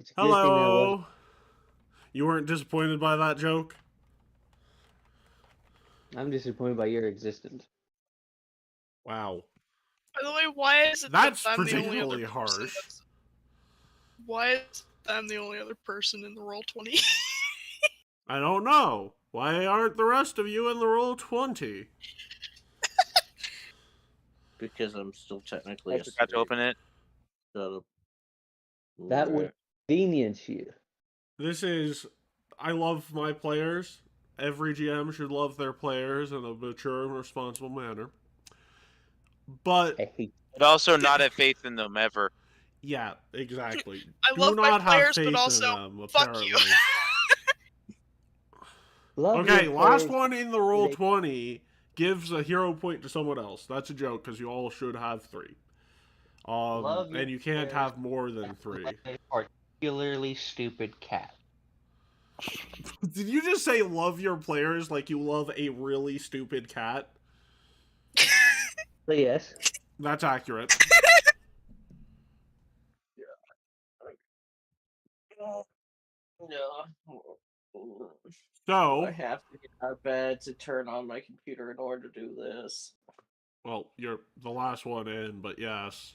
It's a good thing there was. Hello. You weren't disappointed by that joke? I'm disappointed by your existence. Wow. By the way, why is it That's that I'm the only particularly other person harsh. Why is that I'm the only other person in the Roll20? I don't know. Why aren't the rest of you in the Roll20? Because I'm still technically I forgot to open it. So, That would convenience you. This is... I love my players. Every GM should love their players in a mature and responsible manner. But... I hate. But also not have faith in them ever. Yeah, exactly. I Do love my not have players, faith but also, in them, fuck apparently. you. Love Okay, your last players. one in the Roll20 gives a hero point to someone else. That's a joke, because you all should have 3. Love your And you can't players. have more than 3. A particularly stupid cat. Did you just say love your players like you love a really stupid cat? Yes. That's accurate. No. So, I have to get out of bed to turn on my computer in order to do this. well, you're the last one in, but yes.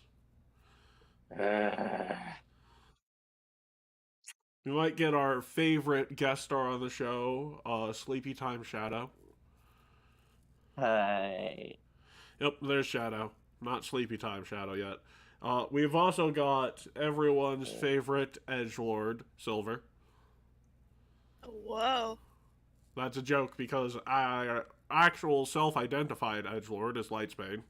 We might get our favorite guest star on the show, Sleepy Time Shadow. Hi. Yep, there's Shadow. Not Sleepy Time Shadow yet. We've also got everyone's favorite edgelord, Silver. Whoa. That's a joke because our actual self-identified edgelord is Lightsbane.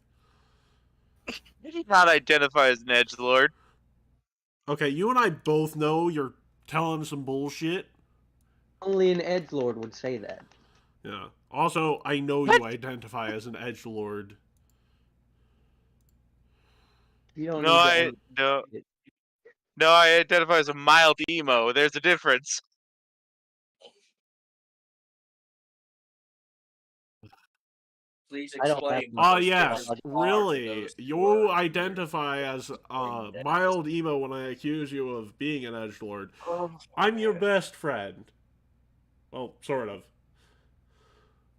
Did he not identify as an edgelord? Okay, you and I both know you're telling some bullshit. Only an edgelord would say that. Yeah. Also, I know you identify as an edgelord. You don't No, need to No, I identify as a mild emo. There's a difference. Please I don't have explain. much Yes, logic. really. You identify as mild emo when I accuse you of being an edgelord. I'm your best friend. Well, sort of.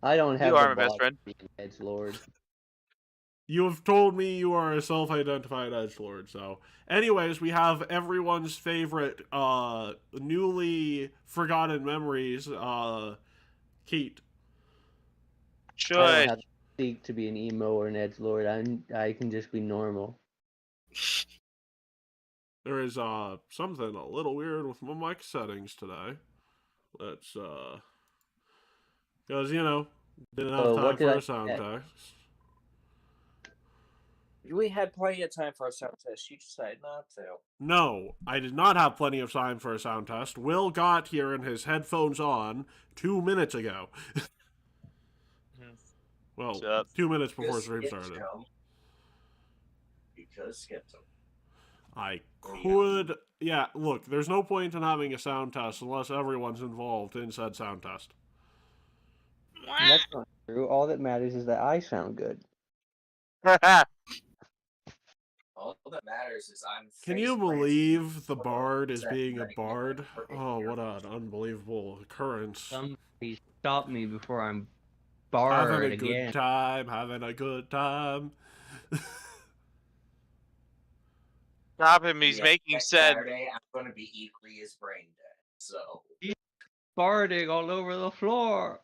I don't have You the are my best balls friend. to be an edgelord. You have told me you are a self-identified edgelord, so... Anyways, we have everyone's favorite, newly forgotten memories, Keat. I Should. don't have to seek to be an emo or an edgelord. I can just be normal. There is, something a little weird with my mic settings today. Let's, because, you know, didn't have time what did for I a sound forget? test. We had plenty of time for a sound test. You decided not to. No, I did not have plenty of time for a sound test. Will got here and his headphones on 2 minutes ago. Well, What's up? 2 minutes before stream started. Because skipped him. I could... Yeah, look, there's no point in having a sound test unless everyone's involved in said sound test. That's not true. All that matters is that I sound good. All that matters is I'm. Can you believe the bard is being a bard? Oh, what an unbelievable occurrence. Somebody stop me before I'm Having barred a again. good time, having a good time. Stop him, he's making next sense. Saturday, I'm going to be equally as brain dead. So. Barding all over the floor.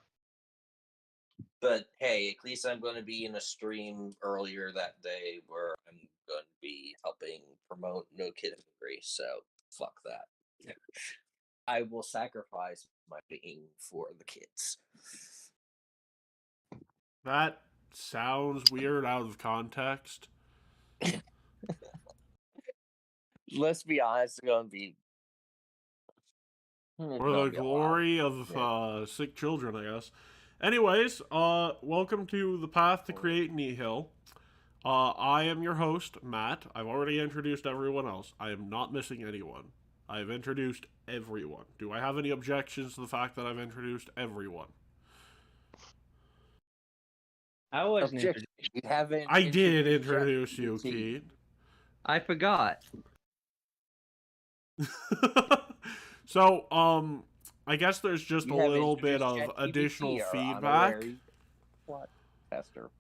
But hey, at least I'm going to be in a stream earlier that day where I'm going to be helping promote No Kid Hungry. So fuck that. I will sacrifice my being for the kids. That sounds weird out of context. Let's be honest, it's going to be. For the glory of sick children, I guess. Anyways, welcome to the Path to Create Nihil. I am your host, Matt. I've already introduced everyone else. I am not missing anyone. I have introduced everyone. Do I have any objections to the fact that I've introduced everyone? I wasn't Objection. You haven't. I did introduce you, Keat. I forgot. So, I guess there's just You a have little bit introduced of ChatGPT, additional our feedback. honorary plot tester.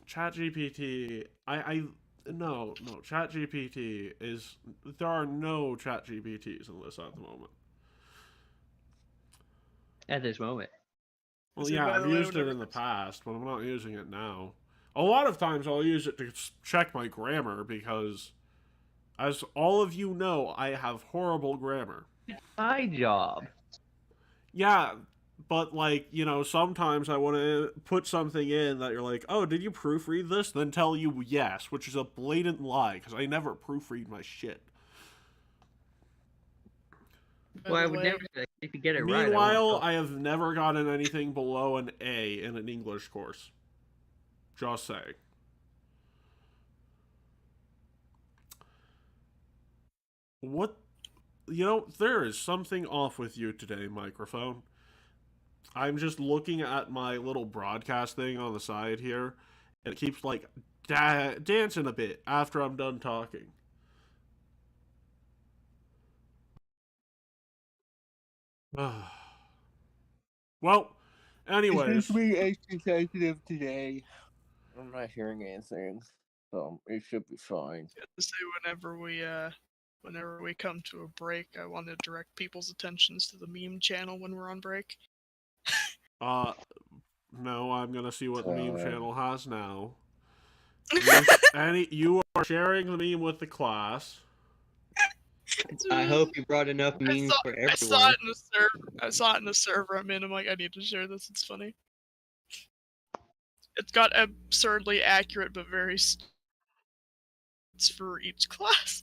ChatGPT, no, ChatGPT is, there are no ChatGPTs in this at the moment. At this moment. Well, So, yeah, by I've the way, used it whenever in the past, but I'm not using it now. A lot of times I'll use it to check my grammar because, as all of you know, I have horrible grammar. My job. Yeah, but like, you know, sometimes I want to put something in that you're like, oh, did you proofread this? Then tell you yes, which is a blatant lie because I never proofread my shit. by Well, I the would way, never. If you get it right, I Meanwhile, won't. I have never gotten anything below an A in an English course. Just saying. What? You know, there is something off with you today, microphone. I'm just looking at my little broadcast thing on the side here, and it keeps like dancing a bit after I'm done talking. Well, anyways, be extra sensitive today. I'm not hearing anything, so it should be fine. to say whenever we come to a break, I want to direct people's attentions to the meme channel when we're on break. uh, no, I'm gonna see what the meme channel has now. You are sharing the meme with the class. I hope you brought enough I memes saw, for I saw everyone. it in the server. I saw it in the server I'm in. I'm like, I need to share this. It's funny. It's got absurdly accurate but very it's for each class.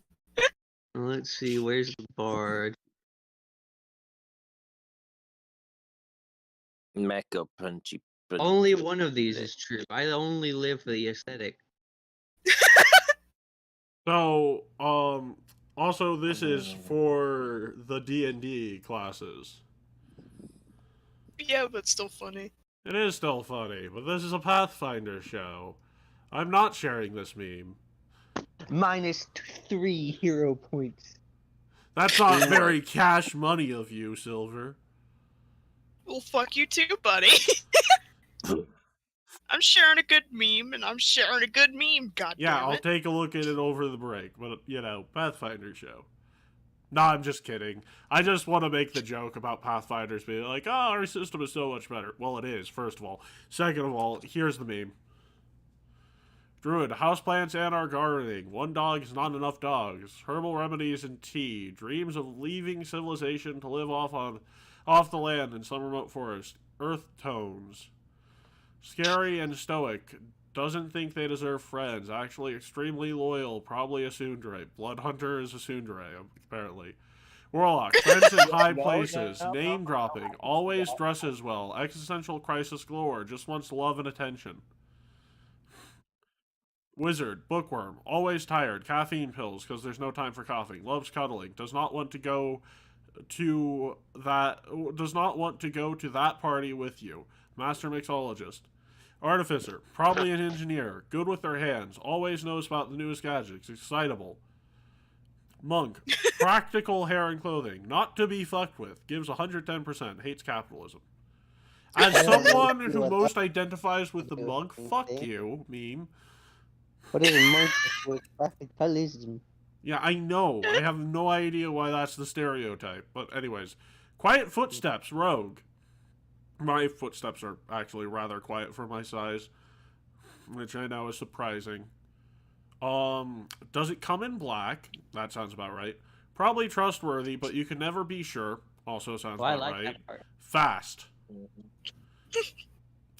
Let's see, where's the bard? Mecha punchy. Only one of these is true. I only live for the aesthetic. So, also this is for the D&D classes. Yeah, but still funny. It is still funny, but this is a Pathfinder show. I'm not sharing this meme. Minus 3 hero points. That's not very cash money of you, Silver. Well, fuck you too, buddy. I'm sharing a good meme, and I'm sharing a good meme. God Yeah, damn I'll it! take a look at it over the break, but, you know, Pathfinder show. No, I'm just kidding. I just want to make the joke about Pathfinders being like, oh, our system is so much better. Well, it is, first of all. Second of all, here's the meme. Druid, houseplants and our gardening. One dog is not enough dogs. Herbal remedies and tea. Dreams of leaving civilization to live off the land in some remote forest. Earth tones. Scary and stoic. Doesn't think they deserve friends. Actually extremely loyal. Probably a tsundere. Blood hunter is a tsundere, apparently. Warlock. Friends in high places. Name dropping. Always dresses well. Existential crisis galore. Just wants love and attention. Wizard, bookworm, always tired, caffeine pills because there's no time for coughing, loves cuddling, does not want to go to that party with you. Master mixologist. Artificer, probably an engineer, good with their hands, always knows about the newest gadgets, excitable. Monk, practical hair and clothing, not to be fucked with, gives 110%, hates capitalism. As someone who most identifies with the monk, fuck you, meme. What is a monk with capitalism? Yeah, I know. I have no idea why that's the stereotype. But anyways, quiet footsteps, rogue. My footsteps are actually rather quiet for my size, which I know is surprising. Does it come in black? That sounds about right. Probably trustworthy, but you can never be sure. Also sounds Well, I about like right. that part. Fast.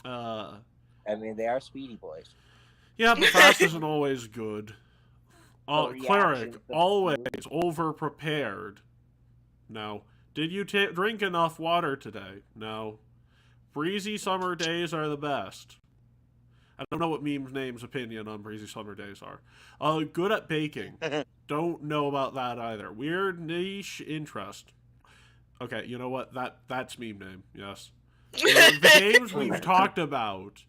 I mean, they are speedy boys. Yeah, but fast isn't always good. Cleric, Reactions. always over prepared. No. Did you drink enough water today? No. Breezy summer days are the best. I don't know what meme's name's opinion on breezy summer days are. Good at baking. Don't know about that either. Weird niche interest. Okay, you know what? That's meme name. Yes. The games we've talked about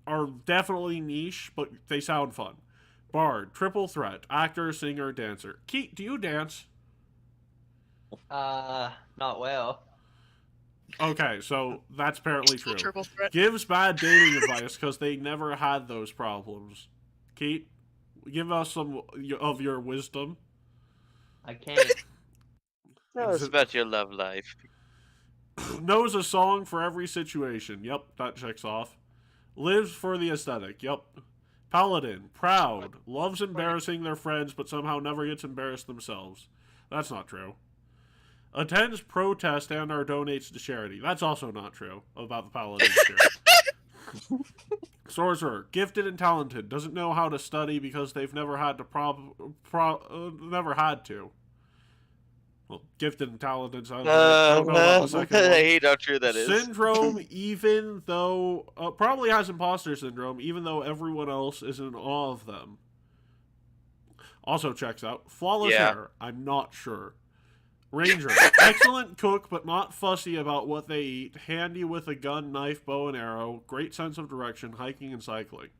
are definitely niche, but they sound fun. Bard, triple threat, actor, singer, dancer. Keith, do you dance? Not well. Okay, so that's apparently Still true. triple threat. Gives bad dating advice because they never had those problems. Keith, give us some of your wisdom. I can't. Tell us about your love life. Knows a song for every situation. Yep, that checks off. Lives for the aesthetic. Yep. Paladin, proud, loves embarrassing their friends but somehow never gets embarrassed themselves. That's not true. Attends protest and or donates to charity. That's also not true about the Paladin here. Sorcerer, gifted and talented, doesn't know how to study because they've never had to never had to. Well, gifted and talented sounds right. I don't know about the second I one. hate how true that is. Syndrome, even though probably has imposter syndrome, even though everyone else is in awe of them. Also checks out. Flawless hair. I'm not sure. Ranger, excellent cook, but not fussy about what they eat. Handy with a gun, knife, bow, and arrow. Great sense of direction, hiking and cycling.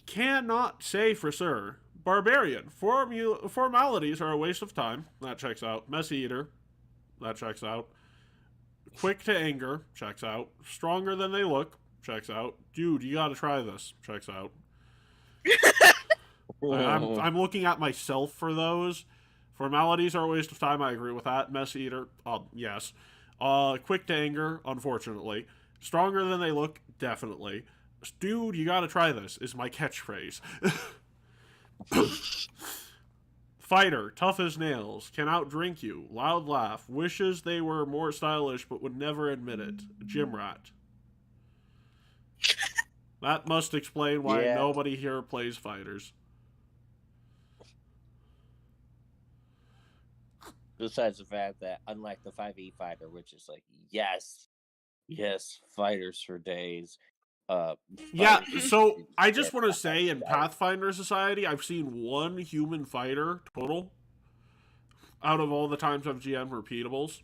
Cannot say for sure. Barbarian, formalities are a waste of time. That checks out. Messy eater. That checks out. Quick to anger. Checks out. Stronger than they look. Checks out. Dude, you gotta try this. Checks out. I'm looking at myself for those. Formalities are a waste of time. I agree with that. Messy eater. Yes. Quick to anger. Unfortunately. Stronger than they look. Definitely. Dude, you gotta try this. Is my catchphrase. Fighter, tough as nails, can outdrink you, loud laugh, wishes they were more stylish but would never admit it. Gym rat. That must explain why nobody here plays fighters. Besides the fact that, unlike the 5e fighter, which is like, yes, fighters for days. Yeah, so I just want to say in Pathfinder Society, I've seen one human fighter total out of all the times I've GM repeatables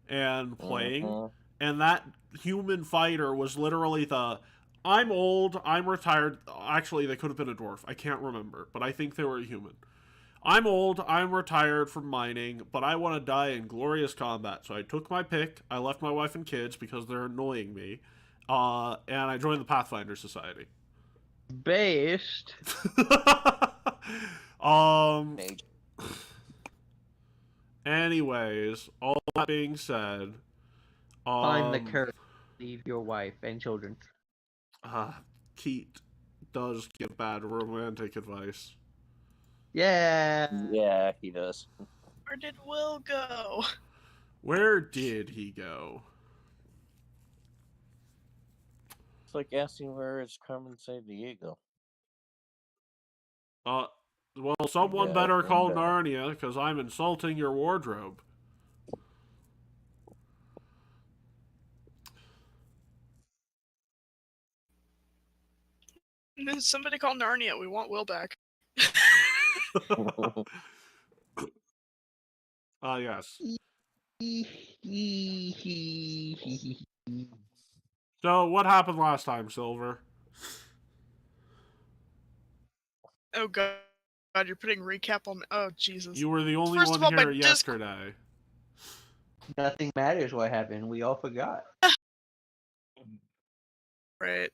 and playing. And that human fighter was literally the I'm old, I'm retired. Actually, they could have been a dwarf. I can't remember, but I think they were a human. I'm old, I'm retired from mining, but I want to die in glorious combat. So I took my pick, I left my wife and kids because they're annoying me, and I joined the Pathfinder Society. Based. Anyways, all that being said, Find the courage to leave your wife and children. Keat does give bad romantic advice. Yeah, he does. Where did Will go? Where did he go? It's like asking where is Carmen Sandiego. Well, someone better call Narnia, because I'm insulting your wardrobe. Somebody call Narnia. We want Will back. Yes. So, what happened last time, Silver? Oh god, you're putting recap on me. Oh Jesus. You were the only First one of all, here my yesterday. Nothing matters what happened. We all forgot. Right.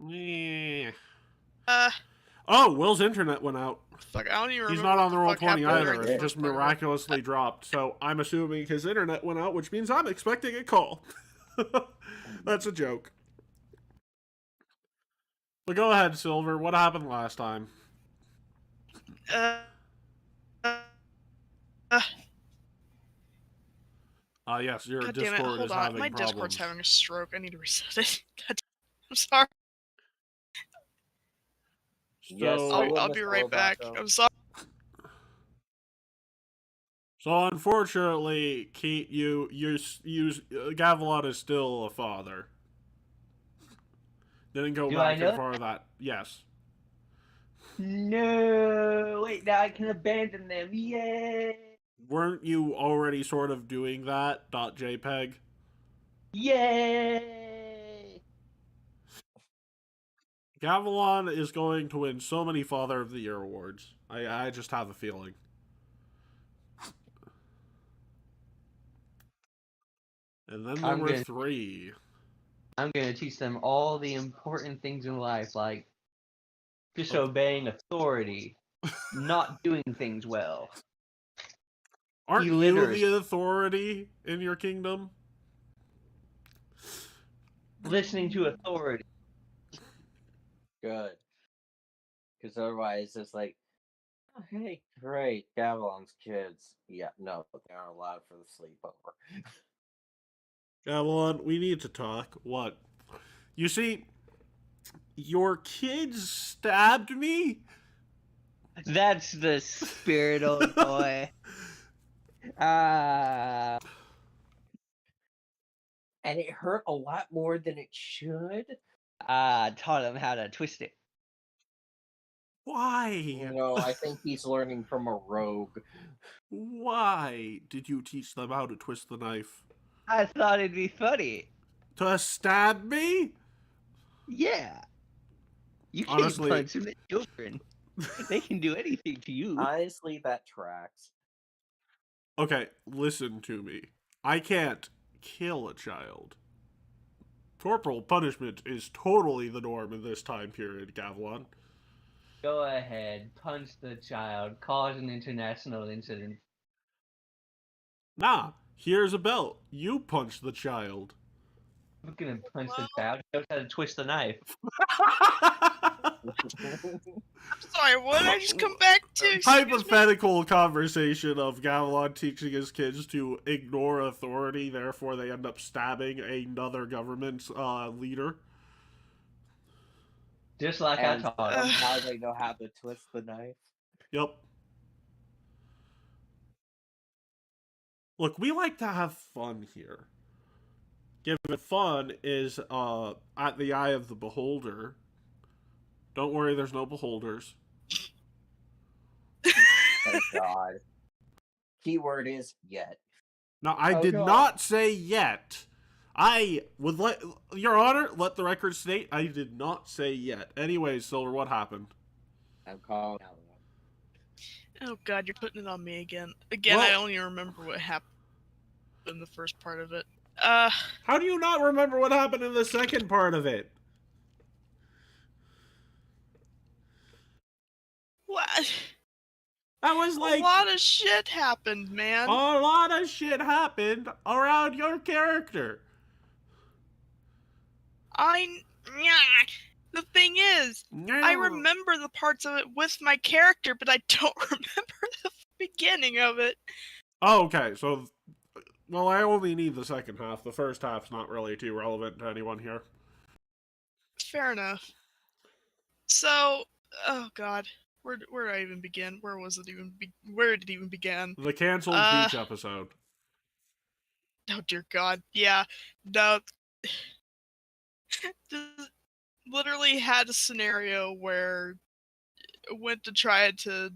Yeah. Oh, Will's internet went out. Fuck, I don't even remember. He's not on the Roll20 either. It just first miraculously dropped. So I'm assuming his internet went out, which means I'm expecting a call. That's a joke. But go ahead, Silver. What happened last time? Yes, your God Discord damn it, hold is on. having My problems. Discord's having a stroke. I need to reset it. I'm sorry. So, I'll be right back. I'm sorry. So unfortunately, Keat, you Gavelot is still a father. Didn't go back as far as that. Yes. No, wait, now I can abandon them. Yay! Weren't you already sort of doing that? .jpg? Yay! Gavelon is going to win so many Father of the Year awards. I just have a feeling. And then I'm number gonna- 3. I'm going to teach them all the important things in life, like disobeying authority, not doing things well, Aren't you illiteracy, the authority in your kingdom? listening to authority. Good. Because otherwise, it's like, oh, hey, great, Gavilon's kids. Yeah, no, they aren't allowed for the sleepover. Avalon, we need to talk. What? You see, your kids stabbed me? That's the spirit, old boy. Ah. And it hurt a lot more than it should. Taught him how to twist it. Why? No, I think he's learning from a rogue. Why did you teach them how to twist the knife? I thought it'd be funny. To stab me? Yeah. You can't Honestly- punch them, they're children. They can do anything to you. Honestly, that tracks. Okay, listen to me. I can't kill a child. Corporal punishment is totally the norm in this time period, Gavilon. Go ahead, punch the child, cause an international incident. Nah, here's a belt. You punch the child. I'm gonna punch the child. He knows how to twist the knife. Sorry, what did I just come back to? Excuse me? Hypothetical conversation of Gavilon teaching his kids to ignore authority, therefore they end up stabbing another government leader. Just like And I taught him. now they know how to twist the knife. Yep. Look, we like to have fun here. Given fun is at the eye of the beholder. Don't worry, there's no beholders. Thank God. Keyword is yet. No, I Oh, did God. not say yet. I would let Your Honor, let the record state I did not say yet. Anyways, Silver, what happened? I'm calling out. Oh god, you're putting it on me again. Again, I Well- don't even remember what happened in the first part of it. How do you not remember what happened in the second part of it? What? That was like A lot of shit happened, man. a lot of shit happened around your character. The thing is, I remember the parts of it with my character, but I don't remember the beginning of it. Oh, okay, so well, I only need the second half. The first half's not really too relevant to anyone here. Fair enough. So, oh god, where did I even begin? Where was it even? Where did it even begin? The canceled beach episode. Oh dear god, yeah, no. Literally had a scenario where I went to try to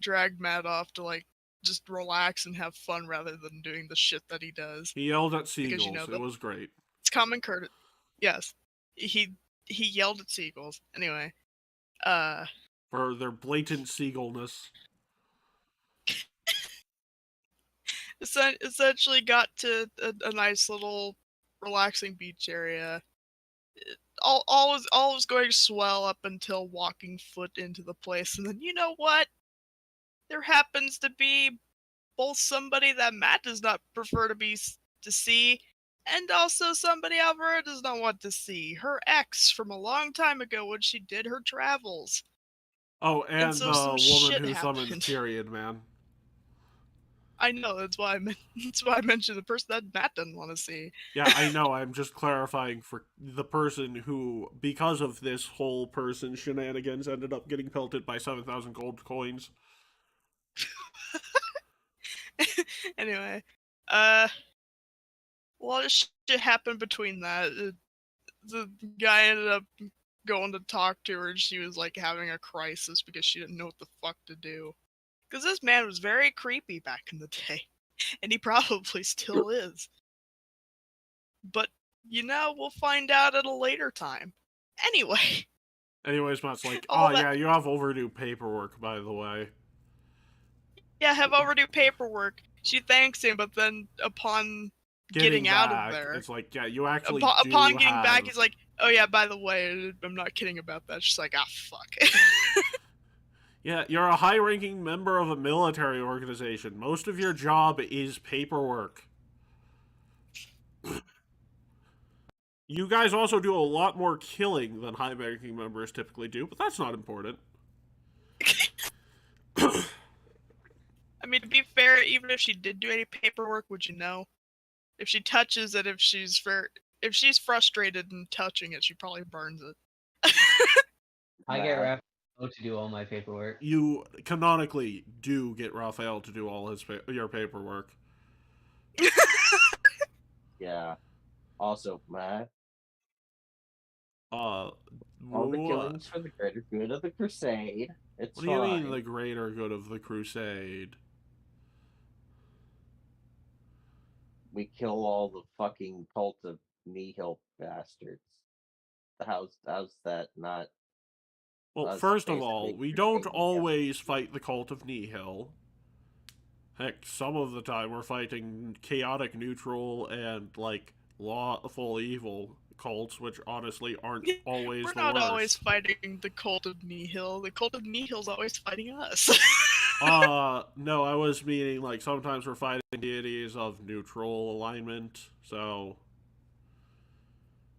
drag Matt off to like just relax and have fun rather than doing the shit that he does. He yelled at Because, seagulls. you know, It was great. It's common courtesy. Yes, he yelled at seagulls. Anyway, For their blatant seagullness. essentially got to a nice little relaxing beach area. All was going swell up until walking foot into the place, and then you know what? There happens to be both somebody that Matt does not prefer to see, and also somebody Alvaro does not want to see. Her ex from a long time ago when she did her travels. Oh, and so the some woman shit who summoned happened. Period Man. I know, that's why I mentioned the person that Matt doesn't want to see. Yeah, I know. I'm just clarifying for the person who, because of this whole person shenanigans, ended up getting pelted by 7,000 gold coins. Anyway, a lot of shit happened between that. The guy ended up going to talk to her, and she was like having a crisis because she didn't know what the fuck to do. Because this man was very creepy back in the day, and he probably still is. But, you know, we'll find out at a later time. Anyway. Anyways, Matt's like, All oh that- yeah, you have overdue paperwork, by the way. Yeah, have overdue paperwork. She thanks him, but then upon getting out of back, there. it's like, yeah, you actually Upon getting back, have... he's like, oh yeah, by the way, I'm not kidding about that. She's like, ah, fuck. Yeah, you're a high-ranking member of a military organization. Most of your job is paperwork. You guys also do a lot more killing than high-ranking members typically do, but that's not important. I mean, to be fair, even if she did do any paperwork, would you know? If she touches it, if she's frustrated and touching it, she probably burns it. I get Raphael to do all my paperwork. You canonically do get Raphael to do all your paperwork. Yeah. Also, Matt, all the What killings for the greater good of the crusade. It's do you mean, fine. the greater good of the crusade? We kill all the fucking cult of Nihil bastards. How's that not? Well, us first of basically all, we don't crusading always fight the cult of Nihil. Heck, some of the time we're fighting chaotic neutral and, like, lawful evil cults, which honestly aren't always We're the not worst. always fighting the cult of Nihil. The cult of Nihil's always fighting us. No, I was meaning, like, sometimes we're fighting deities of neutral alignment, so...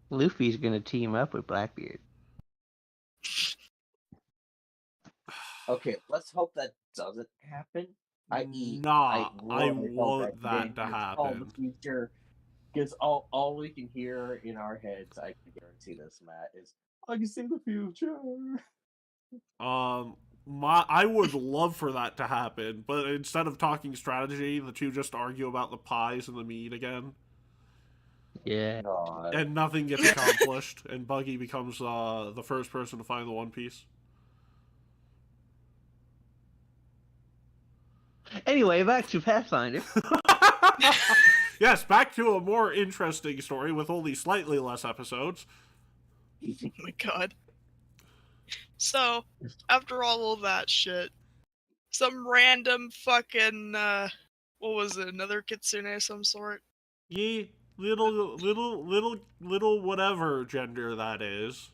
Luffy's gonna team up with Blackbeard. Okay, let's hope that doesn't happen. I I want that to happen. The future, because all we can hear in our heads, I can guarantee this, Matt, is I can see the future. I would love for that to happen, but instead of talking strategy, the two just argue about the pies and the meat again. Yeah. God. And nothing gets accomplished, and Buggy becomes the first person to find the One Piece. Anyway, back to Pathfinder. Yes, back to a more interesting story with only slightly less episodes. Oh my god. So, after all of that shit, some random fucking, what was it, another kitsune of some sort? Ye little whatever gender that is.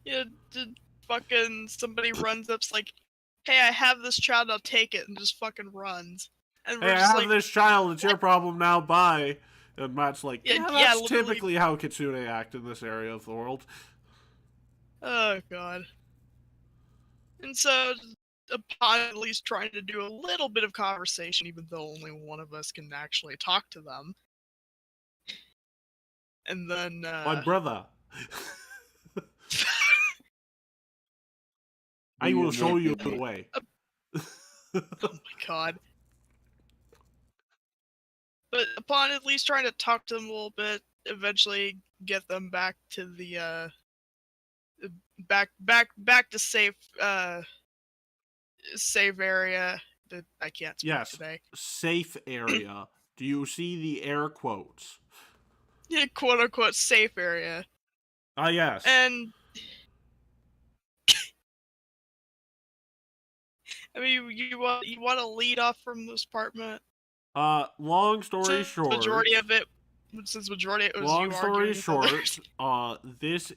Yeah, fucking somebody runs up's like, hey, I have this child, I'll take it, and just fucking runs. And we're Hey, I just have like, this child, it's your problem now, bye. And Matt's like, Yeah, yeah, yeah, that's literally. typically how kitsune act in this area of the world. oh god. And so, upon at least trying to do a little bit of conversation, even though only one of us can actually talk to them. And then, My brother. I will show you the way. oh my god. But upon at least trying to talk to them a little bit, eventually get them back to the, back to safe area that I can't speak Yes, today. safe area. Do you see the air quotes? Yeah, quote unquote safe area. Ah, yes. And I mean, you want to lead off from this apartment? Long story short. Majority of it, since majority it was long you story arguing with short, others. this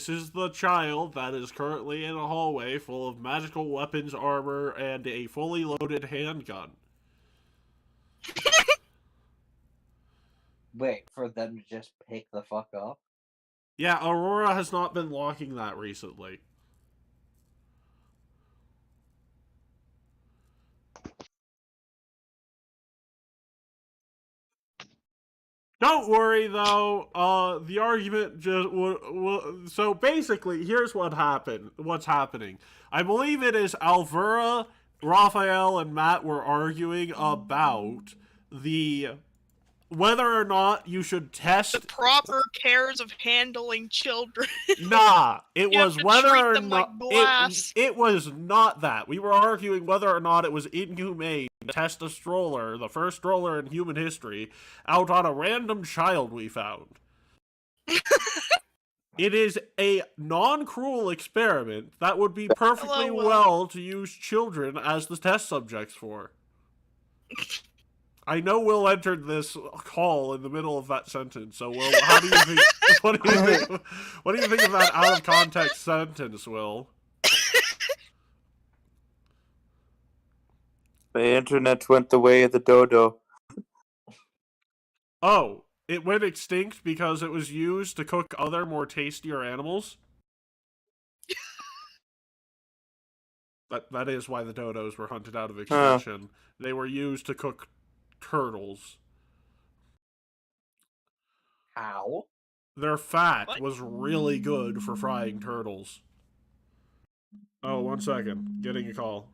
is the child that is currently in a hallway full of magical weapons, armor, and a fully loaded handgun. Wait, for them to just pick the fuck up? Yeah, Aurora has not been locking that recently. Don't worry, though. The argument just so basically, here's what happened. What's happening? I believe it is Alvera, Raphael, and Matt were arguing about whether or not you should test The proper cares of handling children. Nah, it You have was to whether treat or them like not glass. it was not that. We were arguing whether or not it was inhumane to test a stroller, the first stroller in human history, out on a random child we found. It is a non-cruel experiment that would be perfectly LOL. well to use children as the test subjects for. I know Will entered this call in the middle of that sentence. So, Will, how do you think? What do you think? What do you think of that out of context sentence, Will? The internet went the way of the dodo. Oh, it went extinct because it was used to cook other more tastier animals? That is why the dodos were hunted out of extinction. They were used to cook turtles. How? Their fat What? was really good for frying turtles. Oh, 1 second. Getting a call.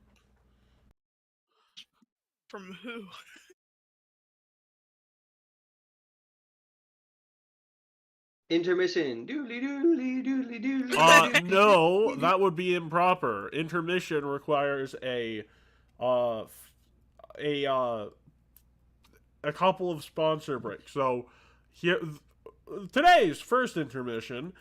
From who? Intermission. Doodly doodly doodly doodly. doodly. No, that would be improper. Intermission requires a couple of sponsor breaks. So here, today's first intermission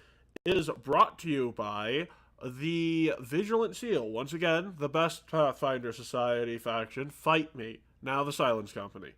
is brought to you by the Vigilant Seal. Once again, the best Pathfinder Society faction. Fight me. Now the Silence Company.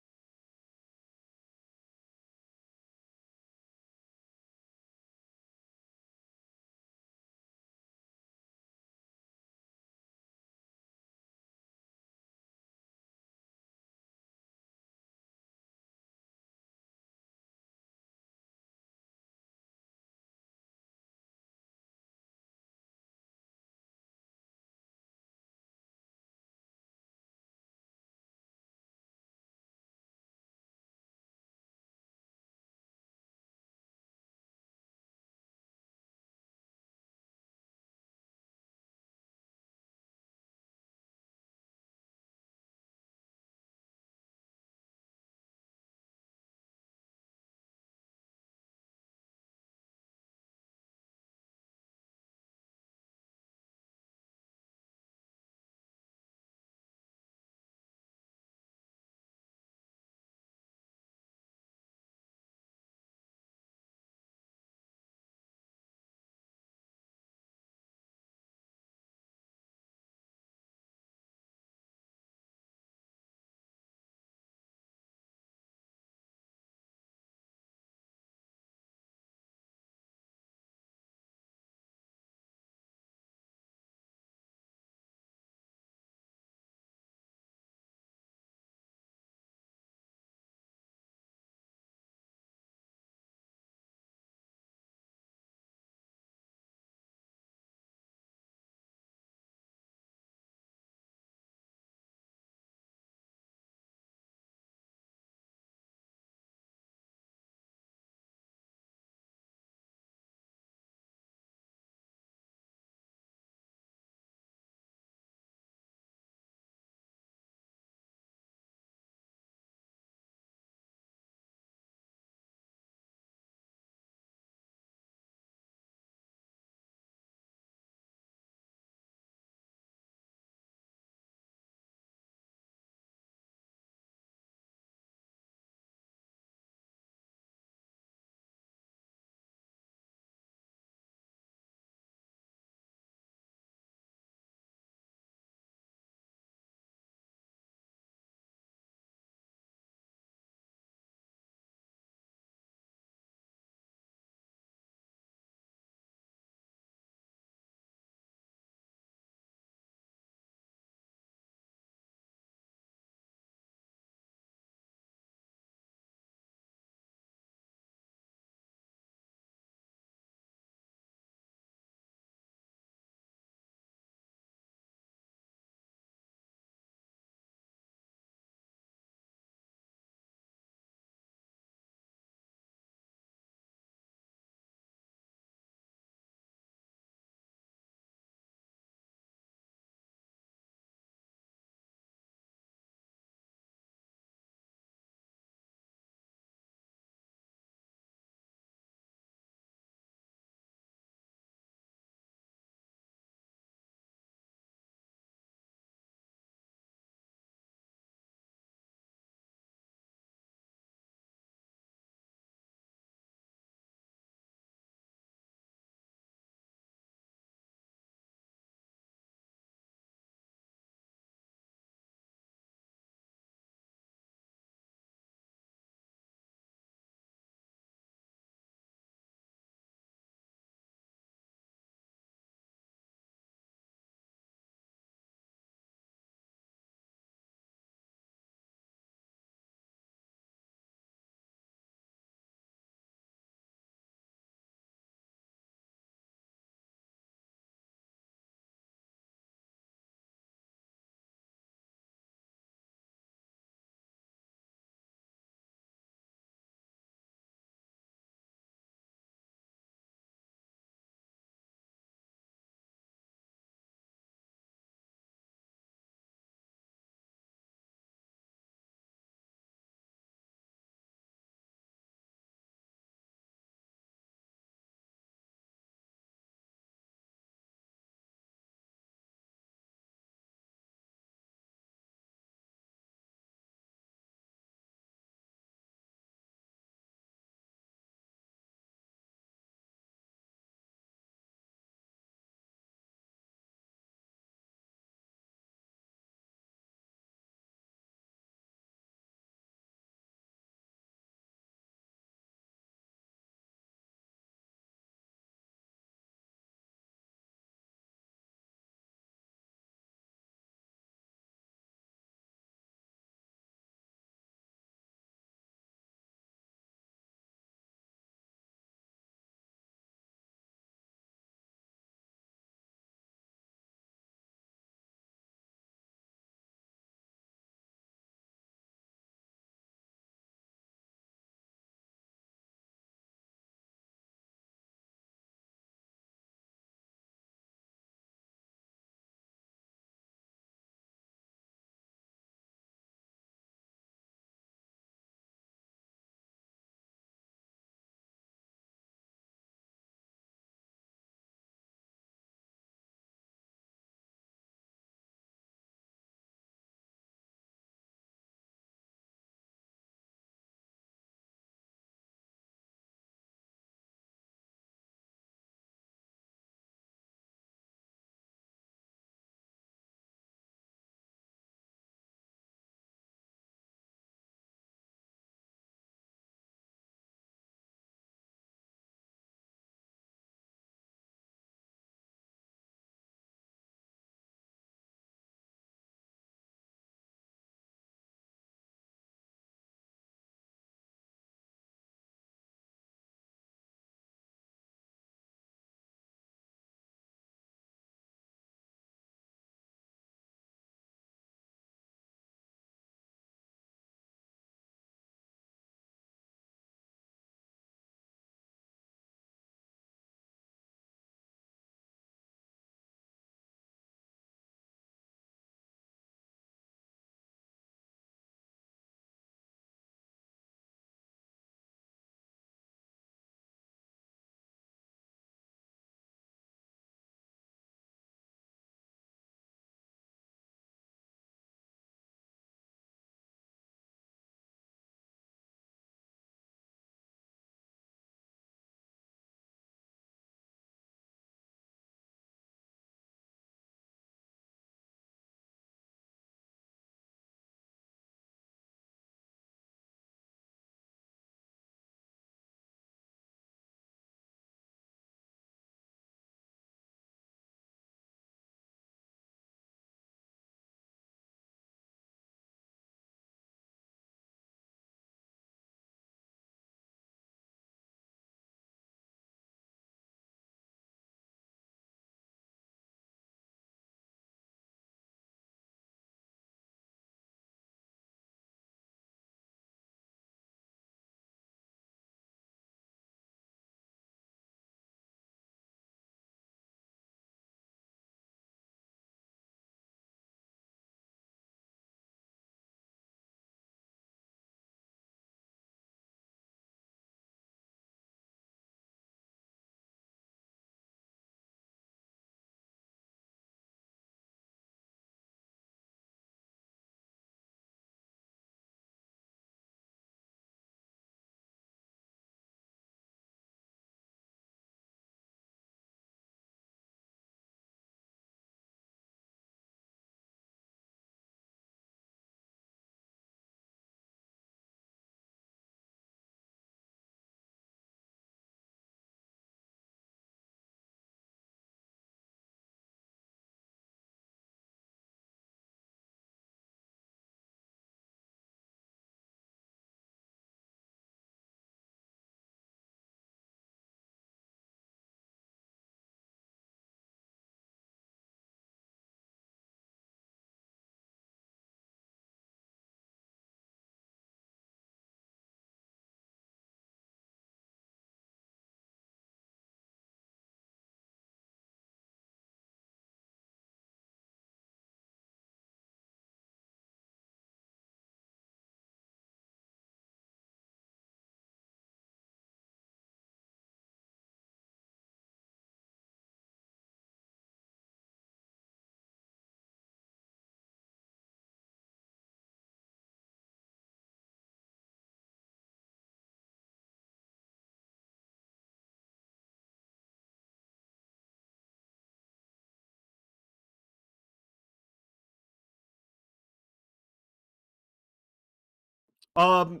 To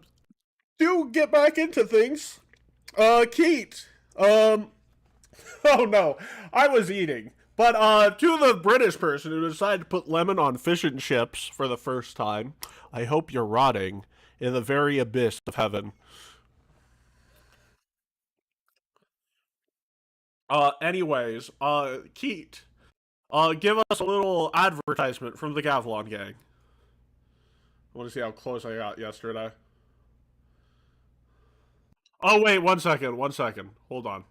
get back into things, Keat, oh no, I was eating. But, to the British person who decided to put lemon on fish and chips for the first time, I hope you're rotting in the very abyss of heaven. Anyways, Keat, give us a little advertisement from the Gavlon gang. I want to see how close I got yesterday. Oh, wait, 1 second, 1 second. Hold on.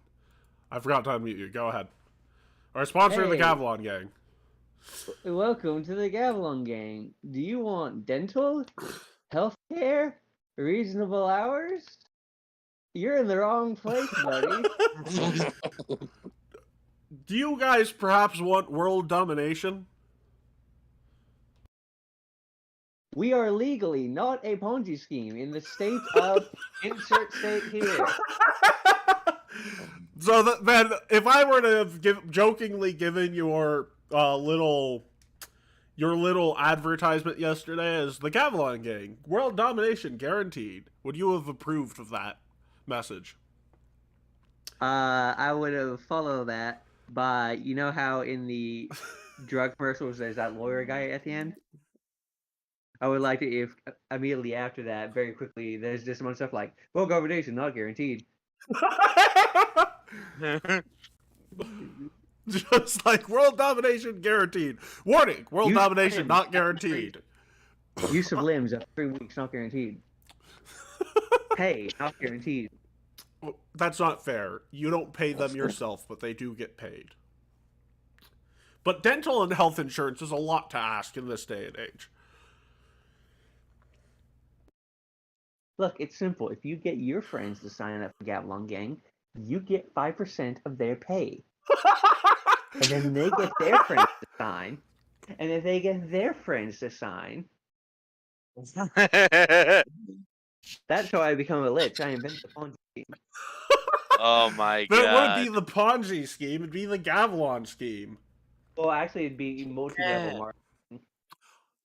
I forgot to unmute you. Go ahead. Our sponsor, the Hey. Gavlon gang. Welcome to the Gavilan Gang. Do you want dental, healthcare, reasonable hours? You're in the wrong place, buddy. Do you guys perhaps want world domination? We are legally not a Ponzi scheme in the state of insert state here. So then, if I were to have jokingly given your little advertisement yesterday as the Gavilan gang, world domination guaranteed, would you have approved of that message? I would have followed that by, you know how in the drug commercials there's that lawyer guy at the end? I would like to, if immediately after that, very quickly, there's just some stuff like, world domination not guaranteed. Just like world domination guaranteed. Warning, world domination not guaranteed. Use of limbs after 3 weeks not guaranteed. Pay not guaranteed. That's not fair. You don't pay them yourself, but they do get paid. But dental and health insurance is a lot to ask in this day and age. Look, it's simple. If you get your friends to sign up for Gavilan Gang, you get 5% of their pay. And then they get their friends to sign. And if they get their friends to sign, that's how I become a lich. I invent the Ponzi scheme. Oh my But god. it wouldn't be the Ponzi scheme, it'd be the Gavilan scheme. Well, actually, it'd be multi-level marketing.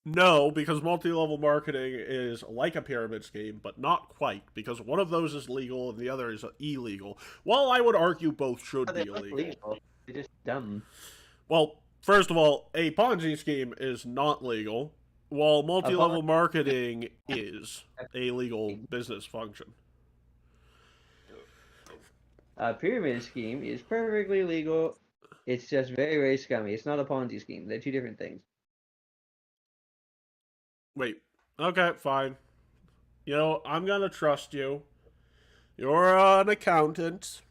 No, because multi-level marketing is like a pyramid scheme, but not quite, because one of those is legal and the other is illegal. While I would argue both should be illegal. They're just dumb. Well, first of all, a Ponzi scheme is not legal, while multi-level marketing is a legal business function. A pyramid scheme is perfectly legal. It's just very, very scummy. It's not a Ponzi scheme. They're two different things. Wait. Okay, fine. You know, I'm gonna trust you. You're an accountant.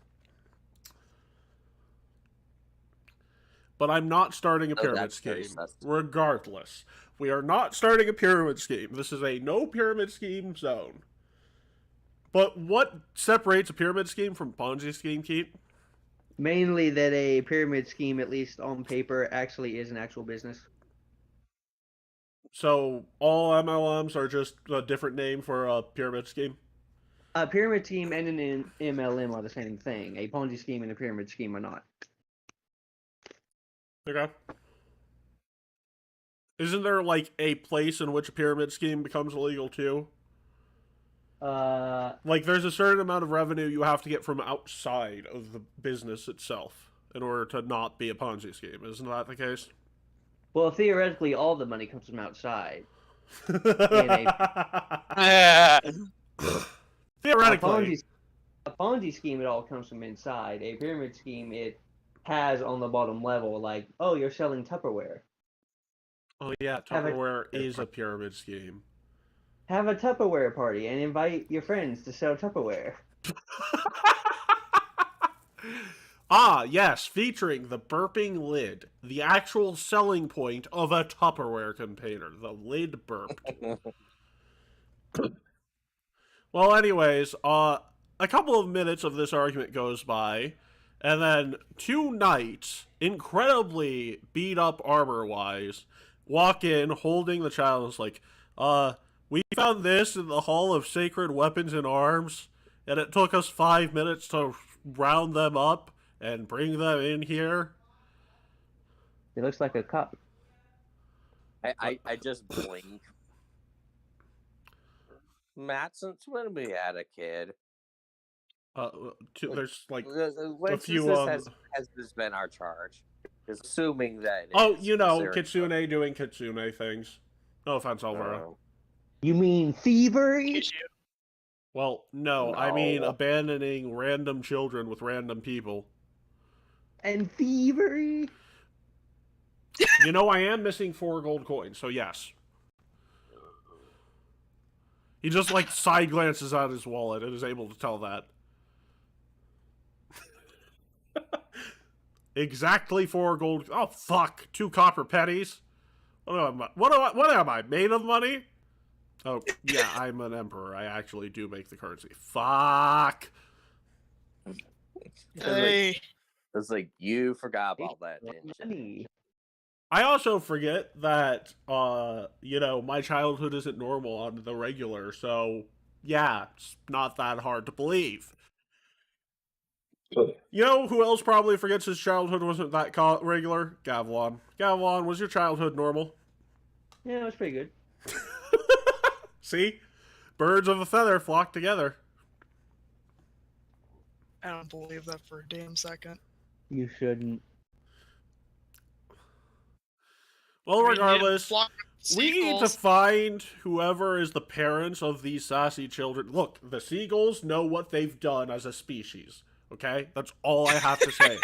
But I'm not starting a pyramid scheme. Regardless. We are not starting a pyramid scheme. This is a no pyramid scheme zone. But what separates a pyramid scheme from a Ponzi scheme, Keith? Mainly that a pyramid scheme, at least on paper, actually is an actual business. So all MLMs are just a different name for a pyramid scheme? A pyramid scheme and an MLM are the same thing. A Ponzi scheme and a pyramid scheme are not. Okay. Isn't there, like, a place in which a pyramid scheme becomes illegal, too? Like, there's a certain amount of revenue you have to get from outside of the business itself in order to not be a Ponzi scheme. Isn't that the case? Well, theoretically, all the money comes from outside. Theoretically. A Ponzi scheme, it all comes from inside. A pyramid scheme, it has on the bottom level, like, oh, you're selling Tupperware. Oh, yeah, Tupperware is a pyramid scheme. Have a Tupperware party and invite your friends to sell Tupperware. Ah, yes, featuring the burping lid, the actual selling point of a Tupperware container. The lid burped. Well, anyways, a couple of minutes of this argument goes by, and then 2 knights, incredibly beat up armor-wise, walk in holding the child and is like, we found this in the Hall of Sacred Weapons and Arms, and it took us 5 minutes to round them up and bring them in here. It looks like a cup. I just blink. Matt, since when we had a kid? There's like When few, has this been our charge? Is assuming that. Oh, is, you know, there- Kitsune doing Kitsune things. No offense, Alvaro. You mean thievery? Kiss you. Well, no, I mean No. abandoning random children with random people. And thievery? You know, I am missing 4 gold coins, so yes. He just, like, side glances at his wallet and is able to tell that. Exactly 4 gold... Oh, fuck. 2 copper pennies? What am I, made of money? Oh, yeah, I'm an emperor. I actually do make the currency. Fuck! Hey. It's like you forgot about that, didn't you? Money. I also forget that, you know, my childhood isn't normal on the regular, so, yeah, it's not that hard to believe. You know who else probably forgets his childhood wasn't that regular? Gavlon. Gavlon, was your childhood normal? Yeah, it was pretty good. See? Birds of a feather flock together. I don't believe that for a damn second. You shouldn't. Well, I mean, you didn't regardless, flock we need to seagulls. find whoever is the parents of these sassy children. Look, the seagulls know what they've done as a species. Okay? That's all I have to say.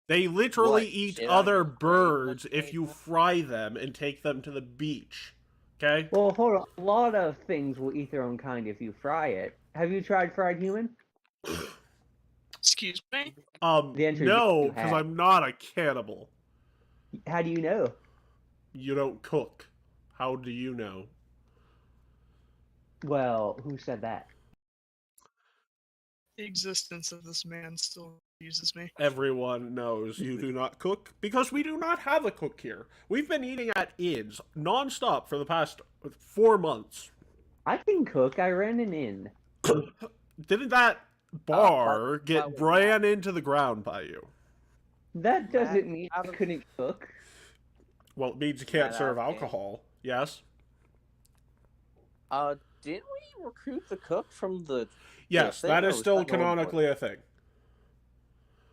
They literally What, eat shit on other your brain, birds let's if say you that? fry them and take them to the beach. Okay? Well, hold on. A lot of things will eat their own kind if you fry it. Have you tried fried human? Excuse me? The answer is yes, No, you because have. I'm not a cannibal. How do you know? You don't cook. How do you know? Well, who said that? The existence of this man still confuses me. Everyone knows you do not cook because we do not have a cook here. We've been eating at inns non-stop for the past 4 months. I can cook. I ran an inn. Didn't that bar get but- ran into the ground by you? That doesn't Matt, mean out I of- couldn't cook. Well, it means you can't That serve out of game. alcohol. Yes? Didn't we recruit the cook from the? Yes, thing, that or is was still that normal? canonically a thing.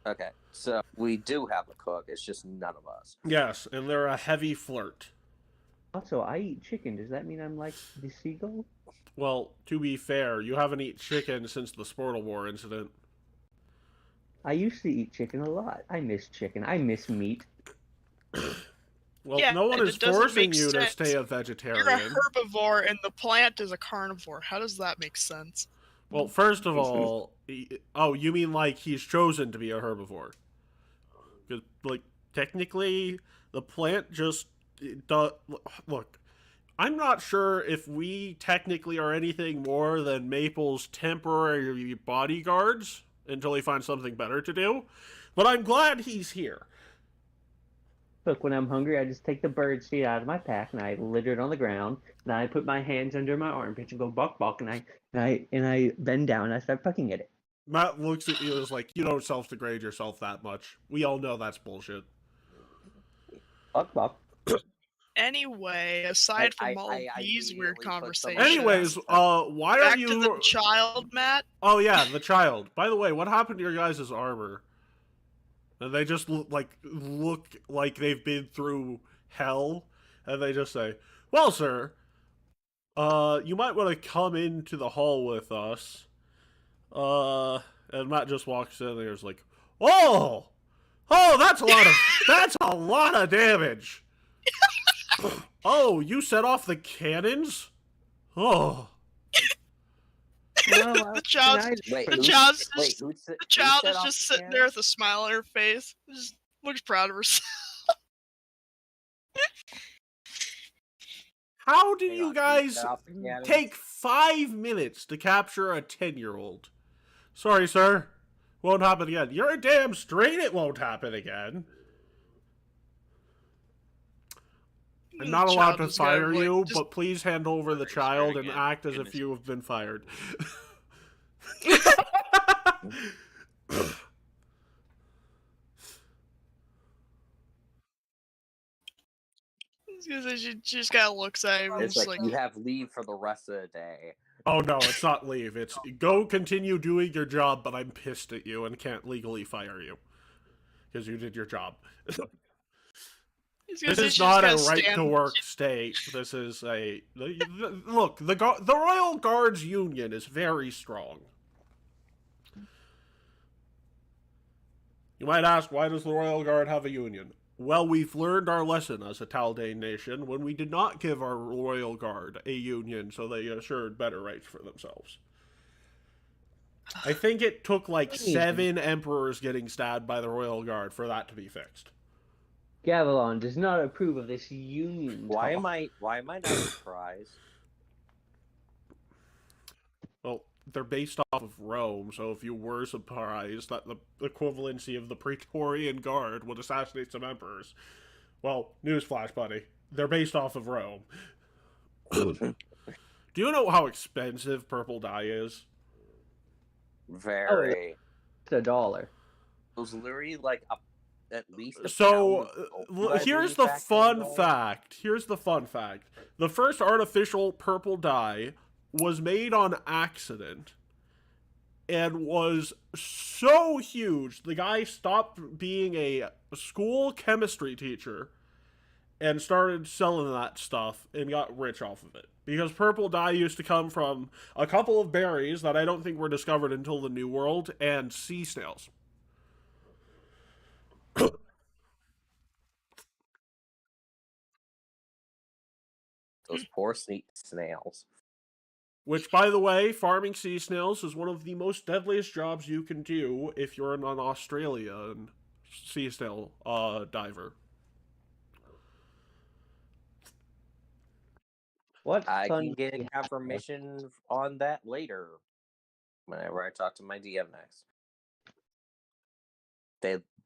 Okay, so we do have a cook. It's just none of us. Yes, and they're a heavy flirt. Also, I eat chicken. Does that mean I'm like the seagull? Well, to be fair, you haven't eaten chicken since the Sportal War incident. I used to eat chicken a lot. I miss chicken. I miss meat. Well, Yeah, no one and is it doesn't forcing make you to sense. stay a You're a vegetarian. herbivore and the plant is a carnivore. How does that make sense? Well, first of all, oh, you mean like he's chosen to be a herbivore? 'Cause, like, technically, the plant just look. I'm not sure if we technically are anything more than Maple's temporary bodyguards until he finds something better to do, but I'm glad he's here. Look, when I'm hungry, I just take the bird seed out of my pack and I litter it on the ground. Then I put my hands under my armpits and go buck buck, and I bend down and I start pucking at it. Matt looks at you and is like, you don't self-degrade yourself that much. We all know that's bullshit. Buck buck. Anyway, aside from all of I these weird immediately put conversations. someone- Anyways, why are back you... to the child, Matt. Oh yeah, the child. By the way, what happened to your guys' armor? And they just look like they've been through hell, and they just say, "Well, sir, you might want to come into the hall with us." And Matt just walks in there, is like, "Oh, that's a lot of damage." Oh, you set off the cannons? Oh. No, The child's- Wait, The who- child's wait, just, who set- the who child set is off just the sitting cannon? there with a smile on her face. Just looks proud of herself. How do Hang you on, who guys set off the cannons? take 5 minutes to capture a 10-year-old? Sorry, sir. Won't happen again. You're damn straight it won't happen again. I'm not The allowed child to just kind of, fire like, you, just- but please hand over the Very child and good. act as if Goodness. you have been fired. She just kind of looks at him and It's just like like, you have leave for the rest of the day. Oh no, it's not leave. It's go continue doing your job, but I'm pissed at you and can't legally fire you because you did your job. This is not a right to work state. This is a look. The Royal Guards Union is very strong. You might ask, why does the Royal Guard have a union? Well, we've learned our lesson as a Taldane nation when we did not give our Royal Guard a union so they assured better rights for themselves. I think it took like 7 emperors getting stabbed by the Royal Guard for that to be fixed. Gavilan does not approve of this union Why talk. am I not surprised? Well, they're based off of Rome, so if you were surprised that the equivalency of the Praetorian Guard would assassinate some emperors, well, newsflash, buddy, they're based off of Rome. Do you know how expensive purple dye is? Very. It's $1. It was literally like at least a So, pound of gold, I here's believe, the back fun then. fact. Here's the fun fact. The first artificial purple dye was made on accident and was so huge, the guy stopped being a school chemistry teacher and started selling that stuff and got rich off of it. Because purple dye used to come from a couple of berries that I don't think were discovered until the New World and sea snails. Those poor snails. Which, by the way, farming sea snails is one of the most deadliest jobs you can do if you're an Australian sea snail diver. What I fun can do get we have? confirmation on that later. Whenever I talk to my DM next.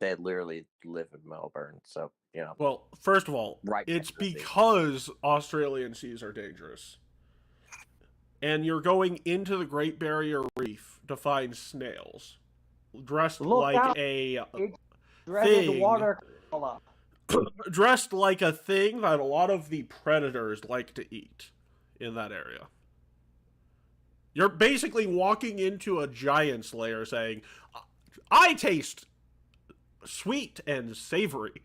They literally live in Melbourne, so you know. Well, first of all, Right it's next to the sea. because Australian seas are dangerous. And you're going into the Great Barrier Reef to find snails. Dressed Look like out. a Dreaded thing. watercolor. Dressed like a thing that a lot of the predators like to eat in that area. You're basically walking into a giant's lair saying, I taste sweet and savory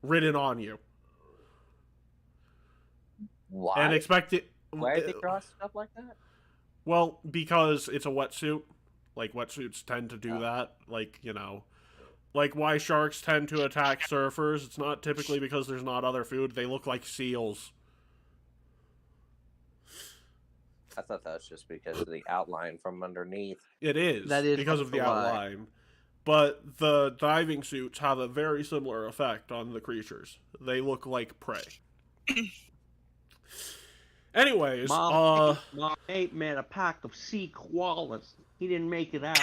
written on you. Why? And expect it. Why are they dressed up like that? Well, because it's a wetsuit. Like, wetsuits tend to do that. Like, you know. Like, why sharks tend to attack surfers. It's not typically because there's not other food. They look like seals. I thought that was just because of the outline from underneath. It is. That is because of the also why. outline. But the diving suits have a very similar effect on the creatures. They look like prey. Anyways, My mate met a pack of sea koalas. He didn't make it out.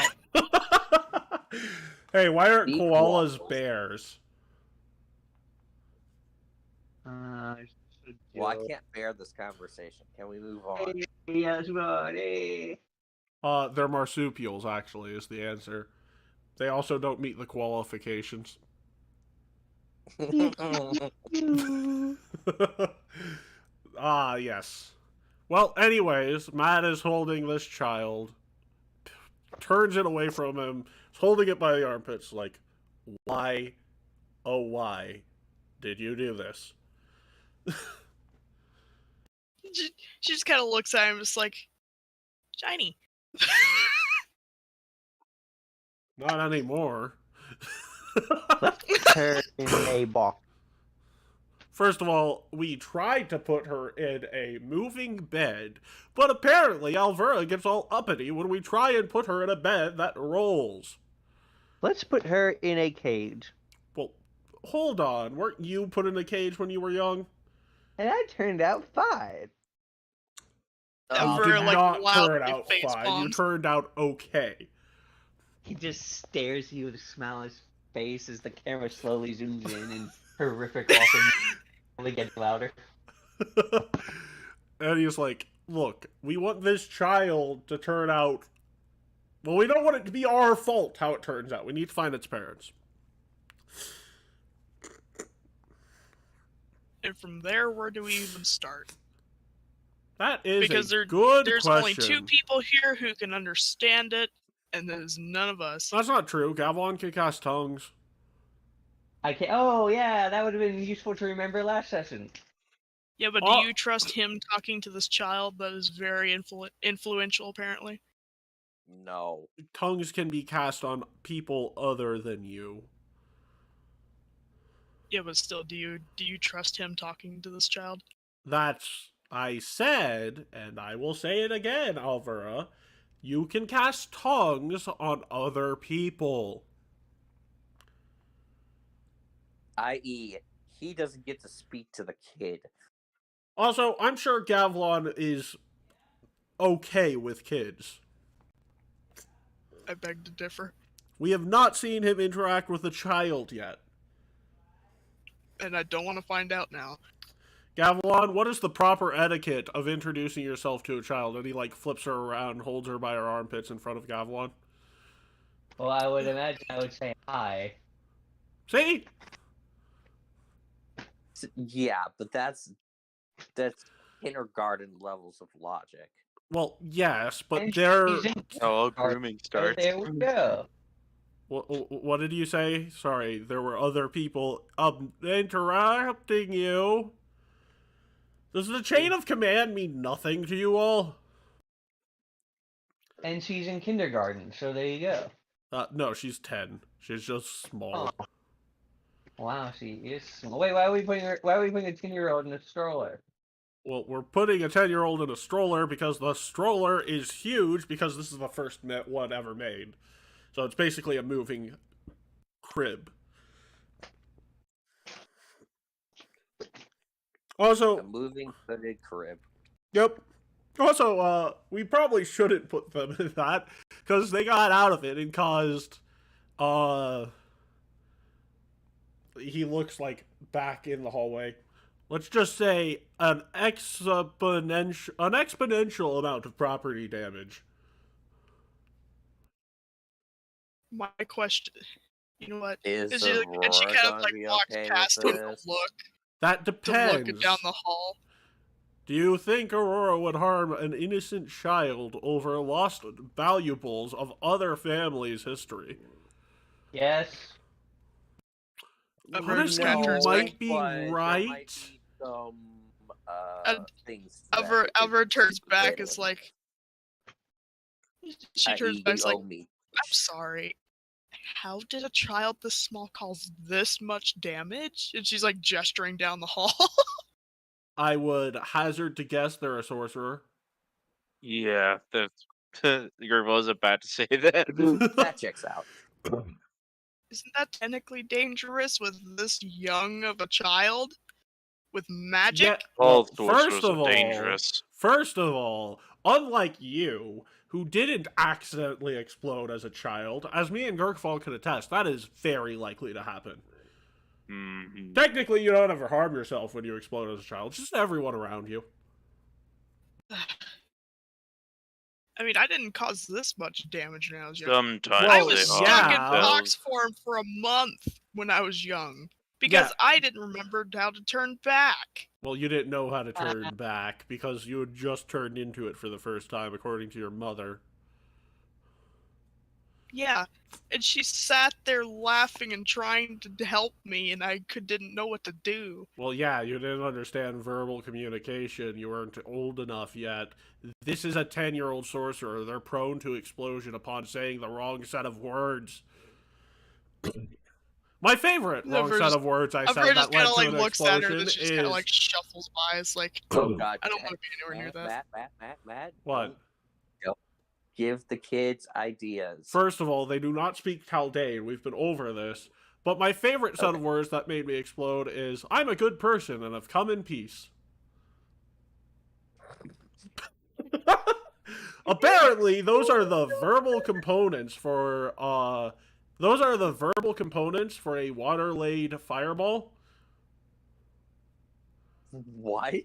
Hey, why aren't Sea koalas koalas? bears? Well, I can't bear this conversation. Can we move on? Yes, buddy. They're marsupials, actually, is the answer. They also don't meet the qualifications. Ah, yes. Well, anyways, Matt is holding this child, turns it away from him, is holding it by the armpits, like, why, oh why, did you do this? she just kind of looks at him, just like, shiny. Not anymore. Her in a box. First of all, we tried to put her in a moving bed, but apparently Alvera gets all uppity when we try and put her in a bed that rolls. Let's put her in a cage. Well, hold on. Weren't you put in a cage when you were young? And I turned out fine. You Alvera, did like, not turn loudly out face fine. You bombs. turned out okay. He just stares at you with a smile on his face as the camera slowly zooms in and horrific awesome only gets louder. And he's like, look, we want this child to turn out... Well, we don't want it to be our fault how it turns out. We need to find its parents. And from there, where do we even start? That is Because a good there's question. only 2 people here who can understand it, and there's none of us. That's not true. Gavilan can cast tongues. I can't. Oh yeah, that would have been useful to remember last session. Yeah, but do you trust him talking to this child that is very influential, apparently? No. Tongues can be cast on people other than you. Yeah, but still, do you trust him talking to this child? That's, I said, and I will say it again, Alvara, you can cast tongues on other people. I.e., he doesn't get to speak to the kid. Also, I'm sure Gavilan is okay with kids. I beg to differ. We have not seen him interact with a child yet. And I don't want to find out now. Gavilan, what is the proper etiquette of introducing yourself to a child? And he, like, flips her around, holds her by her armpits in front of Gavilan. Well, I would imagine I would say hi. See? Yeah, but that's kindergarten levels of logic. Well, yes, but And they're... she's in Oh, kindergarten, grooming so starts. there we go. What did you say? Sorry, there were other people interrupting you. Does the chain of command mean nothing to you all? And she's in kindergarten, so there you go. No, she's 10. She's just small. Oh. Wow, she is small. Wait, why are we putting a 10-year-old in a stroller? Well, we're putting a 10-year-old in a stroller because the stroller is huge because this is the first one ever made. So it's basically a moving crib. Also, A moving hooded crib. yep. Also, we probably shouldn't put them in that because they got out of it and caused, he looks like back in the hallway. Let's just say an exponential amount of property damage. My question, you know what? Is And she Aurora kind of gonna like be walks okay past with him to this? That look depends. down the hall. Do you think Aurora would harm an innocent child over lost valuables of other families' history? Yes. Honestly, No, you might be but there right. might be some things. Alvaro turns back. It's like she i.e., turns back. It's you like, owe me. I'm sorry. How did a child this small cause this much damage? And she's like gesturing down the hall. I would hazard to guess they're a sorcerer. Yeah, your was about to say that. That checks out. Isn't that technically dangerous with this young of a child? With magic? Yeah, All well, sorcerers are dangerous. First of all, unlike you, who didn't accidentally explode as a child, as me and Gurkfall can attest, that is very likely to happen. Mm-hmm. Technically, you don't ever harm yourself when you explode as a child, just everyone around you. I mean, I didn't cause this much damage when I was young. Sometimes I Well, was they stuck harm in yeah. box themselves. form for a month when I was young. Because I didn't remember how to turn back. Well, you didn't know how to turn back because you had just turned into it for the first time, according to your mother. Yeah, and she sat there laughing and trying to help me, and I didn't know what to do. Well, yeah, you didn't understand verbal communication. You weren't old enough yet. This is a 10-year-old sorcerer. They're prone to explosion upon saying the wrong set of words. My favorite wrong set of words I said Alvaro just that led kind of to like an looks at her, explosion and she just is... kind of like shuffles by. It's like, Oh God! I don't want to be anywhere near that. Matt. What? Don't give the kids ideas. First of all, they do not speak Chaldean. We've been over this. But my favorite set of words that made me explode is, I'm a good person and have come in peace. Apparently, those are the verbal components for, a water-laid fireball. What?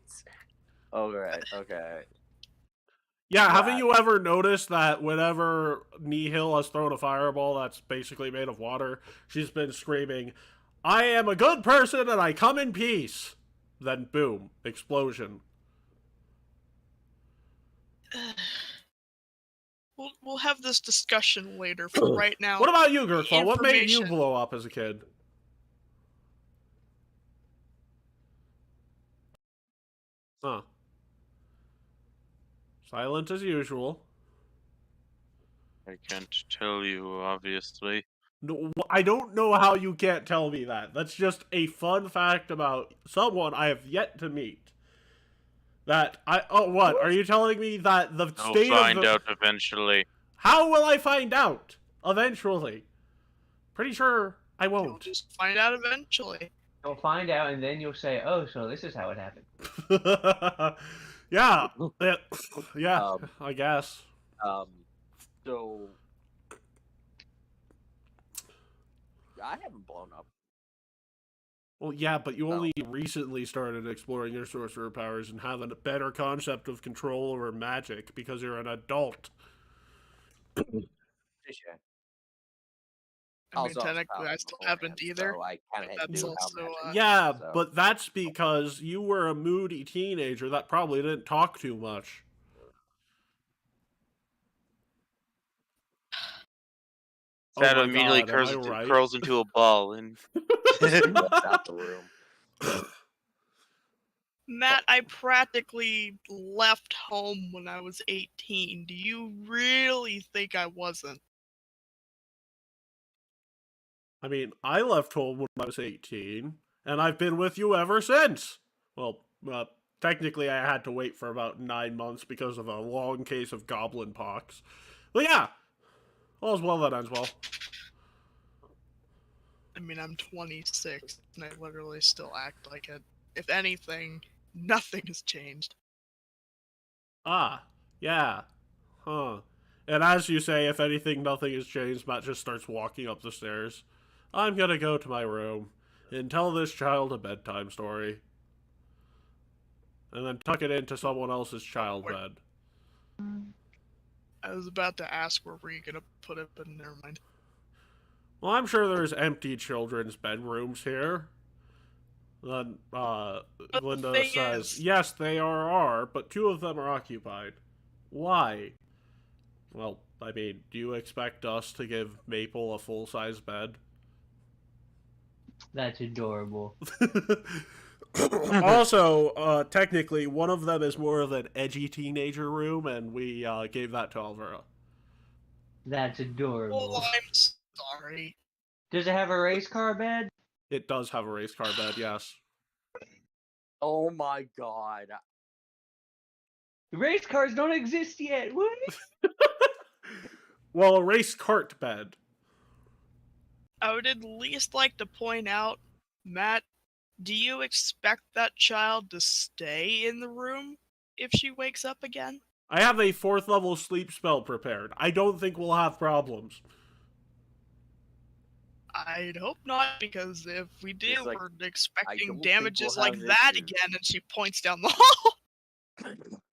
Okay. Yeah, haven't you ever noticed that whenever Nihil has thrown a fireball that's basically made of water, she's been screaming, I am a good person and I come in peace. Then boom, explosion. We'll have this discussion later. For right now, What about you, Gurkfall? What made you information. blow up as a kid? Huh. Silent as usual. I can't tell you, obviously. No, I don't know how you can't tell me that. That's just a fun fact about someone I have yet to meet. What? Are you telling me that the I'll state find of the... out eventually. How will I find out? Eventually. Pretty sure I You'll won't. just find out eventually. You'll find out, and then you'll say, "Oh, so this is how it happened." Yeah. Yeah, Um, I guess. So I haven't blown up. Well, yeah, but you No. only recently started exploring your sorcerer powers and have a better concept of control over magic because you're an adult. I mean, technically, I still haven't either. So I kind but of that's knew how also, magic Yeah, so. but that's because you were a moody teenager that probably didn't talk too much. That Oh my immediately god, am I right? curls into a ball and Left out the room. Matt, I practically left home when I was 18. Do you really think I wasn't? I mean, I left home when I was 18, and I've been with you ever since. Well, technically I had to wait for about 9 months because of a long case of goblin pox. But yeah, all's well that ends well. I mean, I'm 26, and I literally still act like it. If anything, nothing has changed. Ah, yeah. Huh. And as you say, if anything, nothing has changed, Matt just starts walking up the stairs. I'm gonna go to my room and tell this child a bedtime story. And then tuck it into someone else's child bed. I was about to ask where were you gonna put it, but never mind. Well, I'm sure there's empty children's bedrooms here. Then, Linda thing says, is- yes, they are, but 2 of them are occupied. Why? Well, I mean, do you expect us to give Maple a full-size bed? That's adorable. Also, technically, one of them is more of an edgy teenager room, and we gave that to Alvera. That's adorable. Oh, I'm sorry. Does it have a race car bed? It does have a race car bed, yes. Oh my god. Race cars don't exist yet. What? Well, a race cart bed. I would at least like to point out, Matt, do you expect that child to stay in the room if she wakes up again? I have a 4th level sleep spell prepared. I don't think we'll have problems. I'd hope not, because if we do, It's like, we're I expecting don't think damages we'll like have that issues. again, and she points down the hall.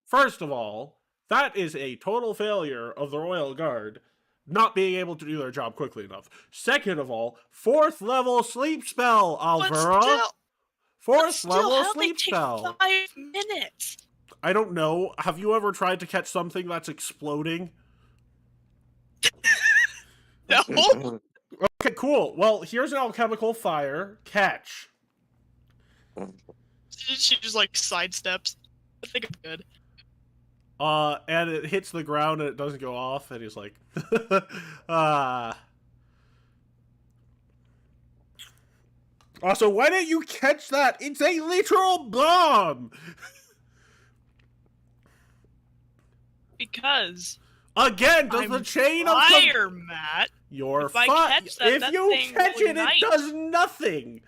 First of all, that is a total failure of the Royal Guard not being able to do their job quickly enough. Second of all, 4th level sleep spell, Alvera. But 4th still, level how'd they sleep take spell. 5 minutes? I don't know. Have you ever tried to catch something that's exploding? No. Okay, cool. Well, here's an alchemical fire. Catch. She just like sidesteps. I think I'm good. And it hits the ground and it doesn't go off, and he's like, Also, why didn't you catch that? It's a literal bomb! Because Again, does I'm the chain of fire, Matt. You're If I fine. catch that, If that you thing catch will it, ignite. it does nothing.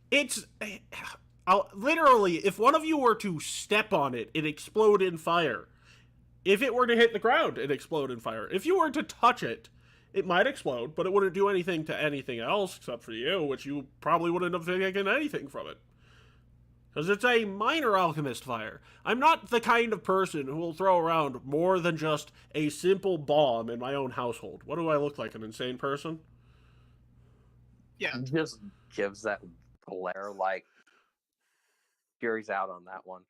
It's literally, if one of you were to step on it, it explode in fire. If it were to hit the ground, it explode in fire. If you were to touch it, it might explode, but it wouldn't do anything to anything else except for you, which you probably wouldn't have taken anything from it. Because it's a minor alchemist fire. I'm not the kind of person who will throw around more than just a simple bomb in my own household. What do I look like, an insane person? Yeah. Just gives that glare like jury's out on that one.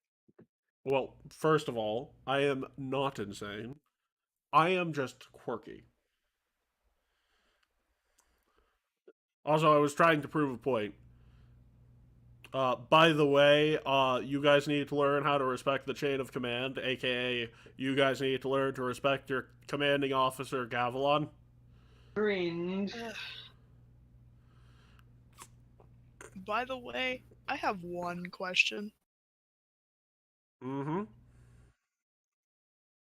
Well, first of all, I am not insane. I am just quirky. Also, I was trying to prove a point. By the way, you guys need to learn how to respect the chain of command, aka you guys need to learn to respect your commanding officer, Gavilan. Cringe. By the way, I have one question. Mm-hmm.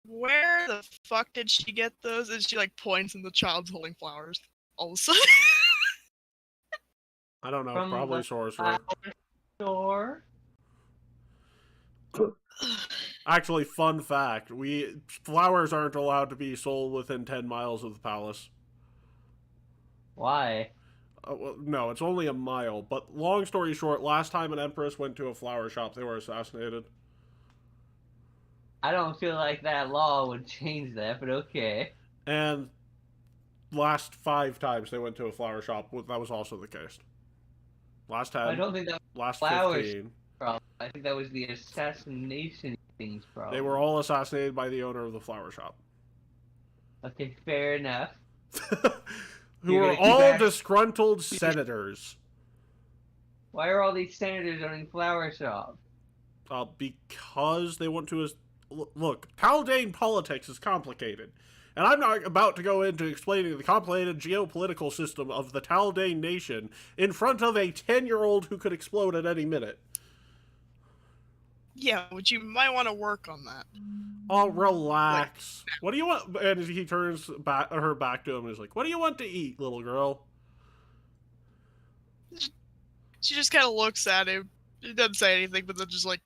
Where the fuck did she get those? And she like points and the child's holding flowers. All of a sudden. I don't know, From probably the sorcerer. Store. Actually, fun fact, flowers aren't allowed to be sold within 10 miles of the palace. Why? Well, no, it's only a mile, but long story short, last time an empress went to a flower shop, they were assassinated. I don't feel like that law would change that, but okay. And last 5 times they went to a flower shop, that was also the case. Last 10, I don't think that was last flowers 15. problem. I think that was the assassination things problem. They were all assassinated by the owner of the flower shop. Okay, fair enough. Who You're were gonna keep all asking- disgruntled senators. Why are all these senators owning flower shops? Because they want to... Look, Taldane politics is complicated. And I'm not about to go into explaining the complicated geopolitical system of the Taldane nation in front of a 10-year-old who could explode at any minute. Yeah, but you might want to work on that. Oh, relax. What do you want? And he turns her back to him and is like, what do you want to eat, little girl? She just kind of looks at him. She doesn't say anything, but then just like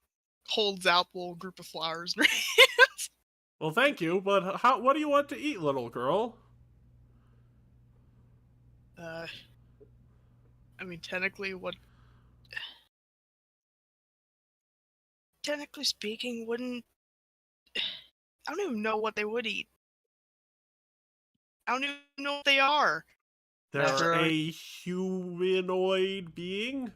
holds out the little group of flowers in her hands. Well, thank you, but what do you want to eat, little girl? I mean, technically speaking, wouldn't... I don't even know what they would eat. I don't even know what they are. They're Never- a humanoid being?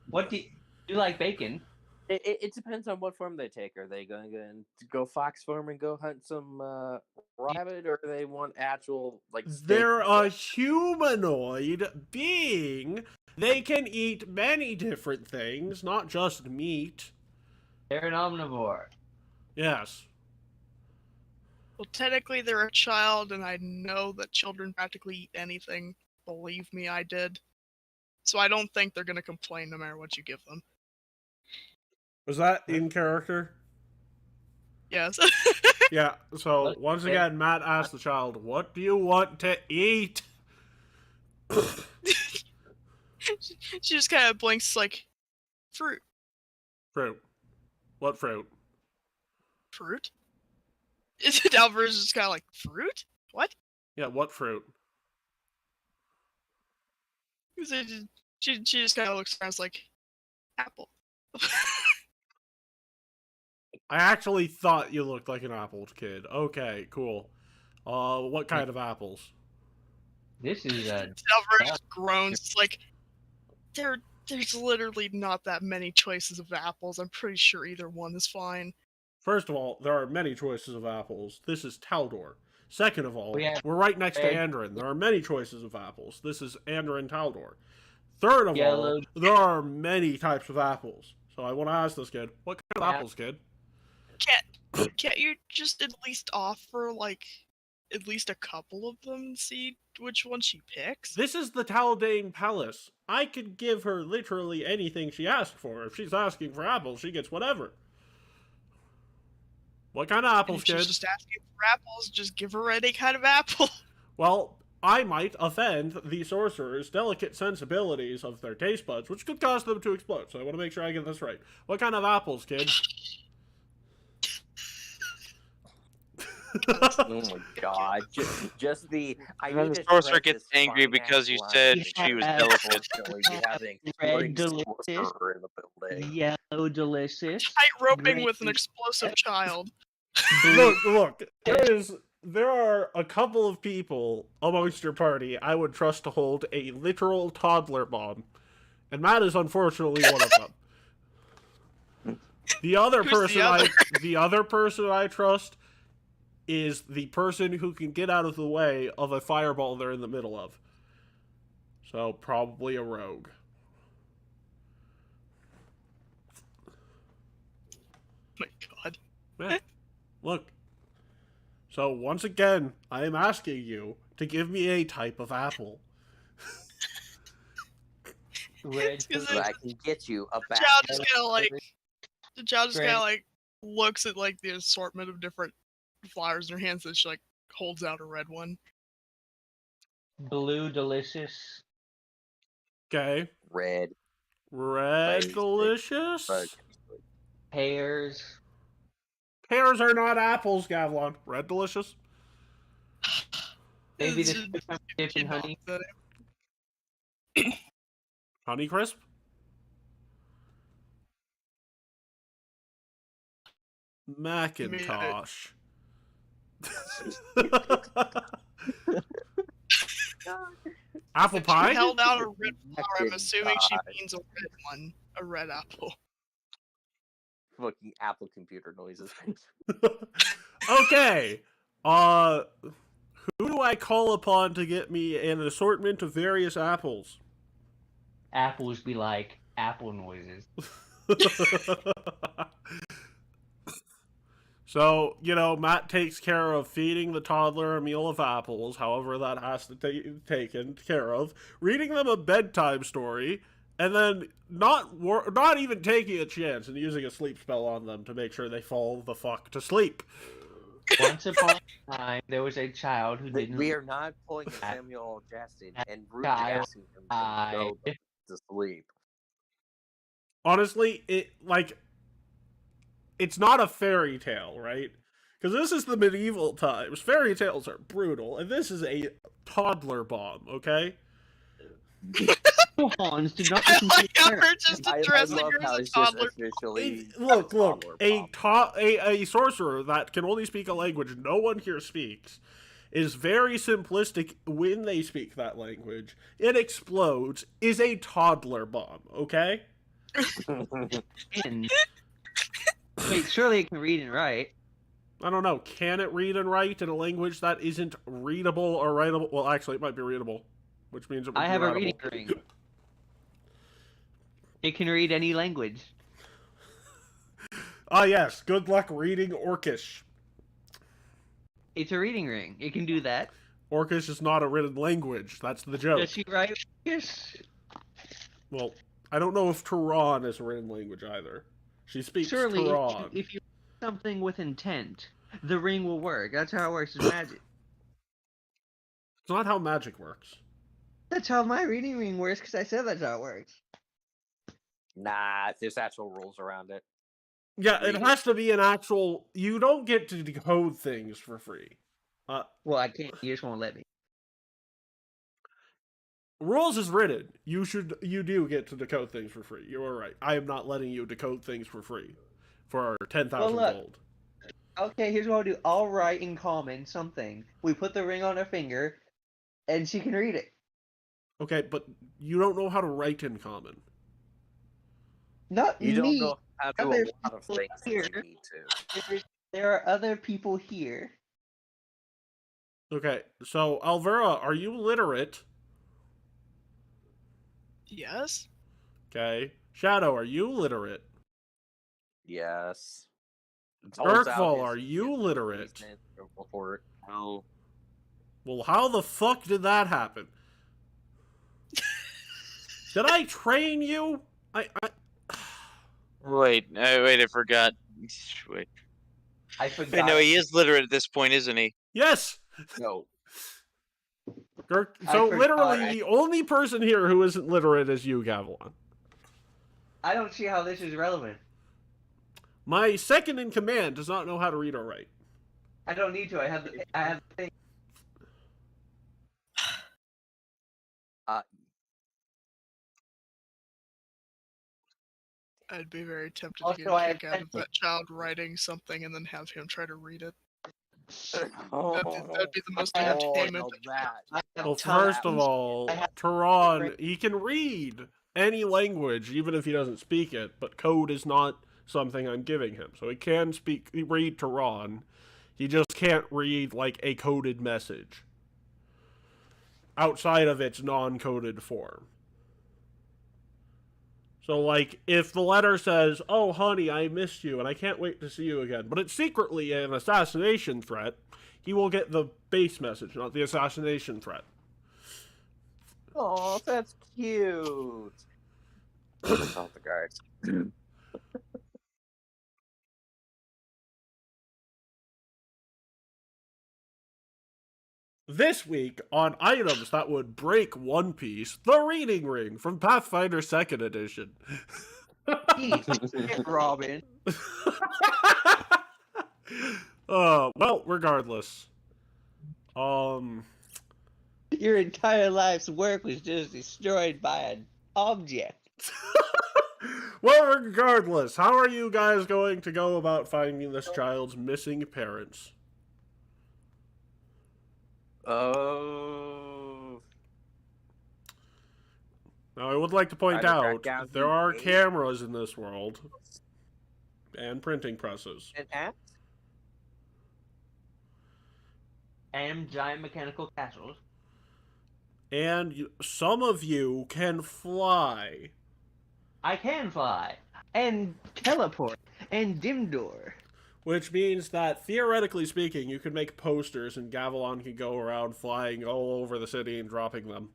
What do you like bacon? It depends on what form they take. Are they going to go fox form and go hunt some rabbit, or do they want actual like? They're a humanoid being. They can eat many different things, not just meat. They're an omnivore. Yes. Well, technically they're a child, and I know that children practically eat anything. Believe me, I did. So I don't think they're gonna complain no matter what you give them. Was that in character? Yes. Yeah, so Look, once again, Matt asked the child, what do you want to eat? She just kind of blinks like, fruit. Fruit. What fruit? Fruit? Is it Alvarez just kind of like, fruit? What? Yeah, what fruit? She just kind of looks around like, apple. I actually thought you looked like an apple kid. Okay, cool. What kind of apples? This is a Alvarez groans. It's like, there's literally not that many choices of apples. I'm pretty sure either one is fine. First of all, there are many choices of apples. This is Taldor. Second of all, we're right next to red. Andoran. There are many choices of apples. This is Andoran Taldor. Third of Yellow. all, there are many types of apples. So I want to ask this kid, what kind of Yeah. apples, kid? Can't you just at least offer, like, at least a couple of them and see which one she picks? This is the Taldane Palace. I could give her literally anything she asked for. If she's asking for apples, she gets whatever. What kind of And apples, if she's kid? just asking for apples, just give her any kind of apple. Well, I might offend the sorcerer's delicate sensibilities of their taste buds, which could cause them to explode. So I want to make sure I get this right. What kind of apples, kid? Oh my god! Just the. I And then need the to sorcerer tread gets this angry fine-ass because you line said because she was Yeah. delicate. unfortunately we have an Red exploding delicious. sorcerer in the building. yellow delicious. Tight roping Green. with an explosive child. Look, there are a couple of people amongst your party I would trust to hold a literal toddler bomb. And Matt is unfortunately one of them. The other Who's the person other? the other person I trust is the person who can get out of the way of a fireball they're in the middle of. So probably a rogue. My God. Yeah. Look. So once again, I am asking you to give me a type of apple. Red Because So I can get you a the child just basket. kind of like the child just kind Red- of like looks at like the assortment of different flowers in her hands, and she like holds out a red one. blue delicious. Okay. Red. Red Basic. delicious? Pears. Pears are not apples, Gavlon. Red delicious? Maybe It's this just- dip in honey. Honeycrisp? Macintosh. Apple She pie? held out a red flower. I'm Macintosh. assuming she means a red one, a red apple. Fucking Apple computer noises. Okay. Who do I call upon to get me an assortment of various apples? Apples be like apple noises. So, Matt takes care of feeding the toddler a meal of apples, however that has to be taken care of, reading them a bedtime story, and then not even taking a chance and using a sleep spell on them to make sure they fall the fuck to sleep. Once upon a time, there was a child who didn't. We are not pulling a Samuel L. Jackson and root Child gassing him to go to sleep. Honestly, it's not a fairy tale, right? Because this is the medieval times. Fairy tales are brutal, and this is a toddler bomb, okay? Hans, do not I listen to like how your her just I addressing love her how as a it's just toddler. officially Look, toddler a bomb. sorcerer that can only speak a language no one here speaks is very simplistic when they speak that language. It explodes, is a toddler bomb, okay? And wait, surely it can read and write. I don't know. Can it read and write in a language that isn't readable or writable? Well, actually, it might be readable, which means it would I be have a writable. reading ring. It can read any language. Ah, yes. Good luck reading Orcish. It's a reading ring. It can do that. Orcish is not a written language. That's the joke. Does she write? Yes. Well, I don't know if Turan is a written language either. She speaks Surely, Turan. if you do something with intent, the ring will work. That's how it works with magic. It's not how magic works. That's how my reading ring works, because I said that's how it works. Nah, there's actual rules around it. Yeah, it has to be an actual... You don't get to decode things for free. Well, I can't. You just won't let me. Rules is written. You do get to decode things for free. You are right. I am not letting you decode things for free. For 10,000 Well, look. gold. Okay, here's what I'll do. I'll write in common something. We put the ring on her finger, and she can read it. Okay, but you don't know how to write in common. Not You don't me. know how to do a Other lot of people things that here. you need to. There are other people here. Okay, so Alvera, are you literate? Yes. Okay. Shadow, are you literate? Yes. Earthfall, are you literate? Report. No. Well, how the fuck did that happen? Did I train you? Wait, I forgot. Wait. I Wait, forgot. no, he is literate at this point, isn't he? Yes! No. So forgot. literally, the only person here who isn't literate is you, Gavilan. I don't see how this is relevant. My second in command does not know how to read or write. I don't need to. I have the thing. I'd be very tempted Also, to get I a kick have out of that child writing something and then have him try to read it. Oh, That'd be the most I have entertainment. no, that. I have Well, tons- first of all, I have- Turan, he can read any language, even if he doesn't speak it, but code is not something I'm giving him. So he can read Tehran. He just can't read, like, a coded message outside of its non-coded form. So, like, if the letter says, "Oh, honey, I missed you, and I can't wait to see you again," but it's secretly an assassination threat, he will get the base message, not the assassination threat. Oh, that's cute. Call the guards. This week, on items that would break One Piece, the Reading Ring from Pathfinder 2nd Edition. Jeez, Robin. Well, regardless. Your entire life's work was just destroyed by an object. Well, regardless, how are you guys going to go about finding this child's missing parents? Oh. Now, I would like to point Try to track out, down there who are made- cameras in this world. And printing presses. And hats? And giant mechanical castles. And some of you can fly. I can fly. And teleport. And dim door. Which means that, theoretically speaking, you could make posters and Gavilan can go around flying all over the city and dropping them.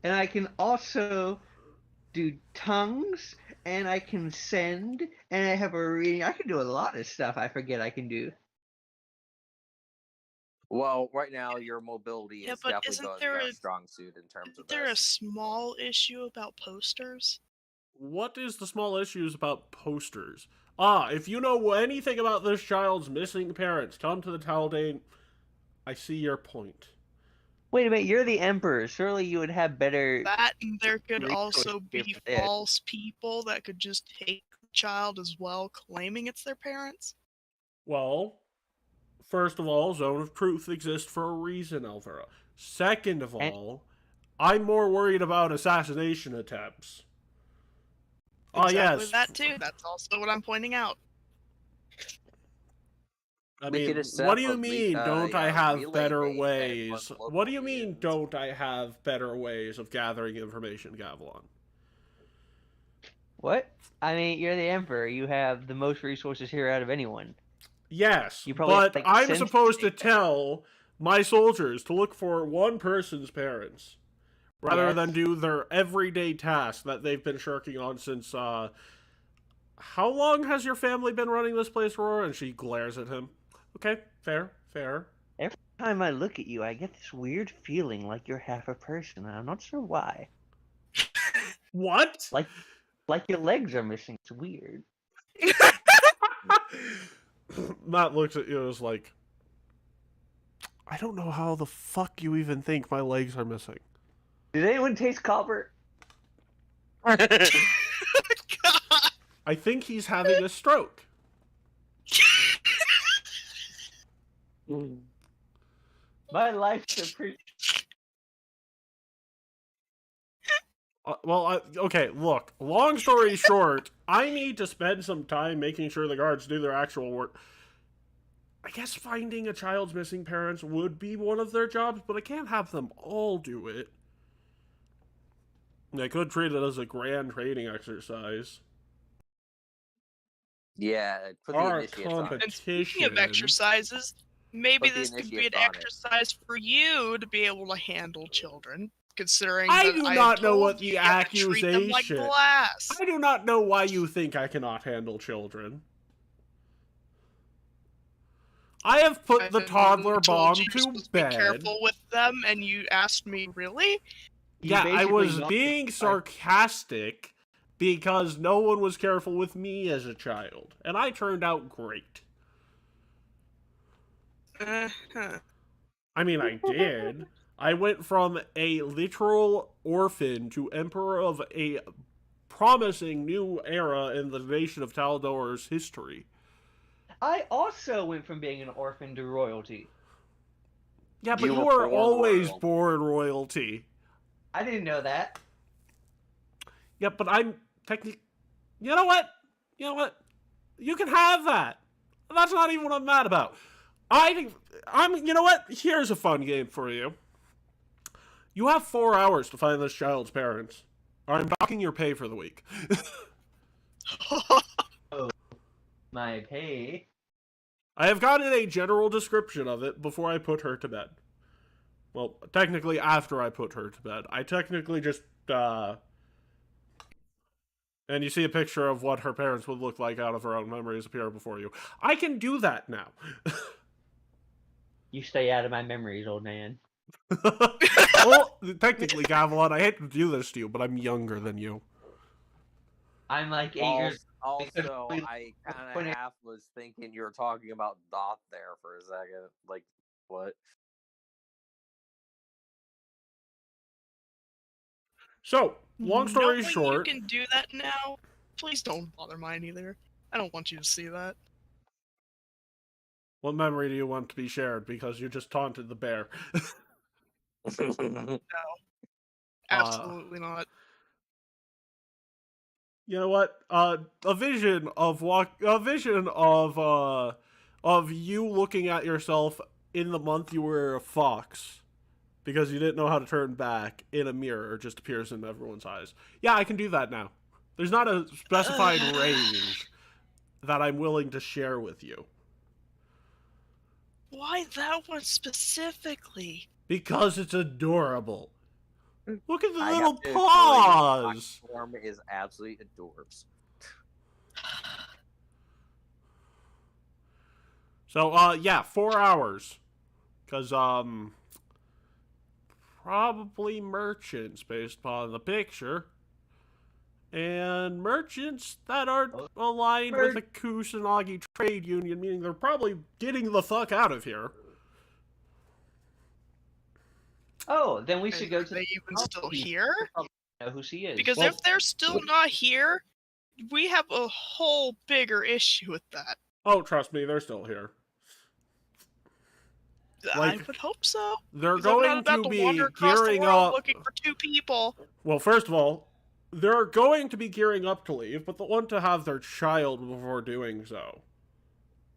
And I can also do tongues. And I can send. And I have a reading. I can do a lot of stuff I forget I can do. Well, right now your mobility Yeah, is but definitely isn't going there to be a- a strong suit in terms of Is there a this. small issue about posters? What is the small issues about posters? If you know anything about this child's missing parents, come to the Taldane. I see your point. Wait a minute, you're the emperor. Surely you would have better. That and there could resource also here be for this. false people that could just take the child as well, claiming it's their parents. Well, first of all, Zone of Truth exists for a reason, Elvira. Second of And- all, I'm more worried about assassination attempts. Exactly Yes. that too. That's also what I'm pointing out. I We could mean, set what do up you a mean, don't I yeah, have relay better base that ways? runs What do you locally mean, and- don't I have better ways of gathering information, Gavilan? What? I mean, you're the emperor. You have the most resources here out of anyone. Yes, You probably have, but like, I'm sense supposed to data. tell my soldiers to look for one person's parents, rather than Yes. do their everyday task that they've been shirking on since, how long has your family been running this place, Aurora? And she glares at him. Okay, fair. Every time I look at you, I get this weird feeling like you're half a person, and I'm not sure why. What? Like your legs are missing. It's weird. Matt looks at you as like, I don't know how the fuck you even think my legs are missing. Did anyone taste copper? God. I think he's having a stroke. My life's a pretty. Okay, look, long story short, I need to spend some time making sure the guards do their actual work. I guess finding a child's missing parents would be one of their jobs, but I can't have them all do it. I could treat it as a grand training exercise. Yeah, put the Our initiates on it. And speaking of Competition. exercises, maybe Put the this could be an initiates on it. exercise for you to be able to handle children. Considering I that do I not have know told what you the you have to treat them like accusation- glass. I do not know why you think I cannot handle children. I have put the I toddler told bomb you you're to supposed to bed. Be careful with them, and you asked me, really? You Yeah, I basically was knocked being it- sarcastic because no one was careful with me as a child, and I turned out great. Uh-huh. I mean, I did. I went from a literal orphan to emperor of a promising new era in the nation of Taldor's history. I also went from being an orphan to royalty. Yeah, but You you were were born always royal. born royalty. I didn't know that. Yeah, but I'm technically... You know what? You can have that. That's not even what I'm mad about. You know what? Here's a fun game for you. You have 4 hours to find this child's parents, or I'm docking your pay for the week. My pay. I have gotten a general description of it before I put her to bed. Well, technically after I put her to bed. I technically just, and you see a picture of what her parents would look like out of her own memories appear before you. I can do that now. You stay out of my memories, old man. Well, technically, Gavilan, I hate to do this to you, but I'm younger than you. I'm like 8 years. Also, I kind of half was thinking you were talking about Dot there for a second. Like, what? So, long story Knowing short, you can do that now. Please don't bother mine either. I don't want you to see that. what memory do you want to be shared? Because you just taunted the bear. No, absolutely not. You know what? A vision of you looking at yourself in the month you were a fox because you didn't know how to turn back in a mirror just appears in everyone's eyes. Yeah, I can do that now. There's not a specified range that I'm willing to share with you. Why that one specifically? Because it's adorable. Look at the I little have to agree, paws! my form is absolutely adorbs. So, yeah, 4 hours. Because, probably merchants based upon the picture. And merchants that aren't aligned with the Kusanagi trade union, meaning they're probably getting the fuck out of here. Oh, then we should go to. Are they even still here? Know who she is. Because if they're still not here, we have a whole bigger issue with that. Oh, trust me, they're still here. I would hope so. They're 'Cause I'm going not about to to wander be across the gearing world up. looking for 2 people. Well, first of all, they're going to be gearing up to leave, but they'll want to have their child before doing so.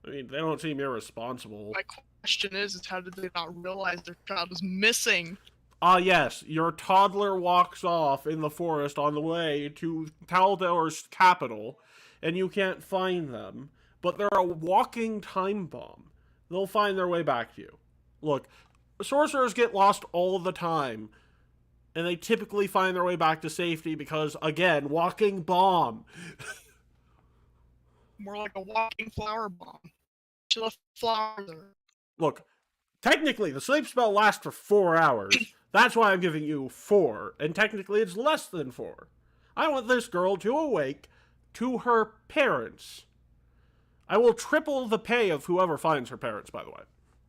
I mean, they don't seem irresponsible. My question is how did they not realize their child was missing? Yes, your toddler walks off in the forest on the way to Taldor's capital, and you can't find them, but they're a walking time bomb. They'll find their way back to you. Look, sorcerers get lost all the time, and they typically find their way back to safety because, again, walking bomb. More like a walking flower bomb. She left flowers there. Look, technically, the sleep spell lasts for 4 hours. That's why I'm giving you 4, and technically it's less than 4. I want this girl to awake to her parents. I will triple the pay of whoever finds her parents, by the way.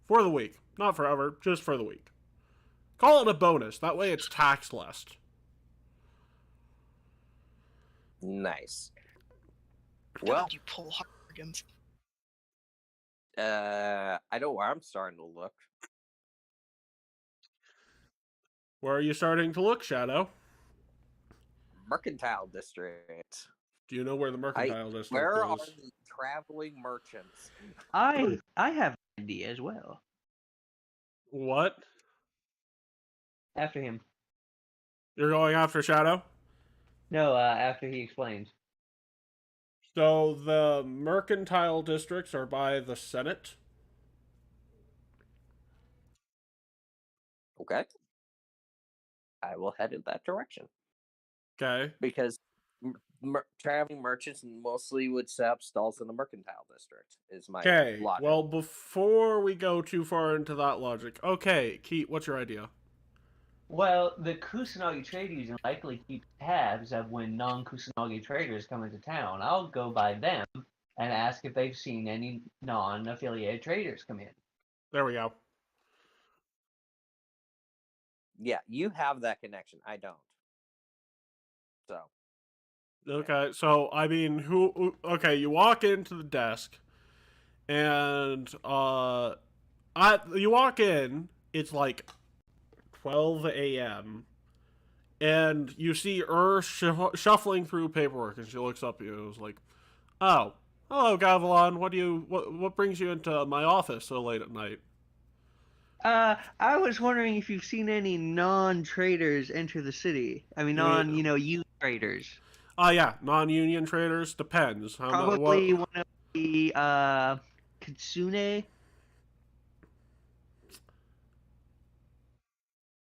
For the week. Not forever, just for the week. Call it a bonus, that way it's taxed less. Nice. Well, Well, you pull Hargans. I know where I'm starting to look. Where are you starting to look, Shadow? Mercantile District. Do you know where the Mercantile District Where are is? the traveling merchants? I have an idea as well. What? After him. You're going after Shadow? No, after he explains. So the mercantile districts are by the Senate. Okay. I will head in that direction. Okay. Because traveling merchants mostly would set up stalls in the mercantile district, is my Okay. logic. Well, before we go too far into that logic, okay, Keat, what's your idea? Well, the Kusanagi Trade Union likely keeps tabs of when non-Kusanagi traders come into town. I'll go by them and ask if they've seen any non-affiliated traders come in. There we go. Yeah, you have that connection. I don't. So. Okay, so I mean, okay, you walk into the desk, and you walk in. It's like 12 a.m. and you see shuffling through paperwork, and she looks up at you and is like, "Oh, Hello, Gavilan. What brings you into my office so late at night? I was wondering if you've seen any non-traders enter the city. I mean, youth traders. Yeah, non-union traders depends. Probably one of the Kitsune.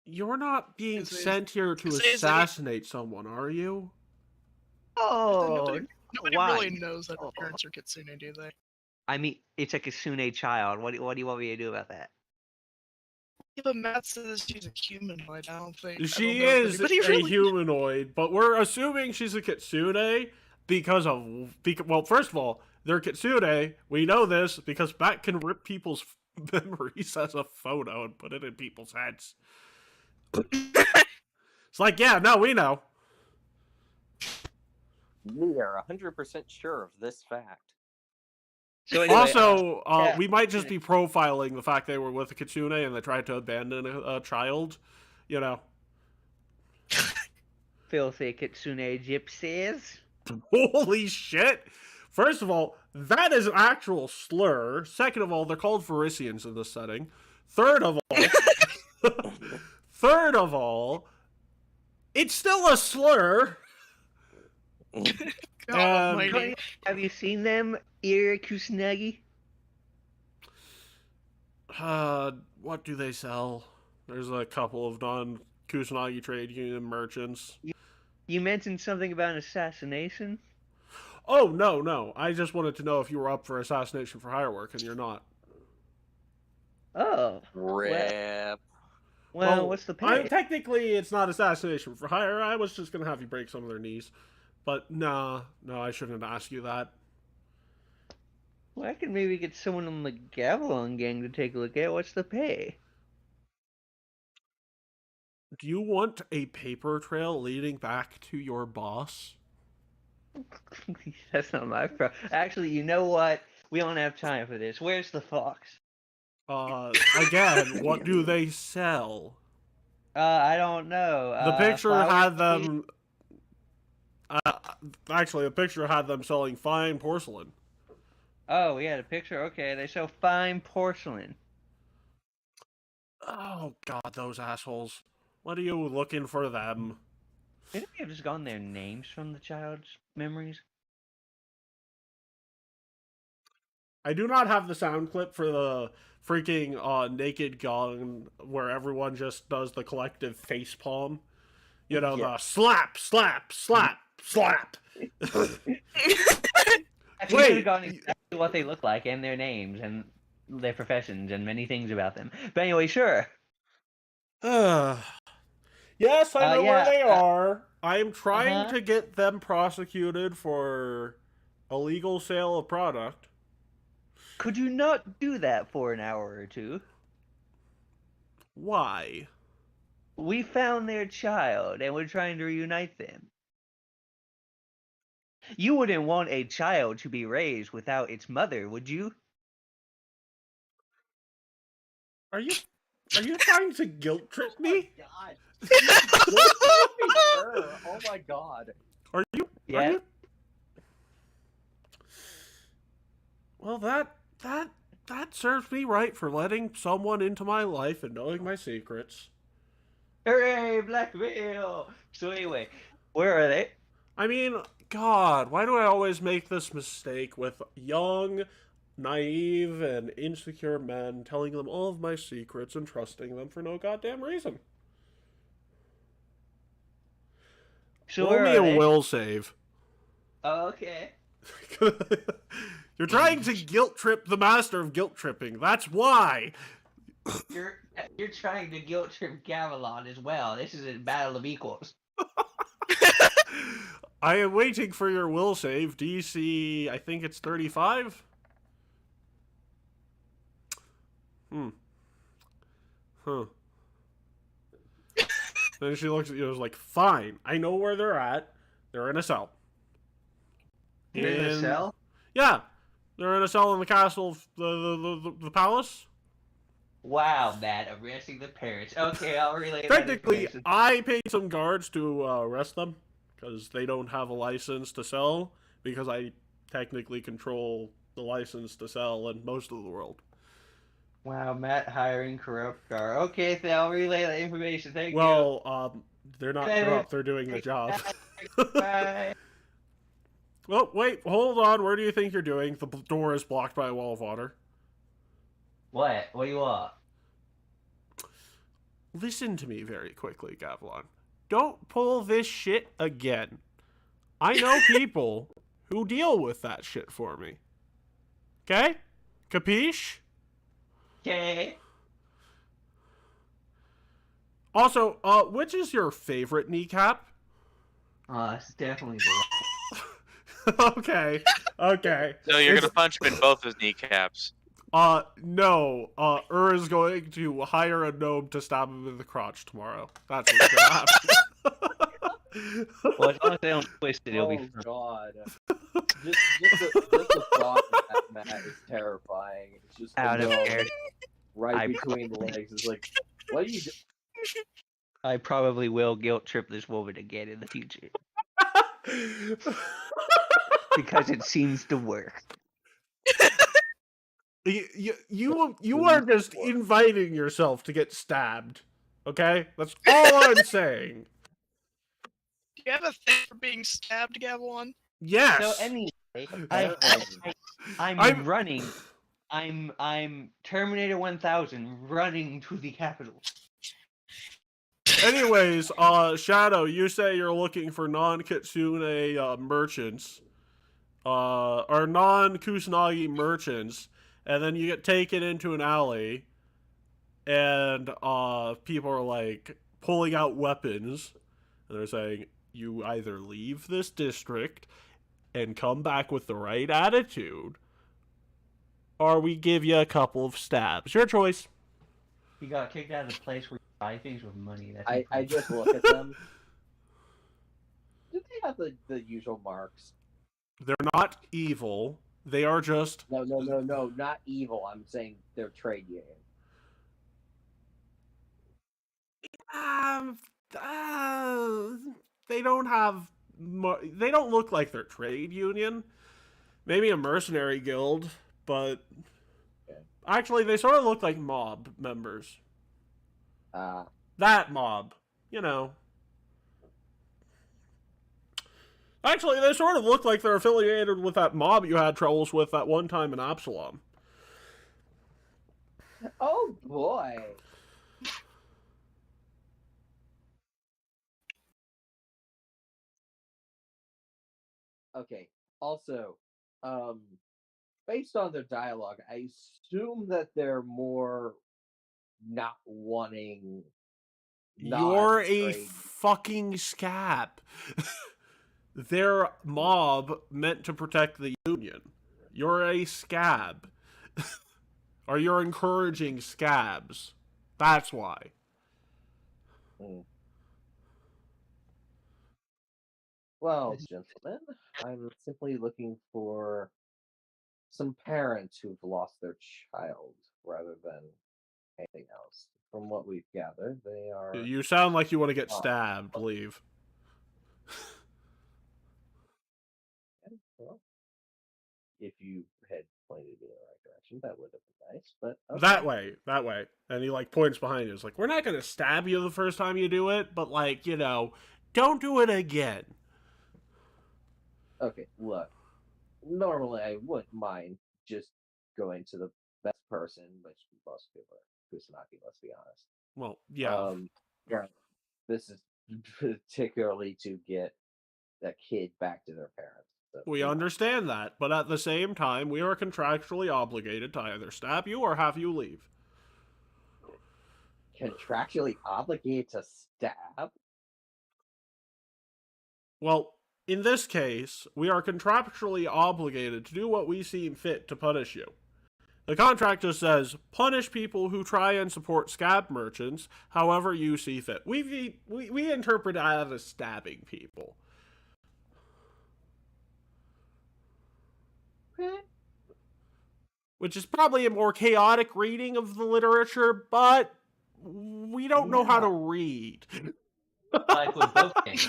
You're not being Is- sent here to is- is- assassinate someone, are you? Oh, Nobody why? really knows that Oh. parents are kitsune, do they? I mean, it's a Kitsune child. What do you want me to do about that? Yeah, but Matt says she's a humanoid. I don't think She I don't know if is anybody a really... humanoid, but we're assuming she's a kitsune because well, first of all, they're kitsune. We know this because Matt can rip people's memories as a photo and put it in people's heads. It's like, yeah, no, we know. We are 100% sure of this fact. So anyway, Also, yeah. we might just be profiling the fact they were with a kitsune and they tried to abandon a child. You know. filthy Kitsune gypsies. Holy shit! First of all, that is an actual slur. Second of all, they're called Varisians in this setting. Third of all, it's still a slur. God almighty. Have you seen them, Kusanagi? What do they sell? There's a couple of non-Kusanagi trade union merchants. You mentioned something about an assassination. Oh, no. I just wanted to know if you were up for assassination for hire work, and you're not. Oh, Rip. well, what's the pay? Technically, it's not assassination for hire. I was just going to have you break some of their knees. But no, I shouldn't ask you that. Well, I could maybe get someone on the Gavilan gang to take a look at. What's the pay? Do you want a paper trail leading back to your boss? That's not my problem. Actually, you know what? We don't have time for this. Where's the fox? Again, what do they sell? I don't know. The picture flowers, had them... actually, the picture had them selling fine porcelain. Oh, yeah, the picture. Okay, they sell fine porcelain. Oh, God, those assholes. What are you looking for them? Maybe have just gotten their names from the child's memories. I do not have the sound clip for the freaking Naked Gun where everyone just does the collective face palm. You know, Yeah. the slap, slap, slap, slap. I think should have gotten exactly what they look like and their names and their professions and many things about them. But anyway, sure. Yes, I know where they yeah, are. I am trying uh-huh. to get them prosecuted for illegal sale of product. Could you not do that for an hour or two? Why? We found their child and we're trying to reunite them. You wouldn't want a child to be raised without its mother, would you? Are you trying to guilt trip me? God. Oh my god. Are you? Yeah. Well, that serves me right for letting someone into my life and knowing my secrets. Hooray, blackmail! So anyway, where are they? I mean, God, why do I always make this mistake with young, naive, and insecure men telling them all of my secrets and trusting them for no goddamn reason? So Roll where me are a they? will save. Oh, okay. You're trying to guilt trip the master of guilt tripping. That's why. You're trying to guilt trip Gavilan as well. This is a battle of equals. I am waiting for your will save. DC, I think it's 35? Huh. Then she looks at you and is like, fine, I know where they're at. They're in a cell. You're in a cell? Yeah. They're in a cell in the castle, the palace. Wow, Matt, arresting the parents. Okay, I'll relay that Technically, information. I paid some guards to arrest them because they don't have a license to sell because I technically control the license to sell in most of the world. Wow, Matt hiring corrupt car. Okay, so I'll relay that information. Thank you. Well, they're not Okay. corrupt. They're doing the job. Bye. Well, wait, hold on. Where do you think you're doing? The door is blocked by a wall of water. What? What do you want? Listen to me very quickly, Gavlon. Don't pull this shit again. I know people who deal with that shit for me. Okay? Capiche? Okay. Also, which is your favorite kneecap? It's definitely the Okay. Okay. So you're gonna punch him in both his kneecaps. No. Is going to hire a gnome to stab him in the crotch tomorrow. That's what's gonna happen. Well, as long as they don't twist it, it'll be fun. God. Just the thought of that Matt is terrifying. It's just the Out of gnome here. right between the legs. It's like, what are you doing? I probably will guilt trip this woman again in the future. Because it seems to work. You are just inviting yourself to get stabbed. Okay? That's all I'm saying. Do you have a thing for being stabbed, Gavelon? Yes. So anyway, Apparently. I'm running. I'm Terminator 1000 running to the Capitol. Anyways, Shadow, you say you're looking for non-Kitsune merchants, or non-Kusanagi merchants, and then you get taken into an alley, and people are like pulling out weapons, and they're saying you either leave this district and come back with the right attitude, or we give you a couple of stabs. Your choice. You got kicked out of the place where you buy things with money. That's I impressive. just look at them. Do they have the usual marks? They're not evil. They are just... No, not evil. I'm saying they're trade union. They don't have... They don't look like they're trade union. Maybe a mercenary guild, but... Okay. Actually, they sort of look like mob members. That mob. You know. Actually, they sort of look like they're affiliated with that mob you had troubles with that one time in Absalom. Oh boy. Okay. Also, based on their dialogue, I assume that they're more not wanting. You're a non-trade. fucking scab. They're mob meant to protect the Union. You're a scab. Or you're encouraging scabs. That's why. Well, gentlemen, I'm simply looking for some parents who've lost their child rather than anything else. From what we've gathered, they are. You sound like you want to get stabbed. Leave. Well, if you had pointed me in the right direction, that would have been nice. But okay. That way. And he like points behind you. It's like, we're not gonna stab you the first time you do it, but like, you know, don't do it again. Okay, look. Normally, I wouldn't mind just going to the best person, which most people are Kusanagi, let's be honest. Well, yeah. Yeah. This is particularly to get that kid back to their parents. So, We understand that, but at the same time, we are contractually obligated to either stab you or have you leave. Contractually obligated to stab? Well, in this case, we are contractually obligated to do what we seem fit to punish you. The contract just says, punish people who try and support scab merchants however you see fit. We interpret that as stabbing people. Which is probably a more chaotic reading of the literature, but we don't know how to read. Like with both things.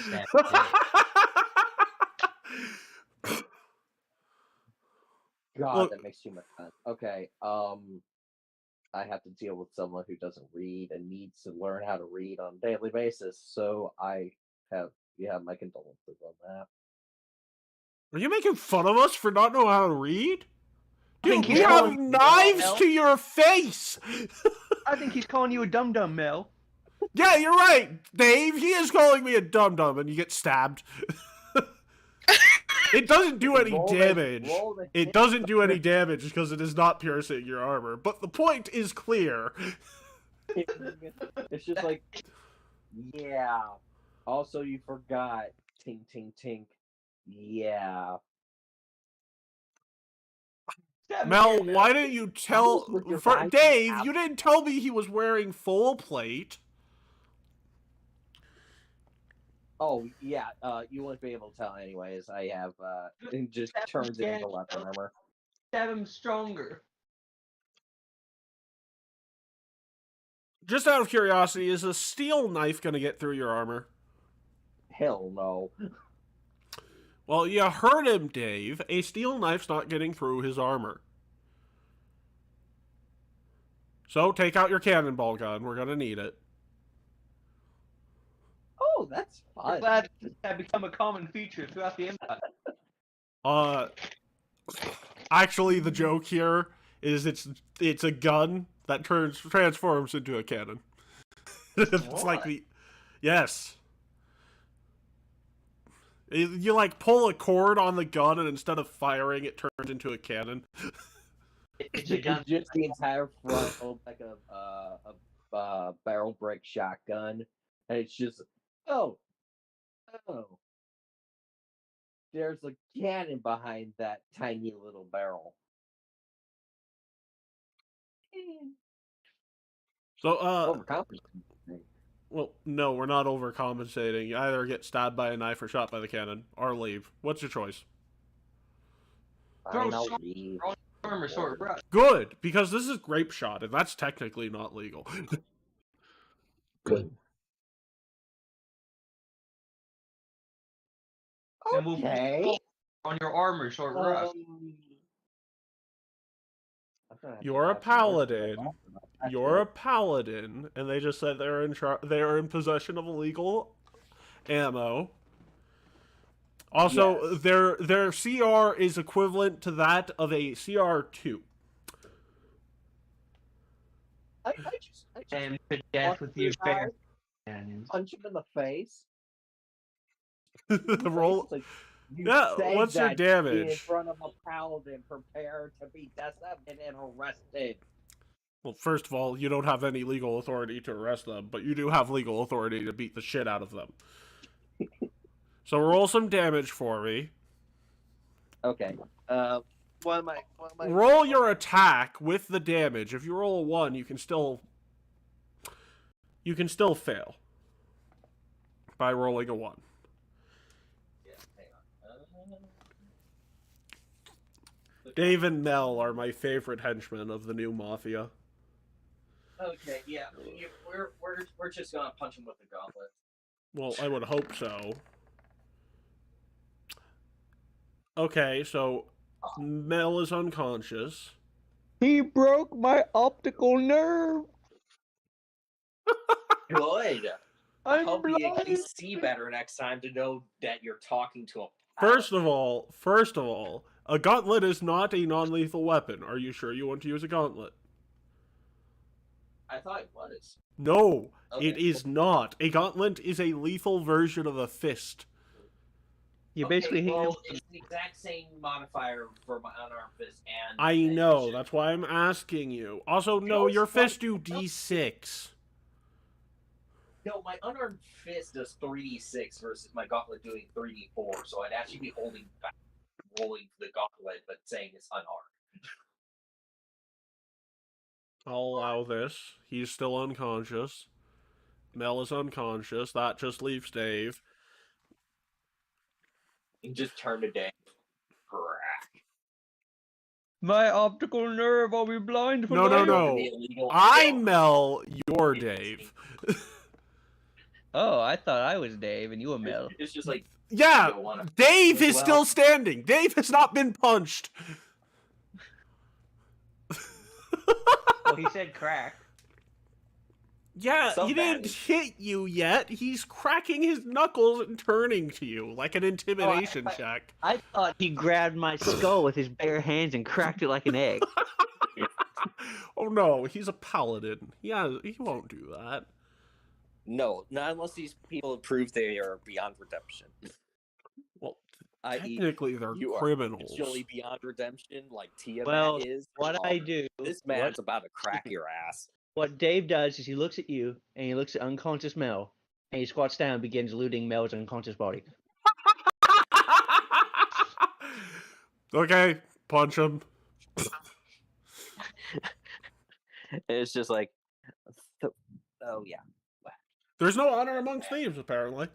God, Look- that makes too much sense. Okay, I have to deal with someone who doesn't read and needs to learn how to read on a daily basis, so you have my condolences on that. Are you making fun of us for not knowing how to read? I think Dude, he's we have calling you knives Mel. to your face! I think he's calling you a dum-dum, Mel. Yeah, you're right, Dave. He is calling me a dum-dum and you get stabbed. It doesn't do any damage. It doesn't do any damage because it is not piercing your armor. But the point is clear. It's just like, yeah. Also, you forgot. Tink, tink, tink. Yeah. Mel, why didn't you tell... with your Dave, body you didn't tell me he was wearing full plate. Oh, yeah, you wouldn't be able to tell anyways. I have, it just turns it into leopard armor. Stab him stronger. Just out of curiosity, is a steel knife going to get through your armor? Hell no. Well, you heard him, Dave. A steel knife's not getting through his armor. So, take out your cannonball gun. We're going to need it. Oh, that's I'm fun. glad this has become a common feature throughout the Empire. Actually, the joke here is it's a gun that transforms into a cannon. It's like the... Yes. You like pull a cord on the gun and instead of firing it turns into a cannon. It's a gun. Just the entire front of like a barrel break shotgun, and it's just oh, there's a cannon behind that tiny little barrel. So Overcompensating. well, no, we're not overcompensating. You either get stabbed by a knife or shot by the cannon, or leave. What's your choice? Fine, I'll Throw leave. Armor sword brush. Good, because this is grape shot, and that's technically not legal. Good. And we'll Okay. on your armor sword brush. You're a paladin. You're a paladin, and they just said they are in possession of illegal ammo. Also, Yes. their CR is equivalent to that of a CR2. I just And to death with your guy, bear cannons. punch him in the face. Roll. Like, you Yeah, said what's your that damage? in front of a paladin, prepare to be disarmed and arrested. Well, first of all, you don't have any legal authority to arrest them, but you do have legal authority to beat the shit out of them. So roll some damage for me. Okay. What am I? Roll your attack with the damage. If you roll a 1, you can still fail by rolling a 1. Yeah, hang on. Dave and Mel are my favorite henchmen of the new Mafia. Okay, yeah, we're just gonna punch him with the gauntlet. Well, I would hope so. Okay, so Mel is unconscious. He broke my optical nerve. Good. I I'm hope you can blind. see better next time to know that you're talking to a First of all, a gauntlet is not a non-lethal weapon. Are you sure you want to use a gauntlet? I thought it was. No, Okay. it is not. A gauntlet is a lethal version of a fist. You Okay, basically hit him. well, it's the exact same modifier for my unarmed fist and. I and know, shit. that's why I'm asking you. Also, no, your fist do D6. No, my unarmed fist does 3d6 versus my gauntlet doing 3d4, so I'd actually be holding back, rolling the gauntlet, but saying it's unarmed. I'll allow this. He's still unconscious. Mel is unconscious. That just leaves Dave. And just turn to Dave. Crack. My optical nerve. I'll be blind for No, no, life. no. The illegal- I'm Mel, you're Dave. Oh, I thought I was Dave and you were Mel. It's just like Yeah, you wanna- Dave is Well- still standing. Dave has not been punched. Well, he said crack. Yeah, So he didn't bad. hit you yet. He's cracking his knuckles and turning to you like an intimidation I- check. I thought he grabbed my skull with his bare hands and cracked it like an egg. Oh no, he's a paladin. Yeah, he won't do that. No, not unless these people have proved they are beyond redemption. Well, I.e., technically they're you are criminals. actually beyond redemption, like Tiamat Well, is. what Oh, I do, this man's about to crack your ass. what Dave does is he looks at you and he looks at unconscious Mel and he squats down and begins looting Mel's unconscious body. Okay, punch him. It's just like, oh yeah. There's no honor amongst thieves, apparently.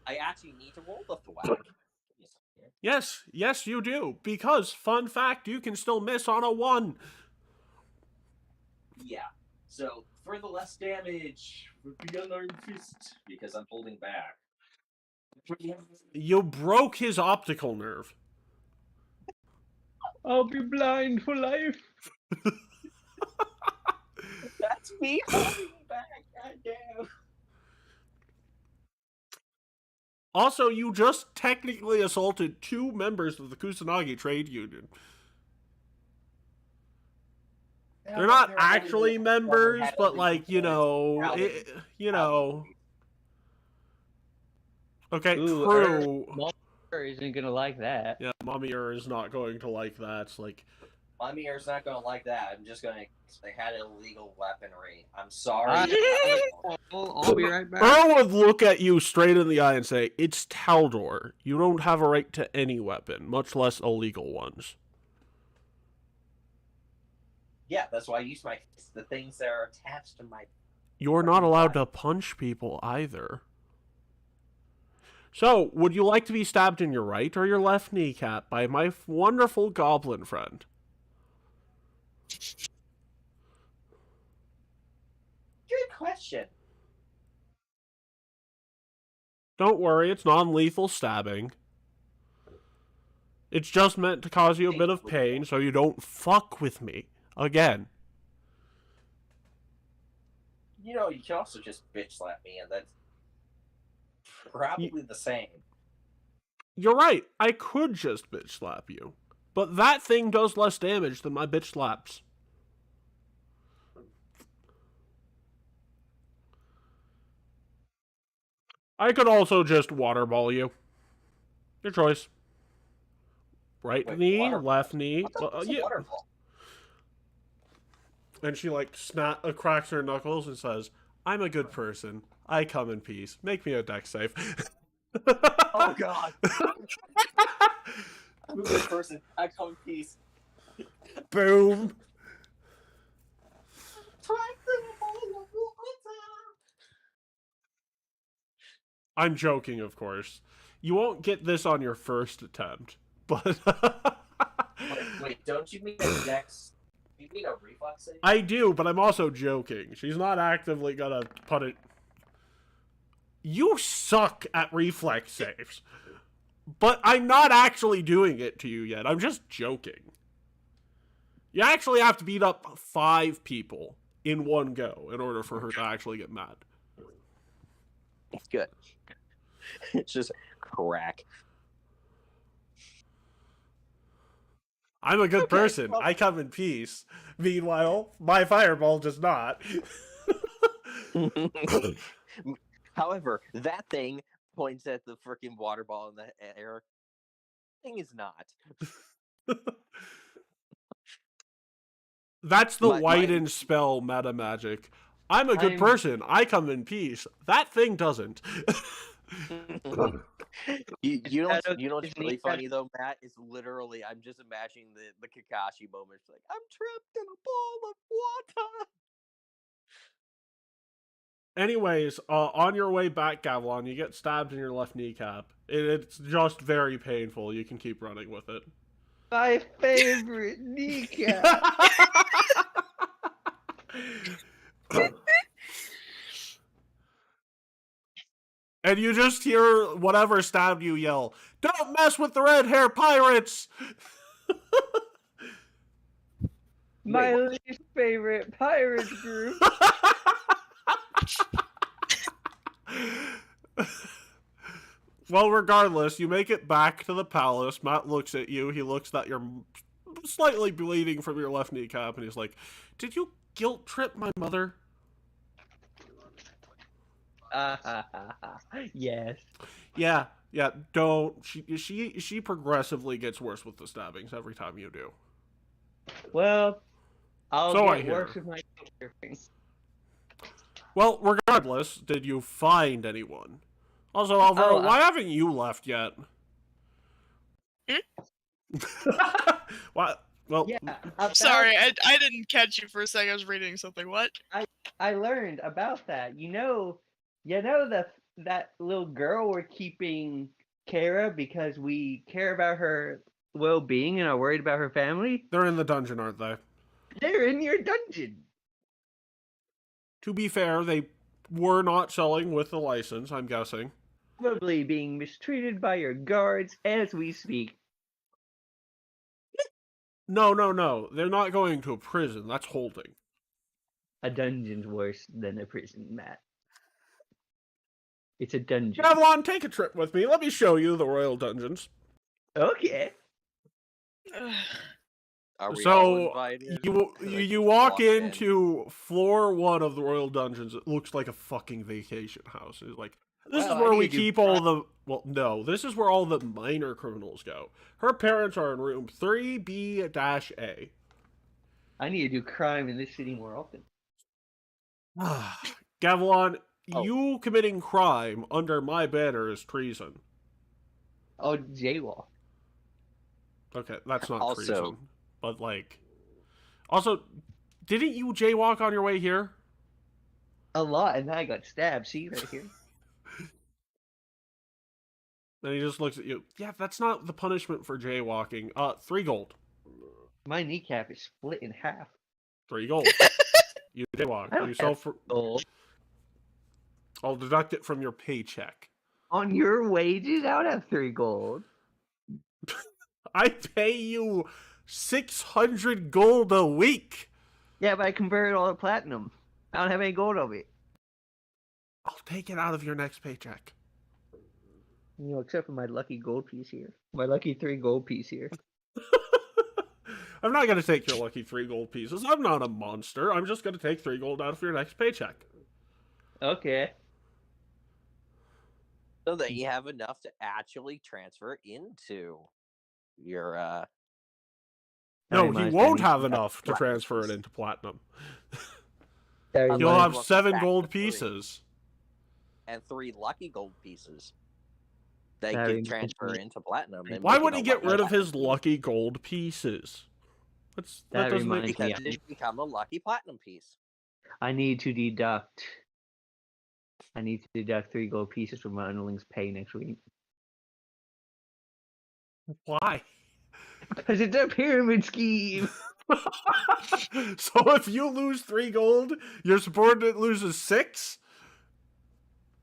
I actually need to roll the thwack. Yes, you do. Because, fun fact, you can still miss on a 1. Yeah. So for the less damage, with the unarmed fist, because I'm holding back. You broke his optical nerve. I'll be blind for life. That's me holding back. Goddamn. Also, you just technically assaulted 2 members of the Kusanagi trade union. They're not actually members, but like, you know, Okay, Ooh, true. Mother isn't gonna like that. Yeah, Mamier is not going to like that. It's like, Mamir's not gonna like that. I'm just gonna. They had illegal weaponry. I'm sorry. I'll be right back. Earl would look at you straight in the eye and say, "It's Taldor. You don't have a right to any weapon, much less illegal ones." Yeah, that's why I use the things that are attached to my. You're not allowed to punch people either. So, would you like to be stabbed in your right or your left kneecap by my wonderful goblin friend? Good question. Don't worry, it's non-lethal stabbing. It's just meant to cause you a bit of pain so you don't fuck with me again. You know, you can also just bitch slap me, and that's probably the same. You're right, I could just bitch slap you. But that thing does less damage than my bitch slaps. I could also just waterball you. Your choice. Right Wait, knee, waterball? left knee. What the fuck's a Yeah. waterfall? And she like cracks her knuckles and says, "I'm a good person. I come in peace. Make me a deck save." Oh god. I'm a good person. I come in peace. Boom. I'm joking, of course. You won't get this on your first attempt, but Wait, don't you mean a dex? You mean a reflex save? I do, but I'm also joking. She's not actively gonna put it. You suck at reflex saves. But I'm not actually doing it to you yet. I'm just joking. You actually have to beat up 5 people in one go in order for her to actually get mad. It's good. It's just crack. I'm a good Okay, person. well- I come in peace. Meanwhile, my fireball does not. However, that thing points at the freaking water ball in the air. Thing is not. That's the My- widen spell meta magic. I'm a good I'm- person. I come in peace. That thing doesn't. you know Shadow what's is really neat. funny though, Matt, is literally I'm just imagining the Kakashi moment. It's like I'm trapped in a ball of water. Anyways, on your way back, Gavlon, you get stabbed in your left kneecap. It's just very painful. You can keep running with it. My favorite kneecap. And you just hear whatever stabbed you yell, "Don't mess with the red hair pirates!" My least favorite pirate group. Well, regardless, you make it back to the palace. Matt looks at you. He looks that you're slightly bleeding from your left kneecap, and he's like, "Did you guilt trip my mother?" Yes. Yeah. Don't. She progressively gets worse with the stabbings every time you do. Well, I'll So I get hear. worse with my tripping. Well, regardless, did you find anyone? Also, Alvaro, Oh, why haven't you left yet? What? Well, Yeah. Sorry, I didn't catch you for a second. I was reading something. What? I learned about that. You know that little girl we're keeping care of because we care about her well-being and are worried about her family. they're in the dungeon, aren't they? They're in your dungeon. To be fair, they were not selling with the license, I'm guessing. Probably being mistreated by your guards as we speak. No. They're not going to a prison. That's holding. A dungeon's worse than a prison, Matt. It's a dungeon. Avalon, take a trip with me. Let me show you the royal dungeons. Okay. Are we all So invited? you walk into floor 1 of the royal dungeons. It looks like a fucking vacation house. It's like, this is Well, I where need we to keep all the... Well, no. This is where all the minor criminals go. Her parents are in room 3B-A. I need to do crime in this city more often. Gavilan, Oh. you committing crime under my banner is treason. Oh, jaywalk. Okay, that's not Also- treason. But, like... Also, didn't you jaywalk on your way here? A lot, and then I got stabbed. See, right here. Then he just looks at you. Yeah, that's not the punishment for jaywalking. 3 gold. My kneecap is split in half. 3 gold. You jaywalk. I don't You sell for... Oh. I'll deduct it from your paycheck. On your wages, I would have 3 gold. I pay you 600 gold a week. Yeah, but I converted all to platinum. I don't have any gold of it. I'll take it out of your next paycheck. You know, except for my lucky gold piece here. My lucky 3 gold piece here. I'm not going to take your lucky 3 gold pieces. I'm not a monster. I'm just going to take 3 gold out of your next paycheck. Okay. So that you have enough to actually transfer into your No, Sorry, he Miles, won't I have need- enough to transfer it into platinum. Sorry, I'll You'll Might Miles. have as well 7 back gold to 3. pieces. and 3 lucky gold pieces. They Sorry, can transfer Miles. into platinum. and Why making would a he get lucky rid of platinum his piece. lucky gold pieces? That That doesn't reminds make... me. Because it become a lucky platinum piece. I need to deduct. I need to deduct 3 gold pieces from my underling's pay next week. Why? Because it's a pyramid scheme. So if you lose 3 gold, your subordinate loses 6?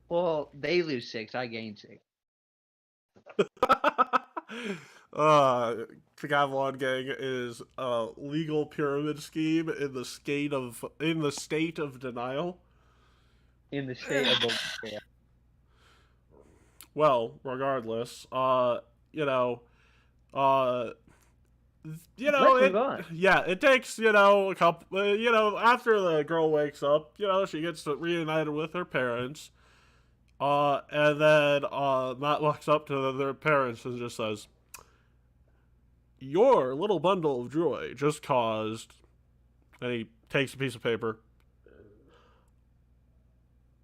Well, they lose 6. I gain 6. The Gavilan gang is a legal pyramid scheme in the state of denial. In the state of the. Well, regardless, Let's move on. yeah, it takes, a couple, after the girl wakes up, she gets reunited with her parents, and then, Matt walks up to their parents and just says, your little bundle of joy just caused, and he takes a piece of paper,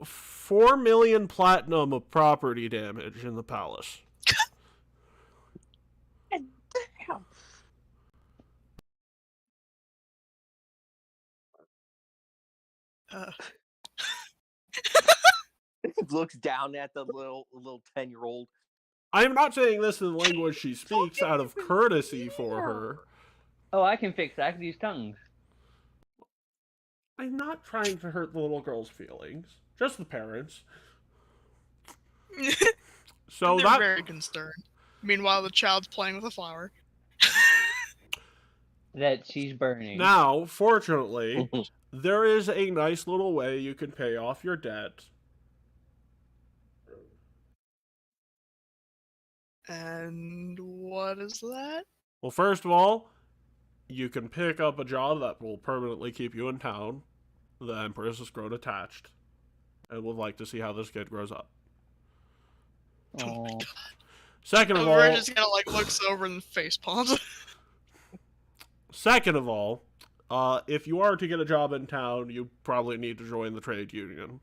4 million platinum of property damage in the palace. Looks down at the little 10-year-old. I am not saying this in the language she speaks out of courtesy for her. Oh, I can fix that. I can use tongues. I'm not trying to hurt the little girl's feelings, just the parents. So They're very concerned. Meanwhile, the child's playing with a flower. that she's burning. Now, fortunately, there is a nice little way you can pay off your debt. And what is that? Well, first of all, you can pick up a job that will permanently keep you in town. The Empress has grown attached and would like to see how this kid grows up. Oh my Oh. god. Second of We're all, just gonna like looks over and face palms. if you are to get a job in town, you probably need to join the trade union.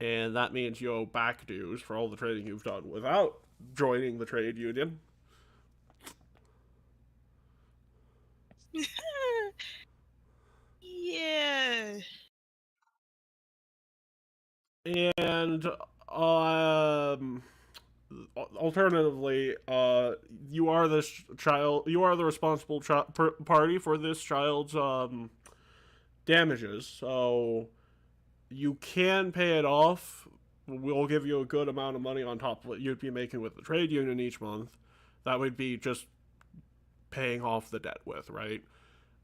And that means you owe back dues for all the trading you've done without joining the trade union. Yeah. And alternatively, you are the responsible party for this child's damages. So you can pay it off. We'll give you a good amount of money on top of what you'd be making with the trade union each month. That would be just paying off the debt with, right?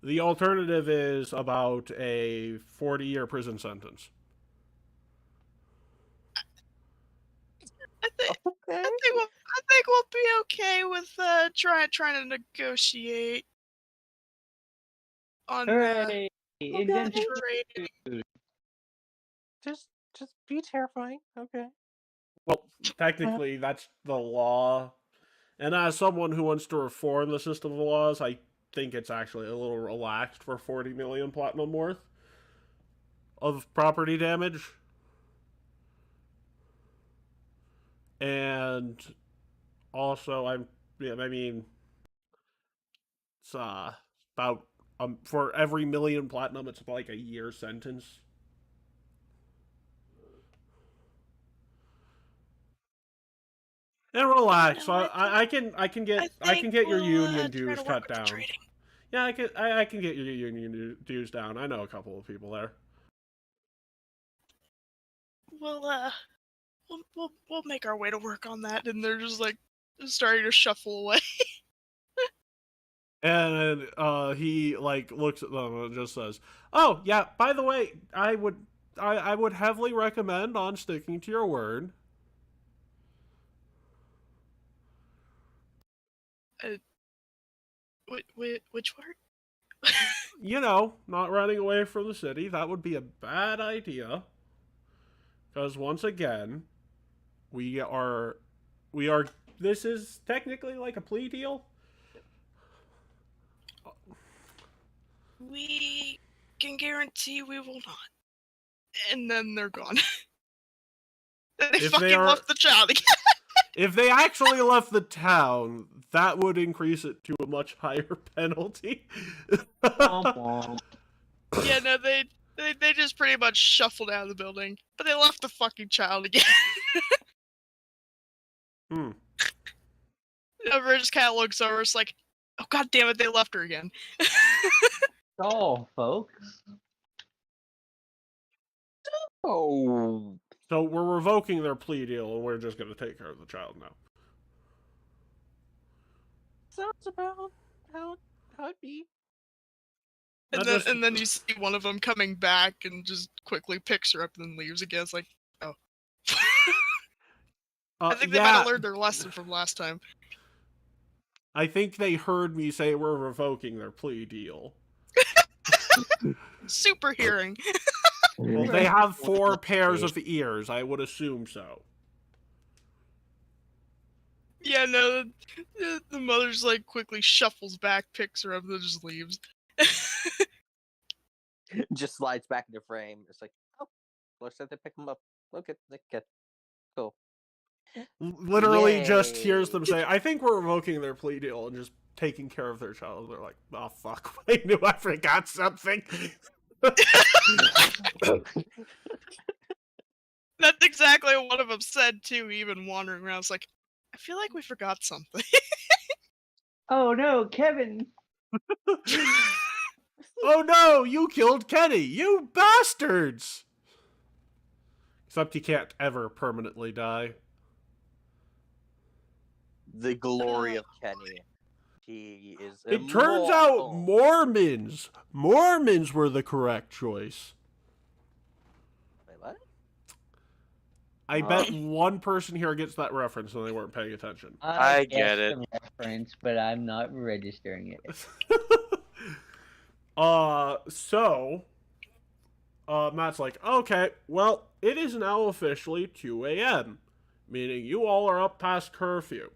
The alternative is about a 40-year prison sentence. I think Okay. I think we'll be okay with trying to negotiate on Hooray! the Indentured trade. Just be terrifying. Okay. Well, technically, that's the law. And as someone who wants to reform the system of laws, I think it's actually a little relaxed for 40 million platinum worth of property damage. And also, it's about for every million platinum, it's like a year sentence. And relax. No, I can get your we'll, union try dues to work cut with the down. trading. Yeah, I can get your union dues down. I know a couple of people there. We'll make our way to work on that, and they're just like starting to shuffle away. And he like looks at them and just says, "Oh yeah, by the way, I would heavily recommend on sticking to your word." Which word? You know, not running away from the city. That would be a bad idea. Because once again, we are. This is technically like a plea deal. We can guarantee we will not. And then they're gone. They If fucking they are- left the child again. If they actually left the town, that would increase it to a much higher penalty. Womp womp. Yeah, no, they just pretty much shuffled out of the building, but they left the fucking child again. Everyone just kind of looks over. It's like, oh god damn it, they left her again. Oh, folks. Oh. So we're revoking their plea deal, and we're just going to take care of the child now. Sounds about how it be. And then you see one of them coming back and just quickly picks her up and then leaves again. It's like, oh. I think they might have learned their lesson from last time. I think they heard me say we're revoking their plea deal. Super hearing. Well, they have 4 pairs of ears. I would assume so. Yeah, no, the mother's like quickly shuffles back, picks her up, and then just leaves. Just slides back into frame. It's like, oh, looks like they pick him up. Okay, cool. Literally just hears Yay. them say, I think we're revoking their plea deal, and just taking care of their child. They're like, oh fuck, I knew I forgot something. That's exactly what one of them said too, even wandering around. It's like, I feel like we forgot something. Oh no, Kevin! Oh no, you killed Kenny, you bastards! Except he can't ever permanently die. The glory of Kenny. He is It turns out immortal. Mormons were the correct choice. Wait, what? I bet one person here gets that reference and they weren't paying attention. I get guessed it. the reference, but I'm not registering it. Matt's like, okay, well, it is now officially 2 a.m., meaning you all are up past curfew.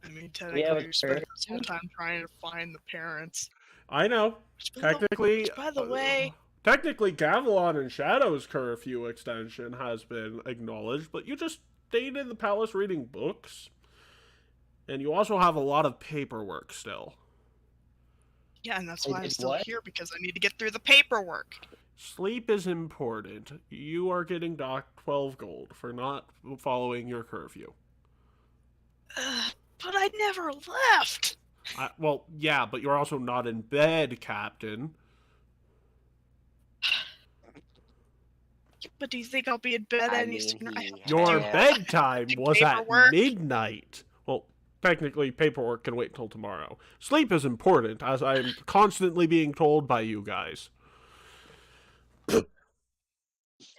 I mean, We have technically, a you're spending this whole time trying to find the parents. I know. Technically, By the way, technically, Gavilan and Shadow's curfew extension has been acknowledged, but you just stayed in the palace reading books. And you also have a lot of paperwork still. yeah, and that's They why I'm did still what? here, because I need to get through the paperwork. Sleep is important. You are getting docked 12 gold for not following your curfew. But I never left. Well, yeah, but you're also not in bed, Captain. But do you think I'll be in bed I any mean, sooner? I have to Your do bedtime was at paperwork. midnight. Well, technically, paperwork can wait until tomorrow. Sleep is important, as I am constantly being told by you guys.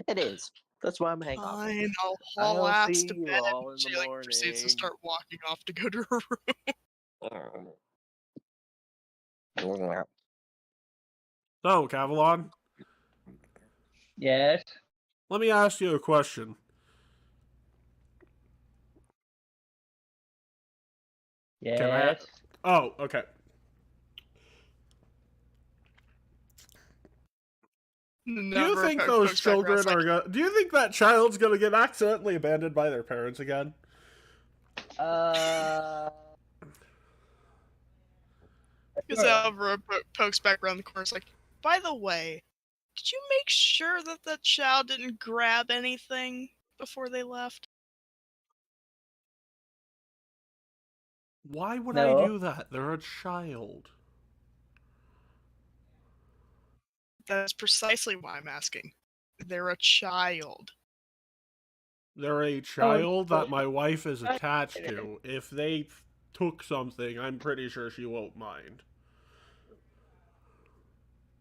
It is. That's why I'm hanging on. Fine, I'll haul I'll ass see to you bed. all in She the proceeds to morning. start walking off to go to her room. So, Cavalon, Yes. let me ask you a question. Yes. Oh, okay. Do you think those children are gonna... Do you think that child's gonna get accidentally abandoned by their parents again? Because Alvaro pokes back around the corner. It's like, by the way, did you make sure that the child didn't grab anything before they left? Why would No. I do that? They're a child. That's precisely why I'm asking. They're a child. They're a child that my wife is attached to. If they took something, I'm pretty sure she won't mind.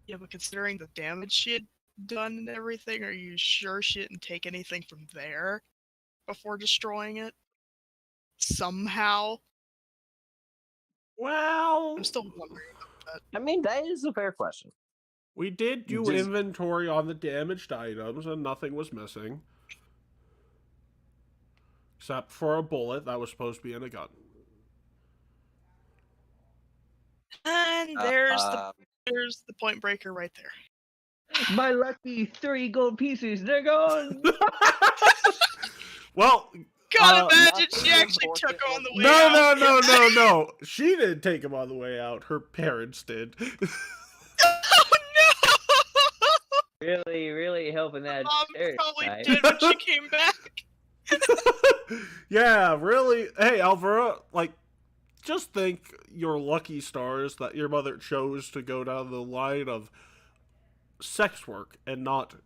Yeah, but considering the damage she had done and everything, are you sure she didn't take anything from there before destroying it? Somehow? Well, I'm still wondering about that. I mean, that is a fair question. we did do Just- inventory on the damaged items, and nothing was missing. Except for a bullet that was supposed to be in a gun. And there's the point breaker right there. My lucky 3 gold pieces, they're gone! Well, God, imagine nothing she actually important took on the way no, out. no. She didn't take him on the way out. Her parents did. Oh no! Really, really helping that Mom probably stereotype. did when she came back. Yeah, really. Hey, Alvaro, like, just think your lucky stars that your mother chose to go down the line of sex work and not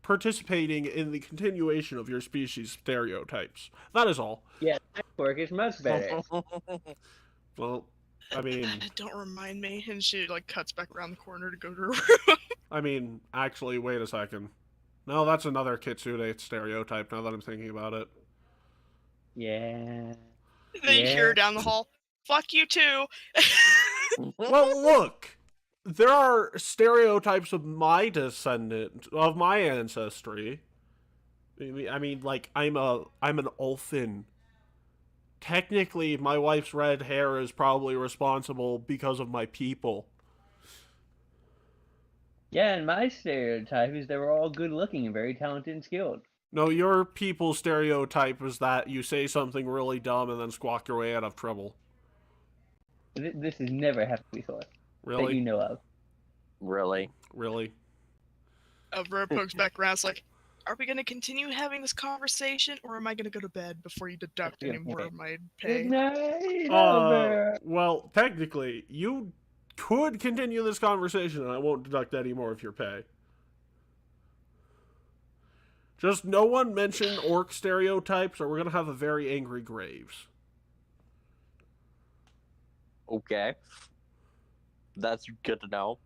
participating in the continuation of your species' stereotypes. That is all. Yeah, sex work is much better. Well, I mean, Don't remind me. And she like cuts back around the corner to go to her room. Actually, wait a second. No, that's another Kitsune stereotype now that I'm thinking about it. Yeah. Then you hear her down the hall. Fuck you too. Well, look, there are stereotypes of my of my ancestry. I mean, like, I'm an Ulfin. Technically, my wife's red hair is probably responsible because of my people. Yeah, and my stereotype is they were all good looking and very talented and skilled. No, your people's stereotype is that you say something really dumb and then squawk your way out of trouble. This has never happened before. Really? That you know of. Really? Really? Alvaro pokes back around. It's like, are we going to continue having this conversation, or am I going to go to bed before you deduct any more of my pay? Good night, Albert. Well, technically, you could continue this conversation and I won't deduct any more of your pay. Just no one mention orc stereotypes, or we're gonna have a very angry Graves. Okay. That's good to know.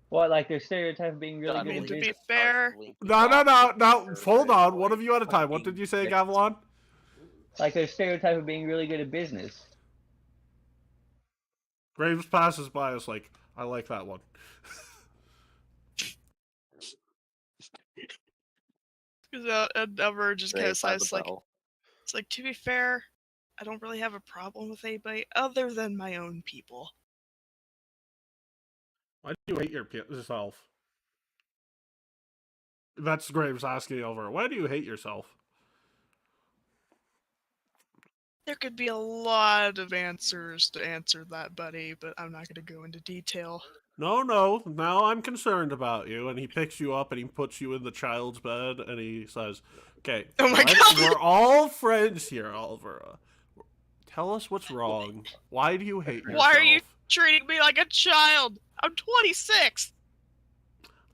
What, like their stereotype of being really I good mean, at to be business? fair, No. Hold on. One of you at a time. What did you say, Gavilan? Like their stereotype of being really good at business. Graves passes by us like, I like that one. because Ever just kind of Saved by the sighs like, bell. it's like, to be fair, I don't really have a problem with anybody other than my own people. Why do you hate yourself? That's Graves asking over. Why do you hate yourself? There could be a lot of answers to answer that, buddy, but I'm not going to go into detail. No. Now I'm concerned about you. And he picks you up and he puts you in the child's bed and he says, okay, Oh my God. we're all friends here, Alvera. Tell us what's wrong. Why do you hate yourself? Why are you treating me like a child? I'm 26.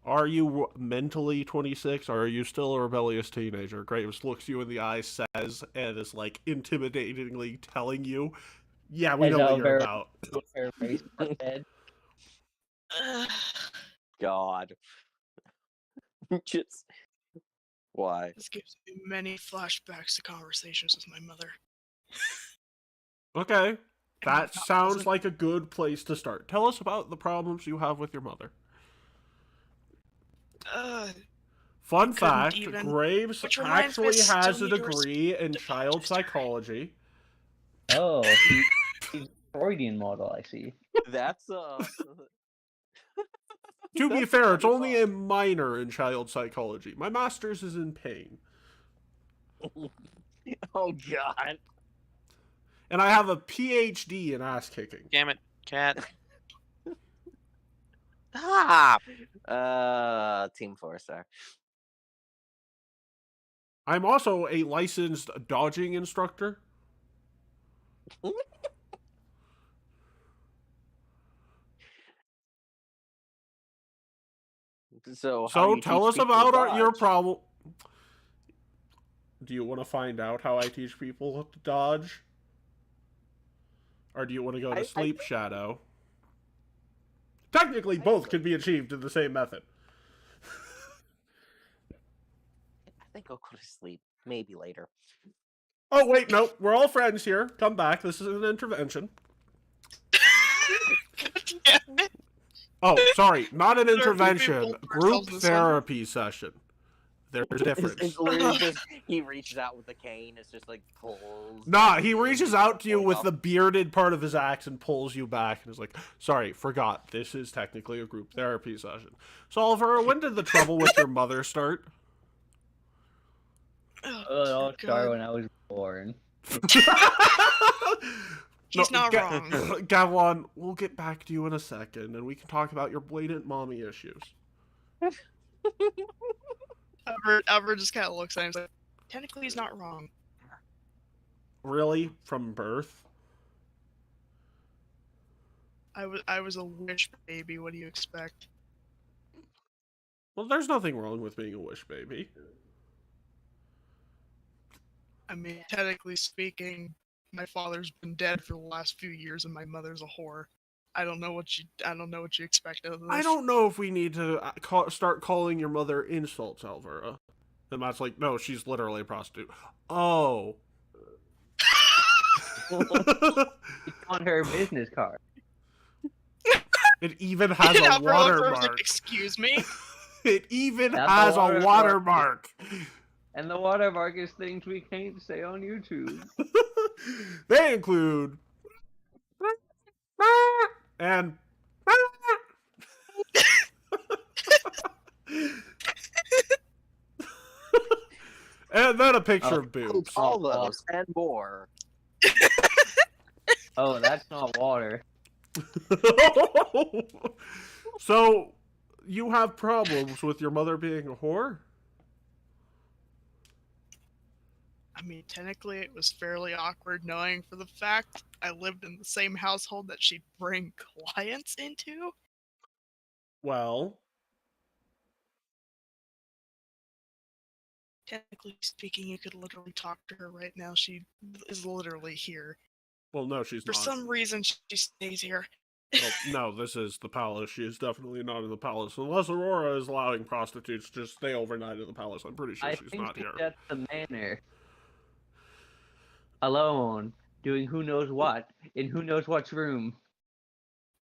Are you mentally 26 or are you still a rebellious teenager? Graves looks you in the eye, says, and is like intimidatingly telling you, yeah, we As know what you're Alvera about. puts her face on her bed. God. Just why? This gives me many flashbacks to conversations with my mother. Okay, that not sounds pleasant. like a good place to start. Tell us about the problems you have with your mother. Fun fact, even. Graves Which reminds me, I actually has still a need to degree in the child Manchester area. psychology. Oh, he's a Freudian model, I see. That's To be That's fair, it's funny only thought. a minor in child psychology. My master's is in pain. Oh God. And I have a PhD in ass kicking. Damn it, cat. Stop! Team Forcer. I'm also a licensed dodging instructor. So how do So you tell teach us people about your dodge? problem. Do you want to find out how I teach people to dodge? Or do you want to go to sleep shadow? Technically, both can be achieved in the same method. I think I'll go to sleep. Maybe later. Oh, wait, no. We're all friends here. Come back. This is an intervention. God damn it. Oh, sorry. Not an There are two intervention. people for Group ourselves in this one. therapy session. There's a difference. It's literally just he reaches out with the cane. It's just like pulls. Nah, back he in, reaches out to you pulls with off. the bearded part of his axe and pulls you back and is like, sorry, forgot. This is technically a group therapy session. So, Oliver, when did the trouble with your mother start? Oh, Well, it all God. started when I was born. He's not wrong. Gavilan, we'll get back to you in a second, and we can talk about your blatant mommy issues. Ever just kind of looks at him and is like, technically he's not wrong. Really? From birth? I was a wish baby, what do you expect? Well, there's nothing wrong with being a wish baby. I mean, technically speaking, my father's been dead for the last few years and my mother's a whore. I don't know what you expect out of this. I don't know if we need to start calling your mother insults, Alvera. And Matt's like, no, she's literally a prostitute. Oh. It's on her business card. It even has And a Alvaro was watermark. like, excuse me? It even That's has a a watermark. And the watermark is things we can't say on YouTube. They include and and then a picture of boobs. All those and more. Oh, that's not water. So, you have problems with your mother being a whore? I mean, technically it was fairly awkward knowing for the fact I lived in the same household that she'd bring clients into. Well, Technically speaking, you could literally talk to her right now. She is literally here. Well, no, she's For not. some reason, she stays here. Well, no, this is the palace. She is definitely not in the palace. Unless Aurora is allowing prostitutes to stay overnight at the palace. I'm pretty sure I she's think not she's here. at the manor. Alone, doing who knows what, in who knows what's room.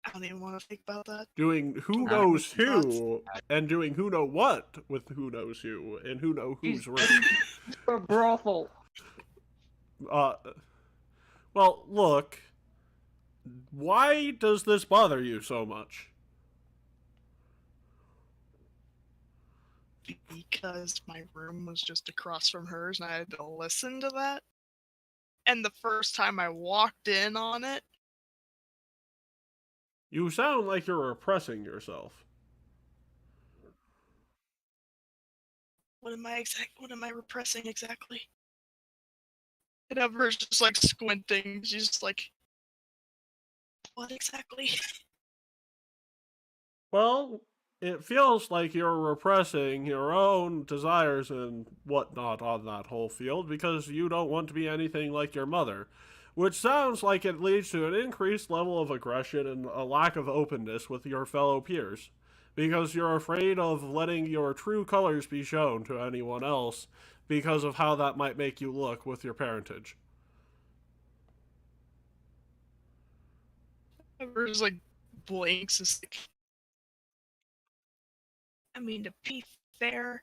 I don't even want to think about that. Doing who Uh, knows that's- who, and doing who know what with who knows who, and who know who's She's room. for a brothel. Well, look. Why does this bother you so much? Because my room was just across from hers and I had to listen to that. And the first time I walked in on it, You sound like you're repressing yourself. what am I repressing exactly? And Ever's just like squinting. She's just like, what exactly? Well, it feels like you're repressing your own desires and whatnot on that whole field because you don't want to be anything like your mother. Which sounds like it leads to an increased level of aggression and a lack of openness with your fellow peers. Because you're afraid of letting your true colors be shown to anyone else because of how that might make you look with your parentage. Ever just like blinks. Is like, I mean, to be fair,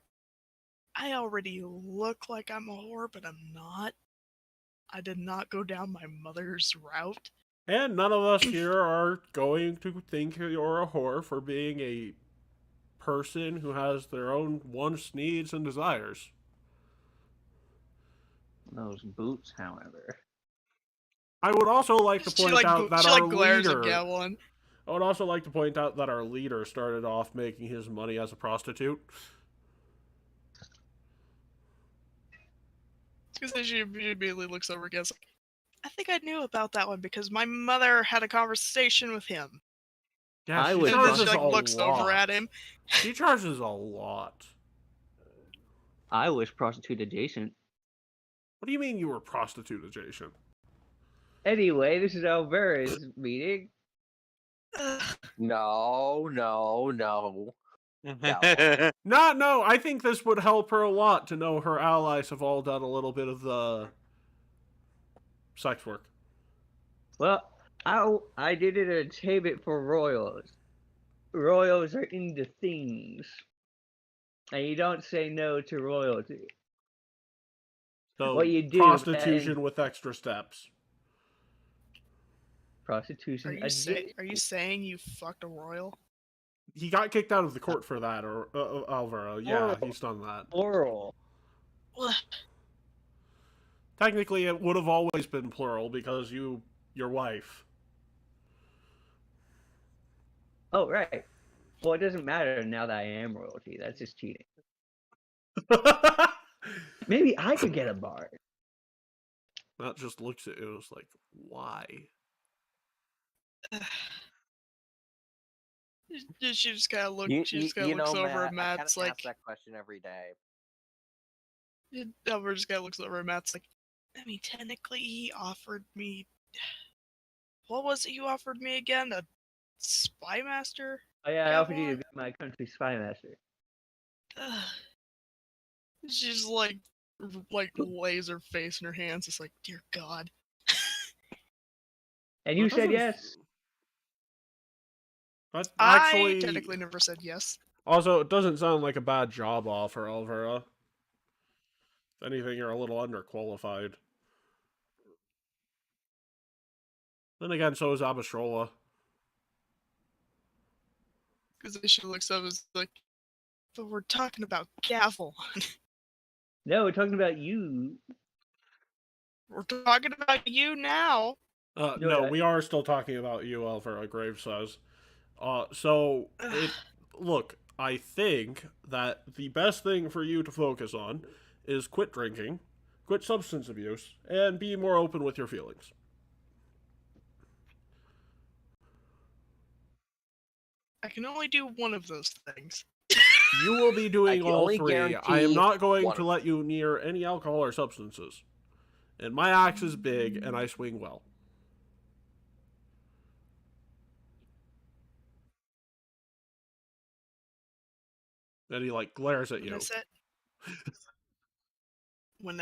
I already look like I'm a whore, but I'm not. I did not go down my mother's route. And none of us here are going to think you're a whore for being a person who has their own wants, needs, and desires. Those boots, however. I would also like to point out that she our like glares leader. at Gavlin. I would also like to point out that our leader started off making his money as a prostitute. Because she immediately looks over and goes, I think I knew about that one because my mother had a conversation with him. Yeah, I she would And then charges she like a looks lot. over at him. She charges a lot. I was prostitute adjacent. What do you mean you were prostitute adjacent? Anyway, this is Alvera's meeting. No. No. No, I think this would help her a lot to know her allies have all done a little bit of the sex work. Well, I did an entertainment for royals. Royals are into things. And you don't say no to royalty. So What you do, prostitution man. with extra steps. Prostitution Are you saying you fucked a royal? He got kicked out of the court for that, or Alvaro. Yeah, he's done that. Oral. Technically, it would have always been plural because your wife. Oh, right. Well, it doesn't matter now that I am royalty. That's just cheating. Maybe I could get a bar. Matt just looks at it and was like, why? She just kind of looks. You, She just you, kind you of looks know, over Matt, at Matt's I kind of like. ask that question every day. Albert just kind of looks over at Matt's like. I mean, technically, he offered me. What was it you offered me again? A spy master? Oh yeah, I Got offered you to one? be my country spy master. She's like lays her face in her hands. It's like, dear God. And you said yes. But I actually, technically never said yes. also, it doesn't sound like a bad job offer, Alvaro. If anything, you're a little underqualified. Then again, so is Abistrola. Because she looks up and is like, but we're talking about Gavel. No, we're talking about you. We're talking about you now. No, we are still talking about you, Alvaro Graves says. Look, I think that the best thing for you to focus on is quit drinking, quit substance abuse, and be more open with your feelings. I can only do one of those things. You will be doing can all only three. I am guarantee not going one to of let you near any alcohol or substances. And my axe is big, and I swing well. And he, like, glares at When you.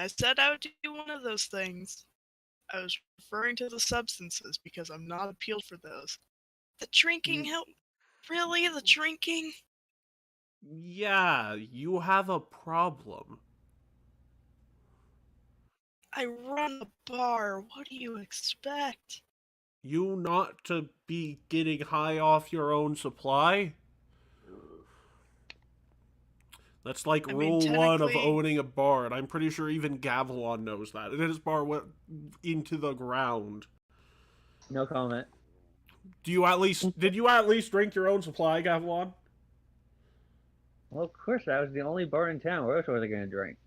I said I would do one of those things, I was referring to the substances because I'm not appealed for those. The drinking help. Really? The drinking? Yeah, you have a problem. I run a bar. What do you expect? You not to be getting high off your own supply? That's like I mean, rule one of technically- owning a bar, and I'm pretty sure even Gavilon knows that. And his bar went into the ground. No comment. Did you at least drink your own supply, Gavilon? Well, of course, that was the only bar in town. Where else was I going to drink?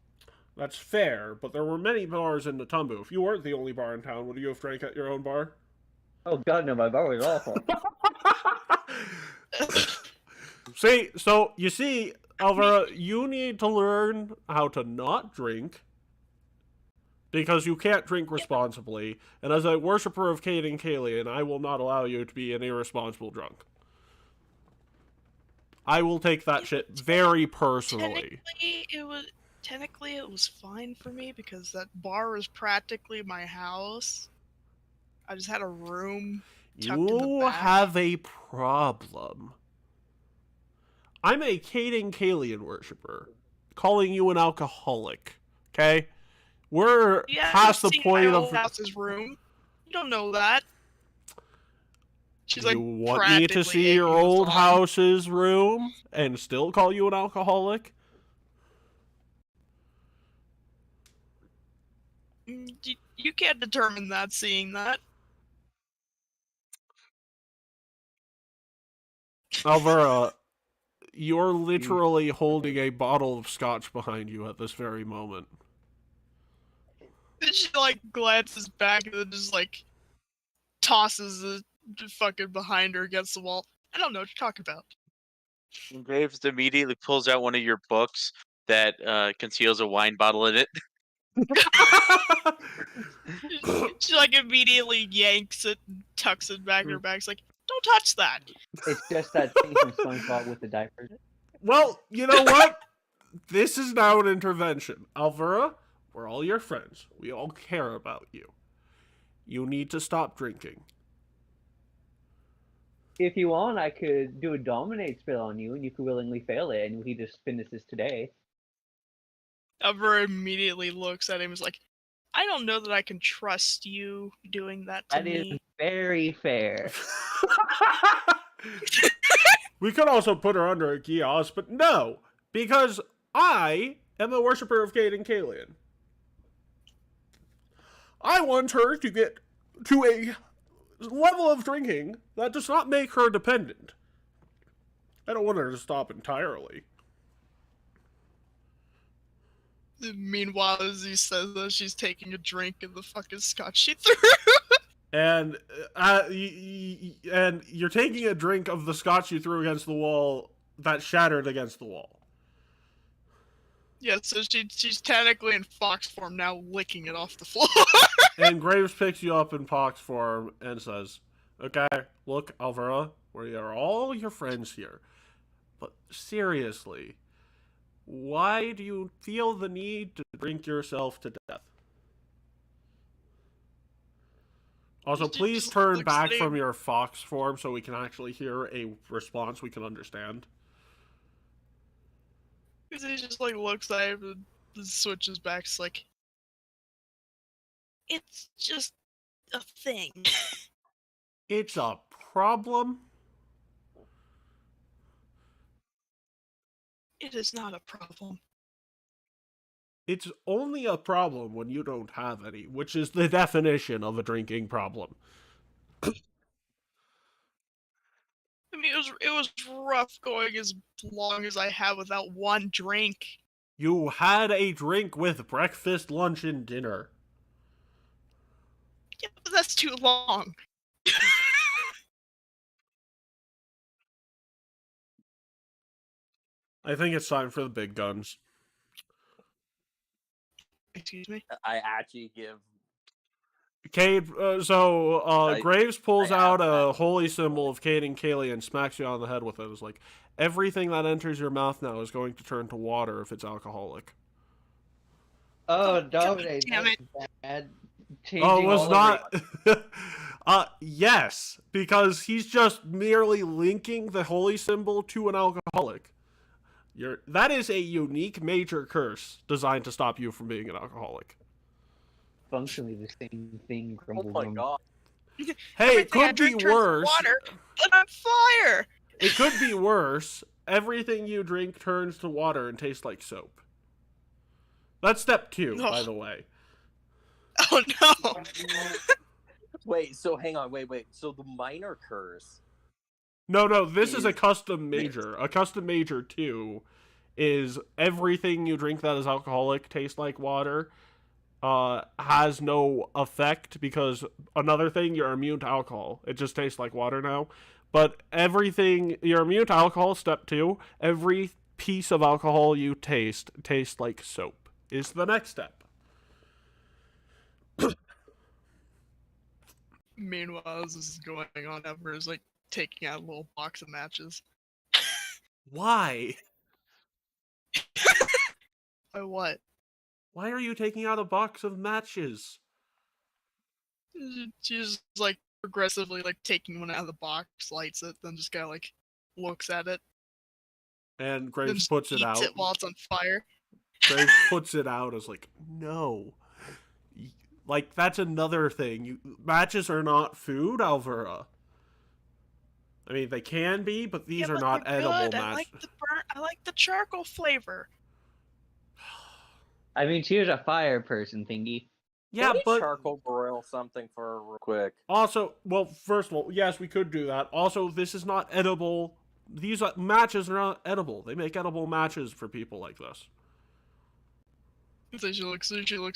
That's fair, but there were many bars in Natumbu. If you weren't the only bar in town, would you have drank at your own bar? Oh, God, no, my bar was awful. You see, Alvaro, you need to learn how to not drink, because you can't drink responsibly, and as a worshiper of Cade and Kalian, I will not allow you to be an irresponsible drunk. I will take that shit very personally. Technically, it was fine for me because that bar was practically my house. I just had a room tucked in the You back. have a problem. I'm a Cade and Kalian worshiper, calling you an alcoholic, okay? We're past the point my of... old house's room. You don't know that. She's You like, want me to see your old house's room and still call you an alcoholic? You can't determine that seeing that. Alvaro, you're literally holding a bottle of scotch behind you at this very moment. Then she like glances back and then just like tosses the fucking behind her against the wall. I don't know what you're talking about. Graves immediately pulls out one of your books that conceals a wine bottle in it. She like immediately yanks it and tucks it back in her bag. It's like, don't touch that. It's just that thing from SpongeBob with the diapers. Well, you know what? This is now an intervention. Alvaro, we're all your friends. We all care about you. You need to stop drinking. If you want, I could do a dominate spell on you, and you could willingly fail it, and we just finish this today. Ever immediately looks at him and is like, I don't know that I can trust you doing that to That is me. very fair. We could also put her under a kiosk, but no, because I am a worshiper of Cade and Kalian. I want her to get to a level of drinking that does not make her dependent. I don't want her to stop entirely. Meanwhile, as he says that, she's taking a drink of the fucking scotch she threw. And you're taking a drink of the scotch you threw against the wall that shattered against the wall. Yeah, so she's technically in fox form now, licking it off the floor. And Graves picks you up in pox form and says, okay, look, Alvaro, we are all your friends here. But seriously, why do you feel the need to drink yourself to death? Also, She please just turn looks back at from him. your fox form so we can actually hear a response we can understand. Because he just like looks at him and switches back. It's like, it's just a thing. It's a problem. It is not a problem. It's only a problem when you don't have any, which is the definition of a drinking problem. I mean, it was rough going as long as I had without one drink. You had a drink with breakfast, lunch, and dinner. Yeah, but that's too long. I think it's time for the big guns. Excuse me. I actually give. Cade, Graves pulls I out have a that. holy symbol of Cade and Kaylee and smacks you on the head with it. It's like, everything that enters your mouth now is going to turn to water if it's alcoholic. Oh, God Dominic, damn that's it. bad. Oh, it Changing was all of not. Yes, because he's just merely linking the holy symbol to an alcoholic. That is a unique major curse designed to stop you from being an alcoholic. functionally the same thing. Oh Grumble, my grumble. god. Hey, it Everything I could be drink turns to worse. water, but I'm fire. It could be worse. Everything you drink turns to water and tastes like soap. That's step 2, No. by the way. Oh no. Wait, so hang on, wait. So the minor curse. No, this is a Is- custom major. A custom major 2 is everything you drink that is alcoholic tastes like water. Has no effect because another thing, you're immune to alcohol. It just tastes like water now. But everything, you're immune to alcohol, step 2. Every piece of alcohol you taste tastes like soap is the next step. Meanwhile, as this is going on, Ever is like taking out a little box of matches. Why? By what? Why are you taking out a box of matches? She's like progressively like taking one out of the box, lights it, then just kind of like looks at it, And then Graves just puts it eats out. it while it's on fire. Graves puts it out as like, no. Like, that's another thing. Matches are not food, Alvera. I mean, they can be, but these Yeah, are but not they're edible good. I matches. like the burnt. I like the charcoal flavor. I mean, she was a fire person, thingy. Yeah, Can we but charcoal broil something for her real quick? also, well, first of all, yes, we could do that. Also, this is not edible. These matches are not edible. They make edible matches for people like this. So she looks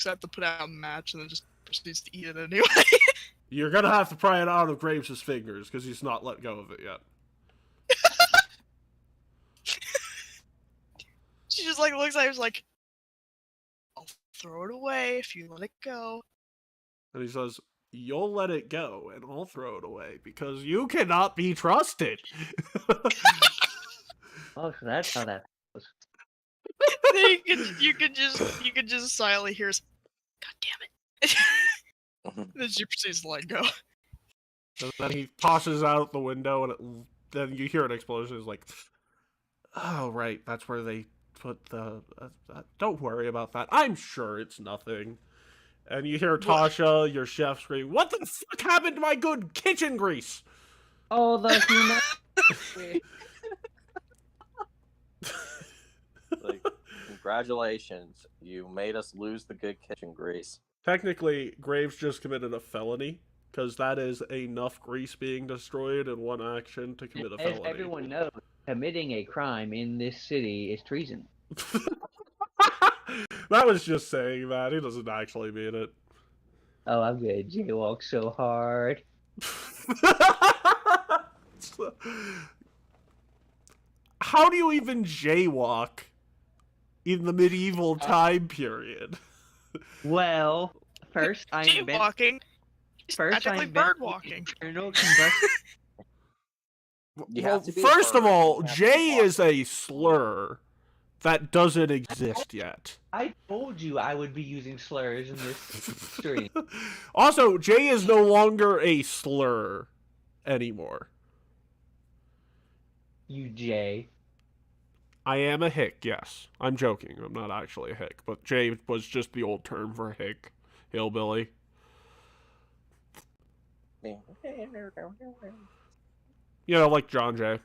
at the put out match and then just proceeds to eat it anyway. You're gonna have to pry it out of Graves' fingers because he's not let go of it yet. She just like looks at it, like, I'll throw it away if you let it go. And he says, "You'll let it go, and I'll throw it away because you cannot be trusted." Oh, so that's how that goes. Then you could just silently hear, God damn it. Then she proceeds to let go. And then he tosses out the window, and then you hear an explosion. It's like, oh, right, that's where they put the... don't worry about that. I'm sure it's nothing. And you hear Tasha, your chef, scream, "What the fuck happened to my good kitchen grease?" Oh, the human. Like, congratulations, you made us lose the good kitchen grease. Technically, Graves just committed a felony, because that is enough grease being destroyed in one action to commit a As felony. everyone knows, committing a crime in this city is treason. That was just saying that. He doesn't actually mean it. Oh, I'm gonna jaywalk so hard. How do you even jaywalk in the medieval time period? Well, first I invent. Jaywalking. First I Practically invent bird the walking. internal combustion. You Well, have to be a first of bird, all, you have to Jay walk. is a slur that doesn't exist yet. I told you I would be using slurs in this stream. Also, Jay is no longer a slur anymore. You Jay. I am a hick, yes. I'm joking. I'm not actually a hick, but Jay was just the old term for hick. Hillbilly. You know, like John Jay.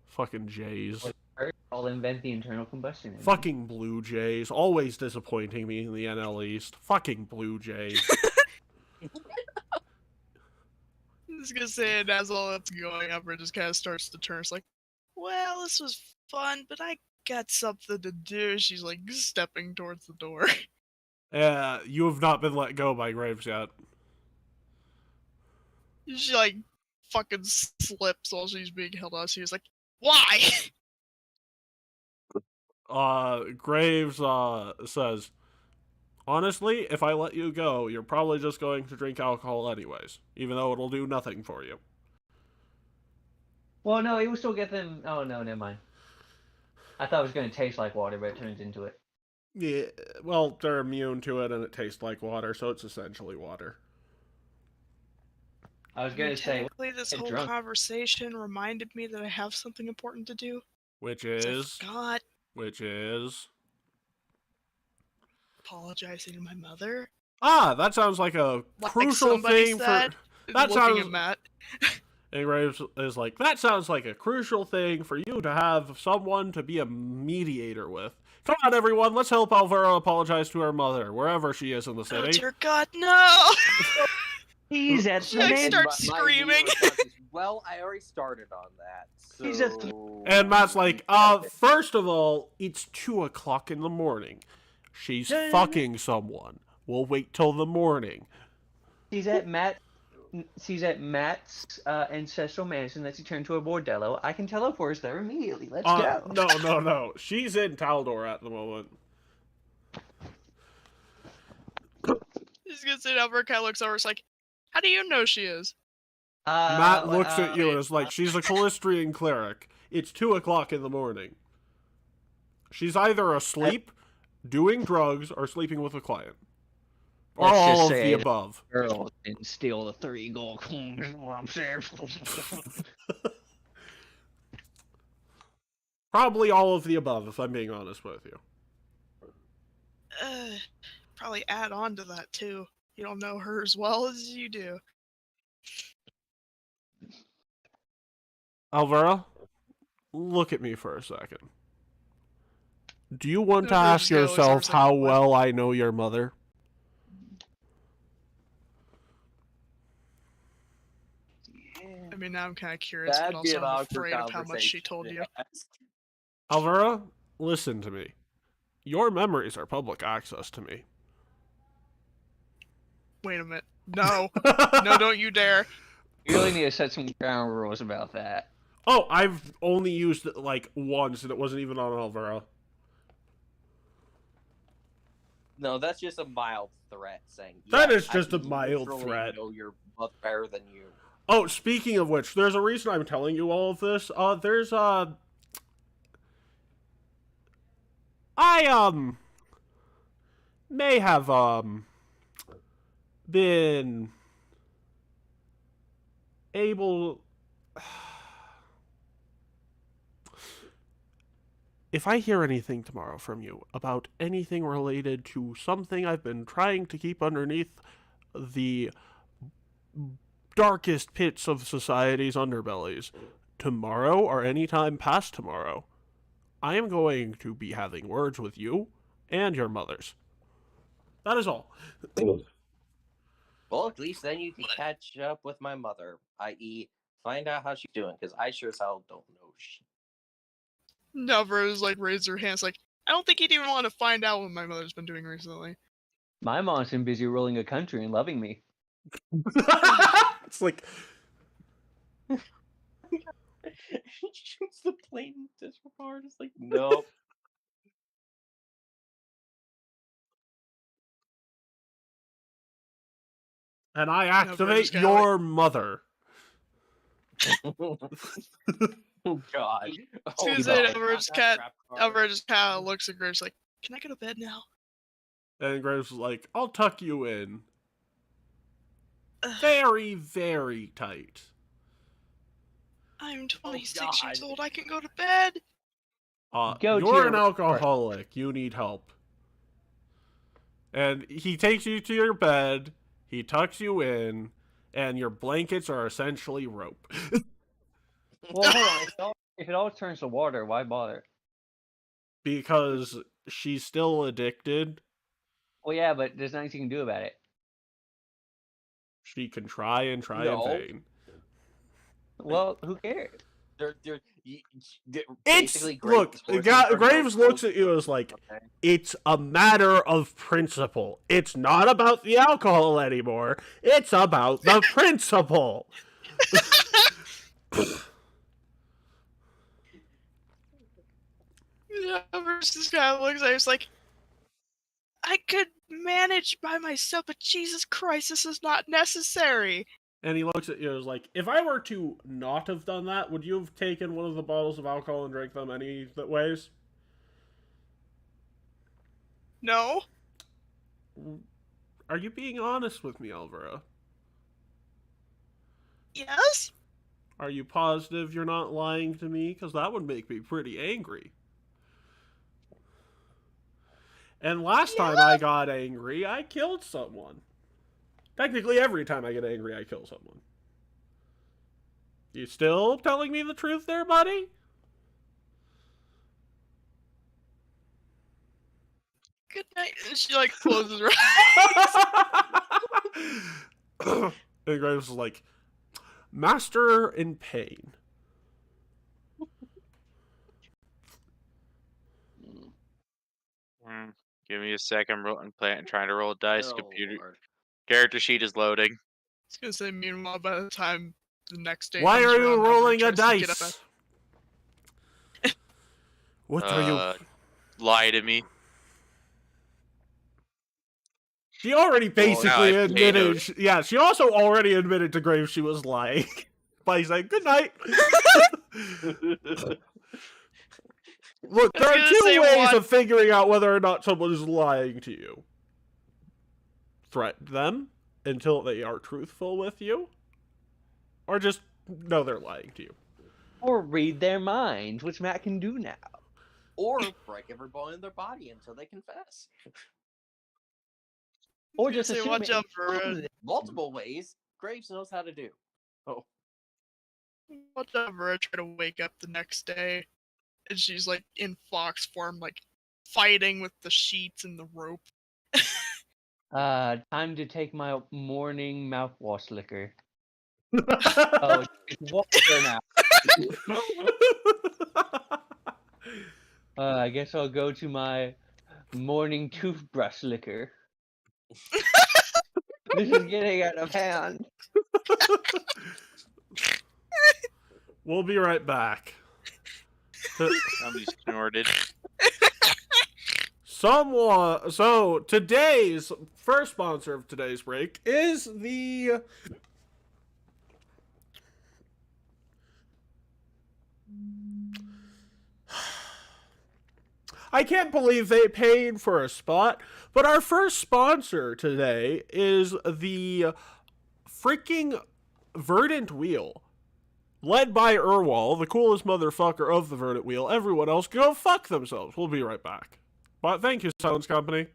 Fucking Jays. First, I'll invent the internal combustion engine. Fucking Blue Jays. Always disappointing me in the NL East. Fucking Blue Jays. I was gonna say, and as all that's going up, it just kind of starts to turn. It's like, well, this was fun, but I got something to do. She's like stepping towards the door. You have not been let go by Graves yet. She like fucking slips while she's being held hostage. He's like, why? Graves says, honestly, if I let you go, you're probably just going to drink alcohol anyways, even though it'll do nothing for you. Well, no, it will still get them. Oh no, never mind. I thought it was going to taste like water, but it turns into it. Yeah, well, they're immune to it, and it tastes like water, so it's essentially water. I was going to say, Technically, this get whole drunk. conversation reminded me that I have something important to do. Which 'cause I is... forgot Which is... apologizing to my mother. Ah, that sounds like a Like crucial somebody thing said, for... That looking sounds... at Matt. And Graves is like, that sounds like a crucial thing for you to have someone to be a mediator with. Come on, everyone, let's help Alvaro apologize to her mother, wherever she is in the Oh city. dear God, no! He's at Should I the start My screaming? immediate response is, well, I already started on that. So... He's just- And Matt's like, first of all, it's 2 o'clock in the morning. She's fucking someone. We'll wait till the morning. She's at Matt's ancestral mansion that she turned to a bordello. I can teleport us there immediately. Let's go. No. She's in Taldor at the moment. He's gonna sit over, kind of looks over, it's like, how do you know she is? Matt looks at you and is like, she's a Callistrian cleric. It's 2 o'clock in the morning. She's either asleep, doing drugs, or sleeping with a client. Or Let's just all of say the that- above. Girl didn't steal the 3 gold coins. is what I'm saying. Probably all of the above, if I'm being honest with you. Probably add on to that too. You don't know her as well as you do. Alvaro, look at me for a second. Do you want to Alvaro ask just kinda looks over and yourself is how like, "What?" well I know your mother? I mean, now I'm kind of curious, That'd but be also an I'm awkward afraid of how much she told you. conversation. Alvaro, listen to me. Your memories are public access to me. Wait a minute. No. No, don't you dare. You really need to set some ground rules about that. Oh, I've only used it like once, and it wasn't even on Alvaro. No, that's just a mild threat saying. That "Yeah, is just I a mild literally threat." know your mother better than you. Oh, speaking of which, there's a reason I'm telling you all of this. There's I may have been able. If I hear anything tomorrow from you about anything related to something I've been trying to keep underneath the darkest pits of society's underbellies, tomorrow or any time past tomorrow, I am going to be having words with you and your mothers. That is all. Well, at least then you can catch up with my mother, i.e., find out how she's doing, because I sure as hell don't know shit. Never like raised her hands like, I don't think he'd even want to find out what my mother's been doing recently. My mom's been busy ruling a country and loving me. It's like, Shoots the plane in disregard. It's like, nope. and I Bruce, activate kinda your mother. Oh God. Oh, As soon as no, it not Alvaro's that cat- trap card. Alvaro just kind of looks at Grace like, can I go to bed now? And Graves is like, I'll tuck you in. Ugh, Very, very tight. I'm 26 years God. old. I can go to bed. Go to You're your- an alcoholic. You need help. And he takes you to your bed, he tucks you in, and your blankets are essentially rope. Well, hold on. If it all turns to water, why bother? Because she's still addicted. Well, yeah, but there's nothing you can do about it. She can try and try No. in vain. Well, who cares? They're It's basically look. Graves looks at you as like, Okay. it's a matter of principle. It's not about the alcohol anymore. It's about the principle. Yeah, versus kind of looks. I was like, I could manage by myself, but Jesus Christ, this is not necessary. And he looks at you and is like, if I were to not have done that, would you have taken one of the bottles of alcohol and drank them any ways? No. Are you being honest with me, Alvaro? Yes. Are you positive you're not lying to me? Because that would make me pretty angry. And last time I got angry, I killed someone. Technically, every time I get angry, I kill someone. You still telling me the truth there, buddy? Good night. And she like closes her eyes. And Graves is like, master in pain. Give me a second. I'm trying to roll dice. Oh, Computer Lord. character sheet is loading. I was gonna say, meanwhile, by the time the next day Why comes are you around, rolling a everyone tries to get up dice? What are you? Lie to me. She already basically I admitted. She also already admitted to Graves she was lying by saying good night. Look, there are two ways of figuring out whether or not someone is lying to you. Threaten them until they are truthful with you, or just know they're lying to you. Or read their minds, which Matt can do now. Or break every bone in their body until they confess. Or just say, assume watch out for multiple ways Graves knows how to do. Oh. Watch out for her try to wake up the next day, and she's like in fox form, like fighting with the sheets and the rope. Time to take my morning mouthwash liquor. Oh, it's water now. I guess I'll go to my morning toothbrush liquor. This is getting out of hand. We'll be right back. Somebody snorted. So today's first sponsor of today's break is the I can't believe they paid for a spot, but our first sponsor today is the freaking Verdant Wheel. Led by Urwal, the coolest motherfucker of the Verdant Wheel. Everyone else go fuck themselves. We'll be right back. But thank you, Silence Company.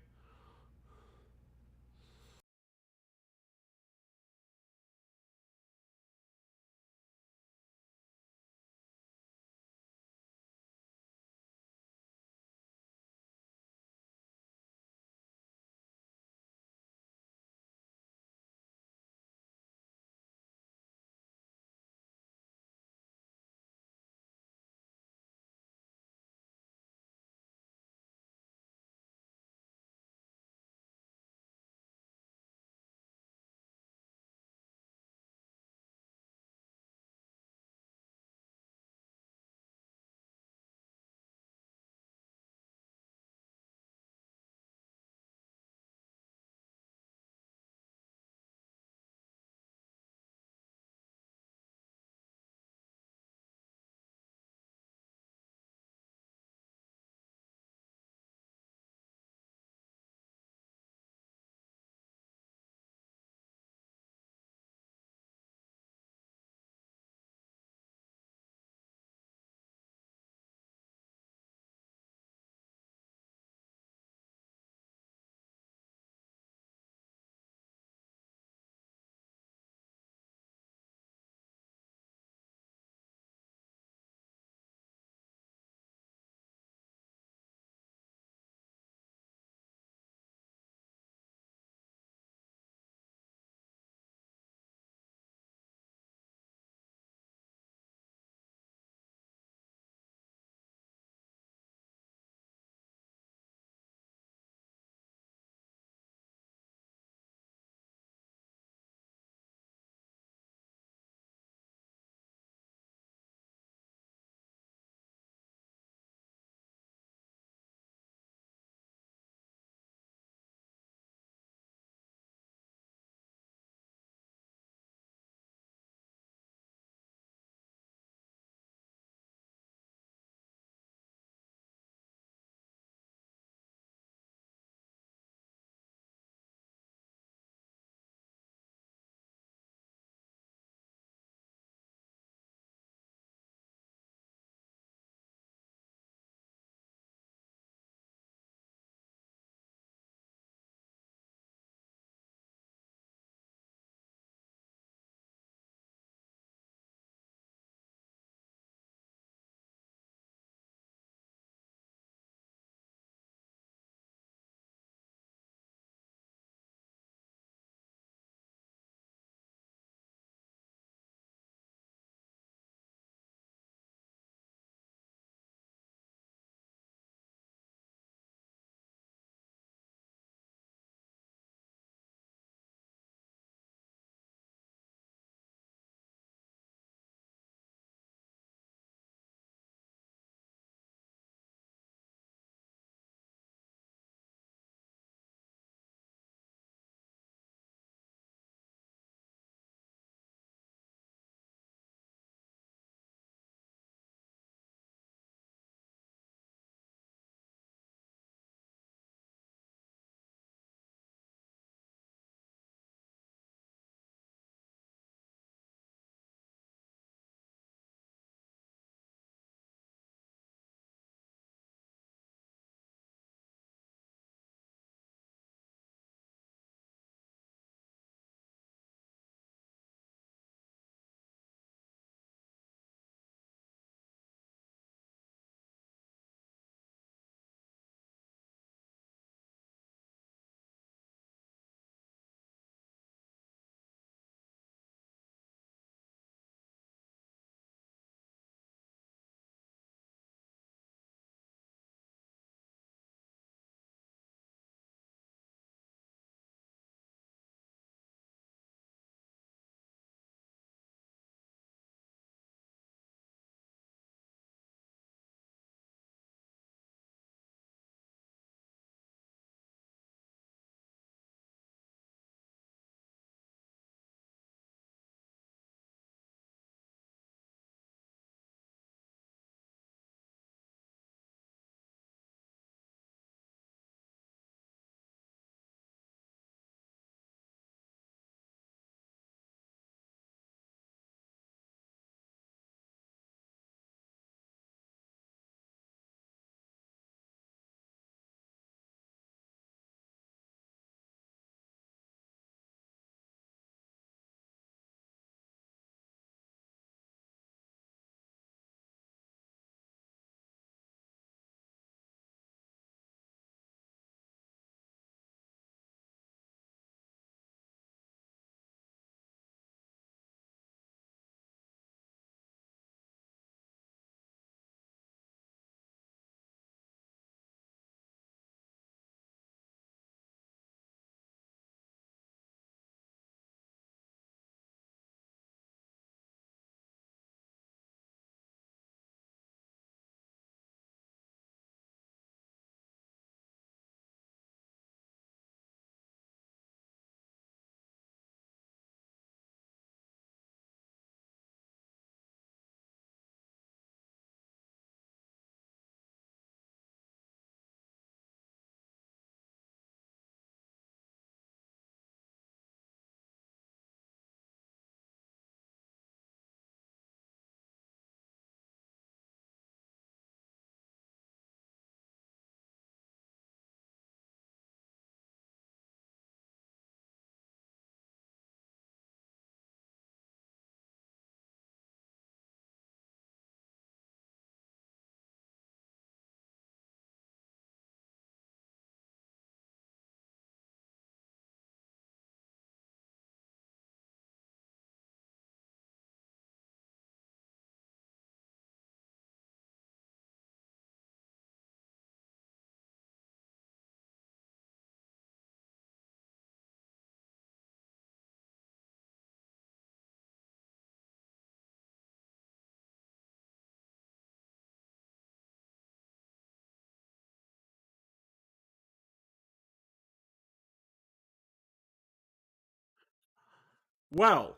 Well,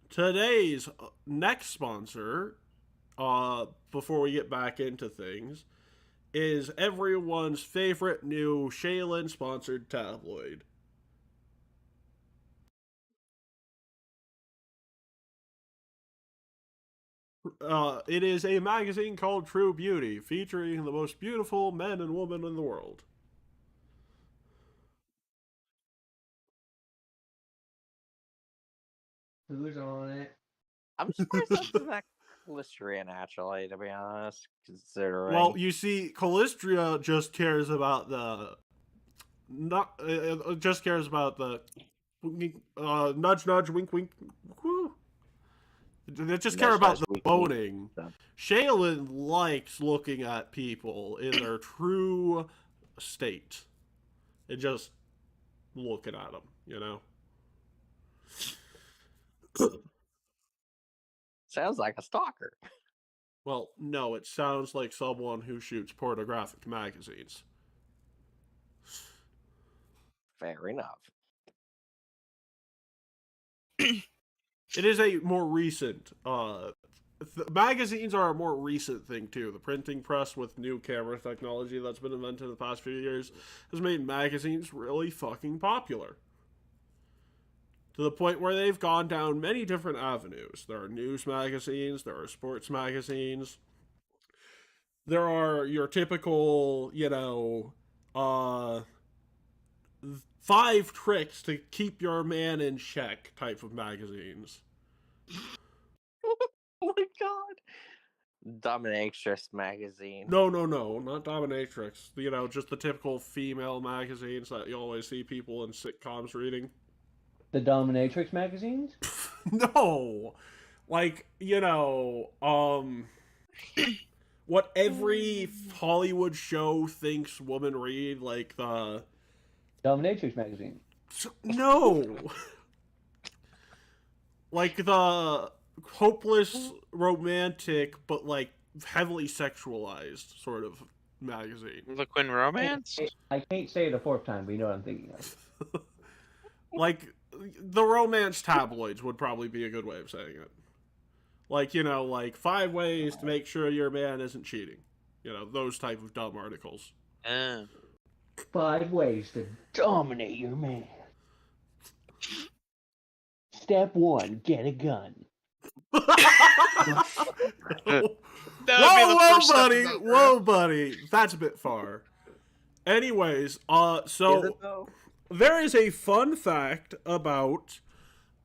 today's next sponsor, before we get back into things, is everyone's favorite new Shaylin sponsored tabloid. It is a magazine called True Beauty, featuring the most beautiful men and women in the world. Who's on it? I'm surprised that's that Listrian, actually, to be honest, considering. Well, you see, Callistria just cares about the just cares about the nudge, nudge, wink, wink. Whew. They just care Nudge, about nudge, the wink, wink. boning. So- Shaylin likes looking at people in their true state and just looking at them, you know? Sounds like a stalker. Well, no, it sounds like someone who shoots pornographic magazines. Fair enough. It is a more recent magazines are a more recent thing too. The printing press with new camera technology that's been invented in the past few years has made magazines really fucking popular. To the point where they've gone down many different avenues. There are news magazines, there are sports magazines. There are your typical, 5 tricks to keep your man in check type of magazines. Oh my god. Dominatrix magazine. No, not Dominatrix. Just the typical female magazines that you always see people in sitcoms reading. The Dominatrix magazines? No! Like, what every Hollywood show thinks women read, like the... Dominatrix magazine. No! Like the hopeless romantic, but like heavily sexualized sort of magazine. Liquid Romance? I can't say it a fourth time, but you know what I'm thinking of. Like, the romance tabloids would probably be a good way of saying it. Like, like 5 ways to make sure your man isn't cheating. Those type of dumb articles. 5 ways to dominate your man. Step 1, get a gun. That would be the first step buddy! to go through. Whoa, buddy! That's a bit far. Anyways, Is it though? there is a fun fact about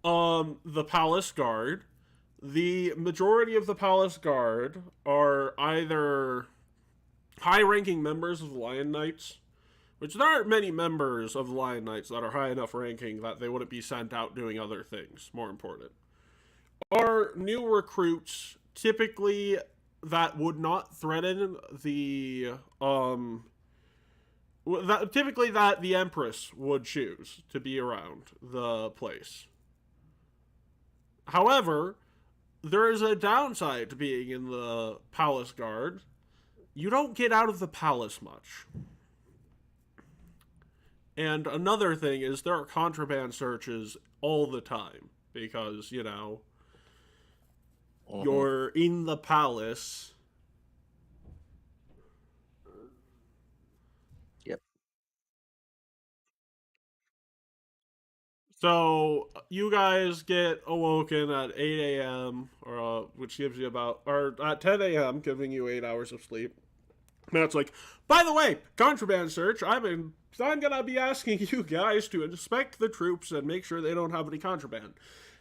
the Palace Guard. The majority of the Palace Guard are either high-ranking members of the Lion Knights, which there aren't many members of the Lion Knights that are high enough ranking that they wouldn't be sent out doing other things more important. Are new recruits typically that would not threaten the typically that the Empress would choose to be around the place. However, there is a downside to being in the Palace Guard. You don't get out of the palace much. And another thing is there are contraband searches all the time because, you're in the palace. Yep. So you guys get awoken at 8 a.m., or which gives you or at 10 a.m., giving you 8 hours of sleep. Matt's like, by the way, contraband search. I'm gonna be asking you guys to inspect the troops and make sure they don't have any contraband.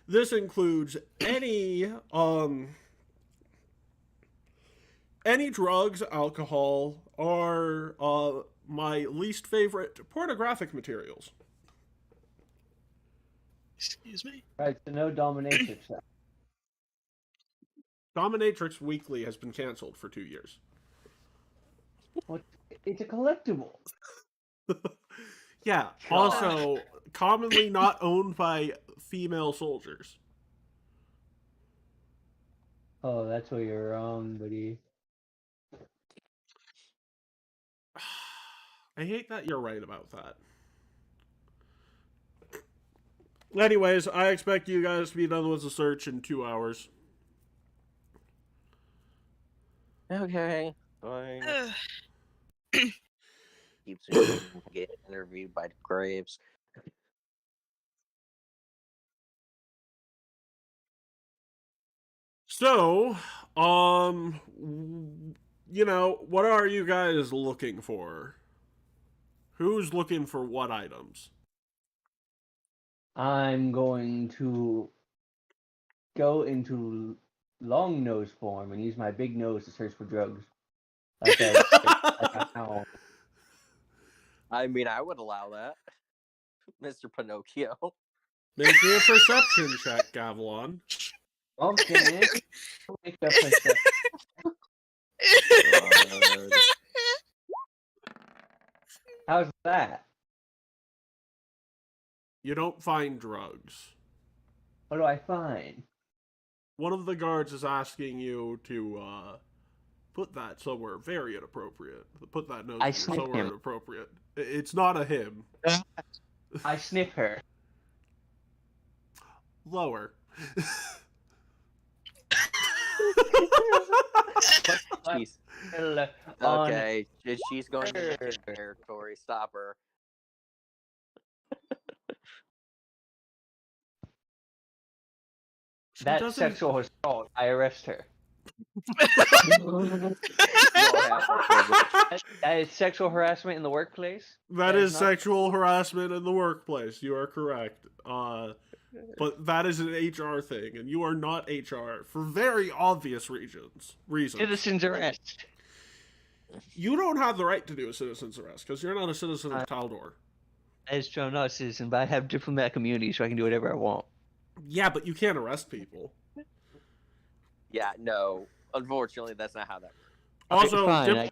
This includes any drugs, alcohol, or my least favorite pornographic materials. Excuse me? Right, so no Dominatrix. Dominatrix Weekly has been canceled for 2 years. What? It's a collectible. Yeah, also commonly not owned by female soldiers. Oh, that's where you're wrong, buddy. I hate that you're right about that. Anyways, I expect you guys to be done with the search in 2 hours. Okay, fine. Ugh. Keeps me from getting interviewed by the Graves. So, what are you guys looking for? Who's looking for what items? I'm going to go into long nose form and use my big nose to search for drugs. Like a hound. I mean, I would allow that, Mr. Pinocchio. Make me a perception check, Gavilan. Okay. Make that perception. How's that? You don't find drugs. What do I find? One of the guards is asking you to put that somewhere very inappropriate. Put that nose I finger sniff somewhere him. inappropriate. It's not a him. I sniff her. Lower. Jeez. On Okay, she's going to the territory. Stop her. She that doesn't- sexual assault. I arrest her. You'll have a privilege. That is sexual harassment in the workplace. That is not- sexual harassment in the workplace. You are correct. But that is an HR thing, and you are not HR for very obvious reasons. Citizens arrest. You don't have the right to do a citizen's arrest because you're not a citizen of Taldor. That is true. I'm not a citizen, but I have diplomatic immunity, so I can do whatever I want. Yeah, but you can't arrest people. Yeah, no. Unfortunately, that's not how that works. Also, fine.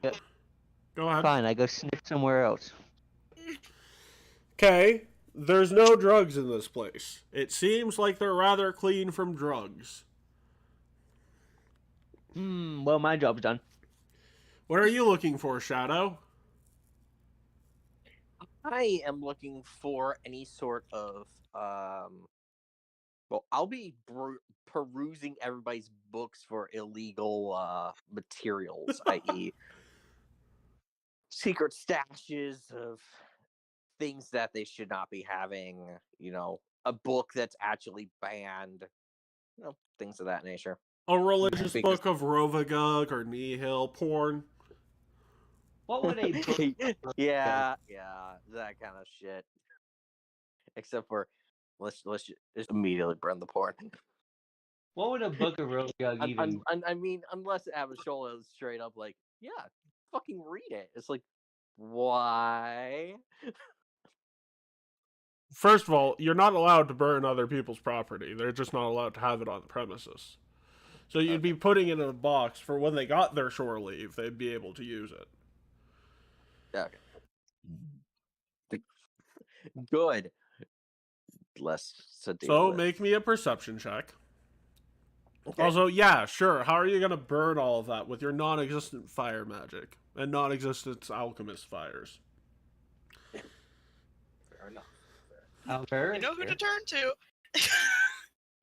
go ahead. Fine, I go sniff somewhere else. Okay, there's no drugs in this place. It seems like they're rather clean from drugs. Well, my job's done. What are you looking for, Shadow? I am looking for any sort of well, I'll be perusing everybody's books for illegal materials, i.e., secret stashes of things that they should not be having. You know, a book that's actually banned. You know, things of that nature. A religious Because- book of Rovagug or Nihil porn? What would a book? yeah, that kind of shit. Except for let's just immediately burn the porn. What would a book of Rovagug even? I mean, unless Abishola is straight up like, yeah, fucking read it. It's like, why? First of all, you're not allowed to burn other people's property. They're just not allowed to have it on the premises. So you'd be putting it in a box for when they got their shore leave, they'd be able to use it. Okay. Good. Less to deal So with. make me a perception check. Okay. Also, yeah, sure. How are you going to burn all of that with your non-existent fire magic and non-existent alchemist fires? Fair enough. You know who to turn to.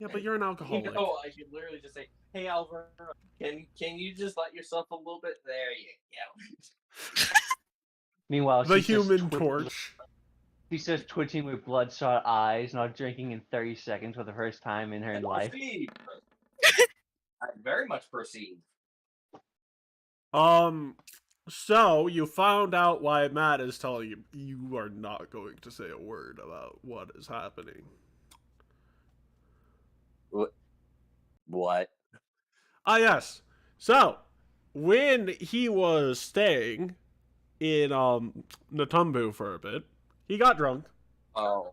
Yeah, but you're an alcoholic. You know, I could literally just say, "Hey, Alvaro, can you just let yourself a little bit?" There you go. Meanwhile, The she's just human twitching- torch. She's just twitching with bloodshot eyes, not drinking in 30 seconds for the first time in her life. Proceed. I very much proceed. So you found out why Matt is telling you are not going to say a word about what is happening. What? Ah, yes. So, when he was staying in Natumbu for a bit, he got drunk. Oh.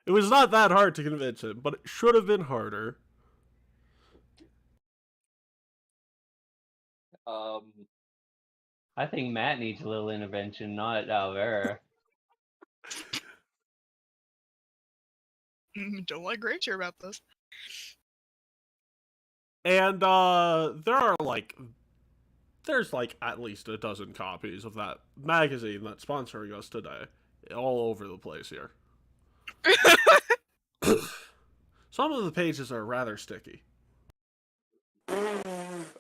It was not that hard to convince him, but it should have been harder. I think Matt needs a little intervention, not Alvera. Don't let Graves hear about this. And there's like at least a dozen copies of that magazine that's sponsoring us today. all over the place here. Some of the pages are rather sticky.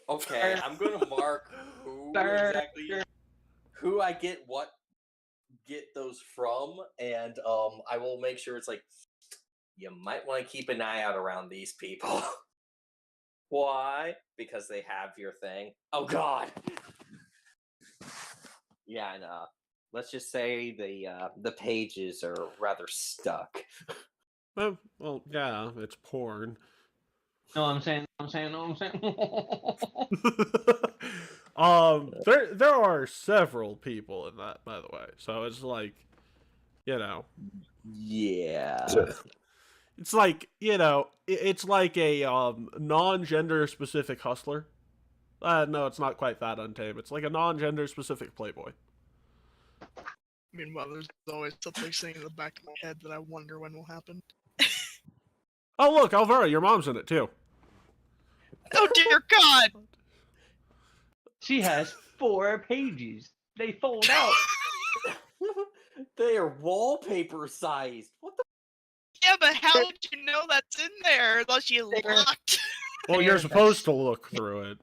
Okay, I'm gonna mark who I get those from, and I will make sure it's like you might want to keep an eye out around these people. Why? Because they have your thing. Oh God. Yeah, and let's just say the pages are rather stuck. Well, yeah, it's porn. No, I'm saying. There are several people in that, by the way. So it's like, you know, Yeah. it's like, you know, it's like a non-gender specific hustler. No, it's not quite that untamed. It's like a non-gender specific playboy. Meanwhile, there's always something sitting in the back of my head that I wonder when will happen. Oh, look, Alvera, your mom's in it too. Oh dear God! She has 4 pages. They fold out. They are wallpaper sized. What the? Yeah, but how would you know that's in there unless you looked? Well, you're supposed to look through it.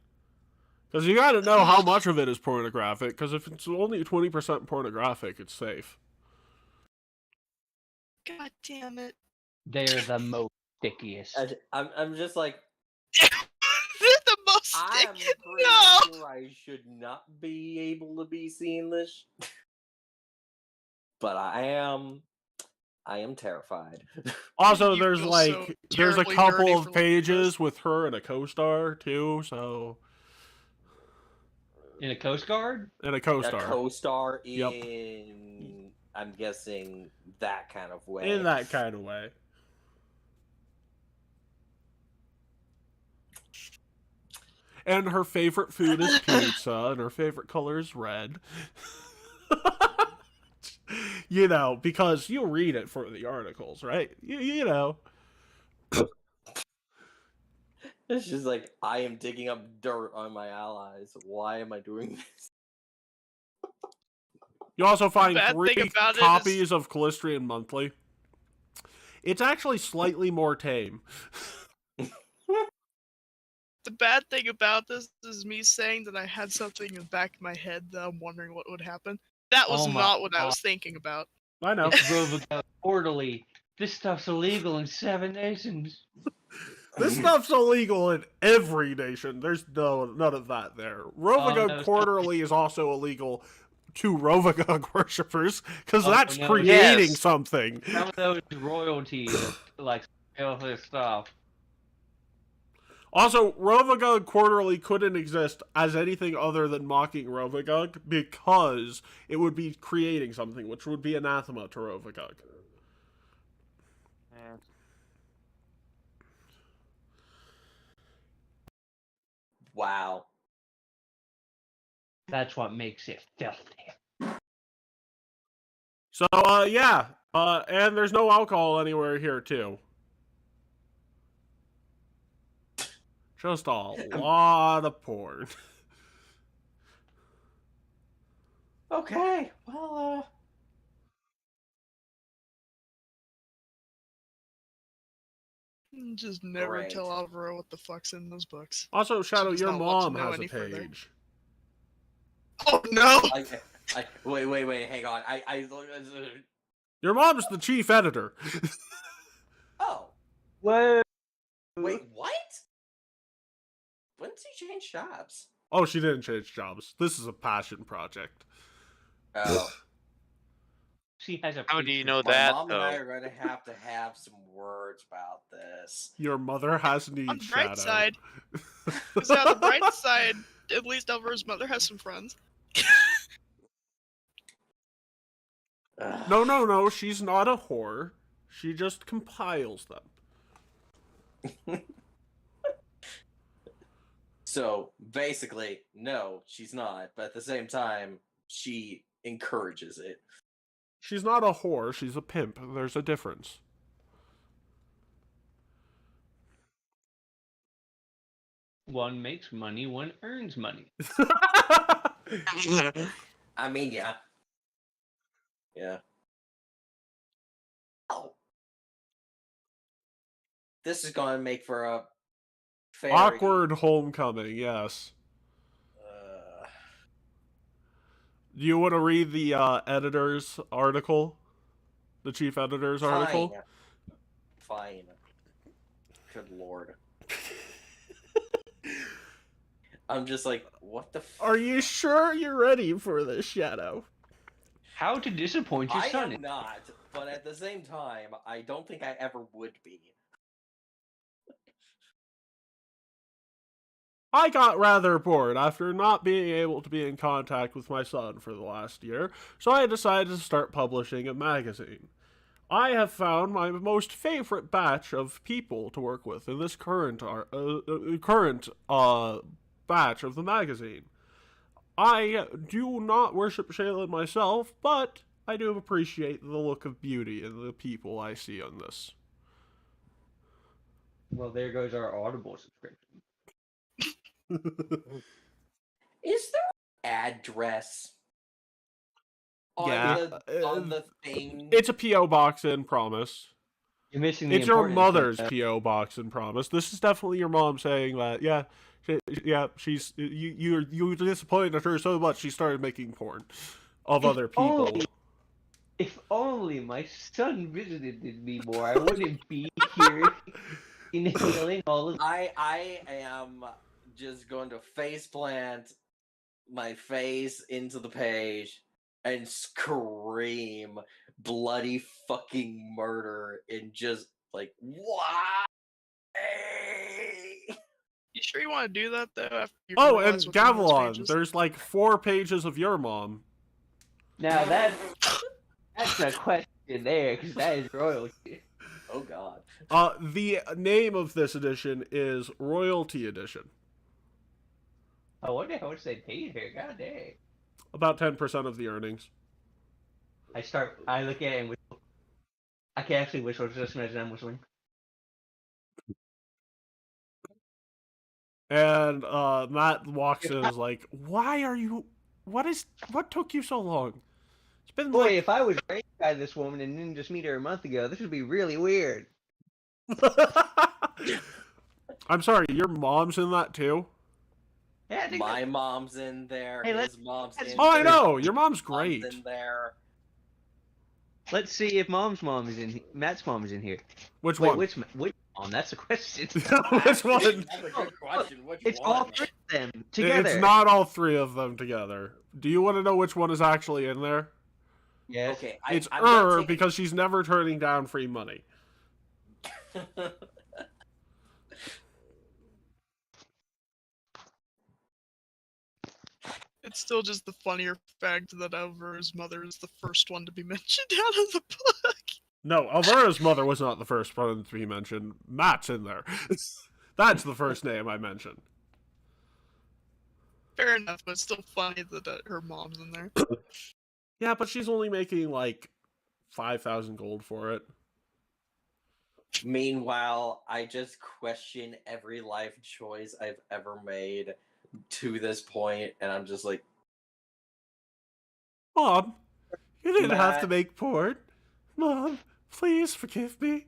Because you gotta know how much of it is pornographic, because if it's only 20% pornographic, it's safe. God damn it. They're the most stickiest. I'm just like, They're the most I am sticky. pretty No! sure I should not be able to be seeing this. But I am terrified. Also, You there's feel like, so there's a terribly couple nerdy of for looking at pages this. with her and a co-star, too, so... In a Coast Guard? And a A co-star. co-star Yep. in, I'm guessing, that kind of way. In that kind of way. And her favorite food is pizza, and her favorite color is red. You know, because you read it for the articles, right? You know. It's just like, I am digging up dirt on my allies. Why am I doing this? You also find bad 3 thing about it copies of Callistrian Monthly. It's actually slightly more tame. The bad thing about this is me saying that I had something in the back of my head that I'm wondering what would happen. That was Oh my not what I God. was thinking about. I know. It's Rovagug Quarterly. This stuff's illegal in 7 nations. This stuff's illegal in every nation. There's none of that there. Rovagug no, Quarterly is also illegal to Rovagug worshippers, because Oh, that's no, creating yes. something. Some of those royalties like steal his stuff. Also, Rovagug Quarterly couldn't exist as anything other than mocking Rovagug, because it would be creating something, which would be anathema to Rovagug. Wow. That's what makes it filthy. So, yeah. And there's no alcohol anywhere here, too. Just a lot of porn. Okay, well, Just never Great. tell Alvaro what the fuck's in those books. Also, Shadow, does your not want to mom know has a any further. page. Oh no! wait, hang on. Your mom's the chief editor. Oh, Whoa. wait, what? When did he change jobs? Oh, she didn't change jobs. This is a passion project. Oh, She has a How do you know my that, mom and I though? are going to have some words about this. Your mother has On needs, the bright Shadow. side, because on the bright side, at least Alvaro's mother has some friends. Ugh. No, she's not a whore. She just compiles them. So basically, no, she's not. But at the same time, she encourages it. She's not a whore, she's a pimp. There's a difference. One makes money, one earns money. I mean, yeah. Yeah. This is going to make for a very Awkward homecoming, yes. Do you want to read the editor's article? The chief editor's article? Fine. Good lord. I'm just like, what the Are you sure you're ready for this, Shadow? How to disappoint your I son? am not, but at the same time, I don't think I ever would be. I got rather bored after not being able to be in contact with my son for the last year, so I decided to start publishing a magazine. I have found my most favorite batch of people to work with in this current batch of the magazine. I do not worship Shaylin myself, but I do appreciate the look of beauty in the people I see on this. Well, there goes our Audible subscription. Is there an address on Yeah, the thing? It's a P.O. box in Promise. You're missing the It's your important mother's thing, P.O. box in Promise. This is definitely your mom saying that, she's you disappointed her so much she started making porn of other people. If only my son visited me more, I wouldn't be here inhaling all of. I am just going to face plant my face into the page and scream bloody fucking murder and just like, why? You sure you want to do that though? After you Oh, and realize what's on those Gavilan, pages? there's like 4 pages of your mom. Now that's a question there, because that is royalty. Oh god. The name of this edition is Royalty Edition. I wonder how much they paid her. God dang. About 10% of the earnings. I look at it and whistle. I can actually whistle, just imagine I'm whistling. And Matt walks in and is like, what took you so long? It's been Boy, like... if I was raised by this woman and didn't just meet her a month ago, this would be really weird. I'm sorry, your mom's in that too? Yeah, I think My mom's in there. Hey, His mom's in Oh, I there. know! Your mom's great. Mom's in there. let's see if Mom's mom is in. Matt's mom is in here. Which Wait, one? which mom? That's a question. Which one? That's a good question. Which It's one? all three of them together. It's not all 3 of them together. Do you want to know which one is actually in there? Yes. Okay, It's I'm gonna take- because she's never turning down free money. It's still just the funnier fact that Alvara's mother is the first one to be mentioned out of the book. No, Alvara's mother was not the first one to be mentioned. Matt's in there. That's the first name I mentioned. Fair enough, but it's still funny that her mom's in there. Yeah, but she's only making like 5,000 gold for it. Meanwhile, I just question every life choice I've ever made to this point, and I'm just like, Mom, you didn't have to Matt. make porn. Mom, please forgive me.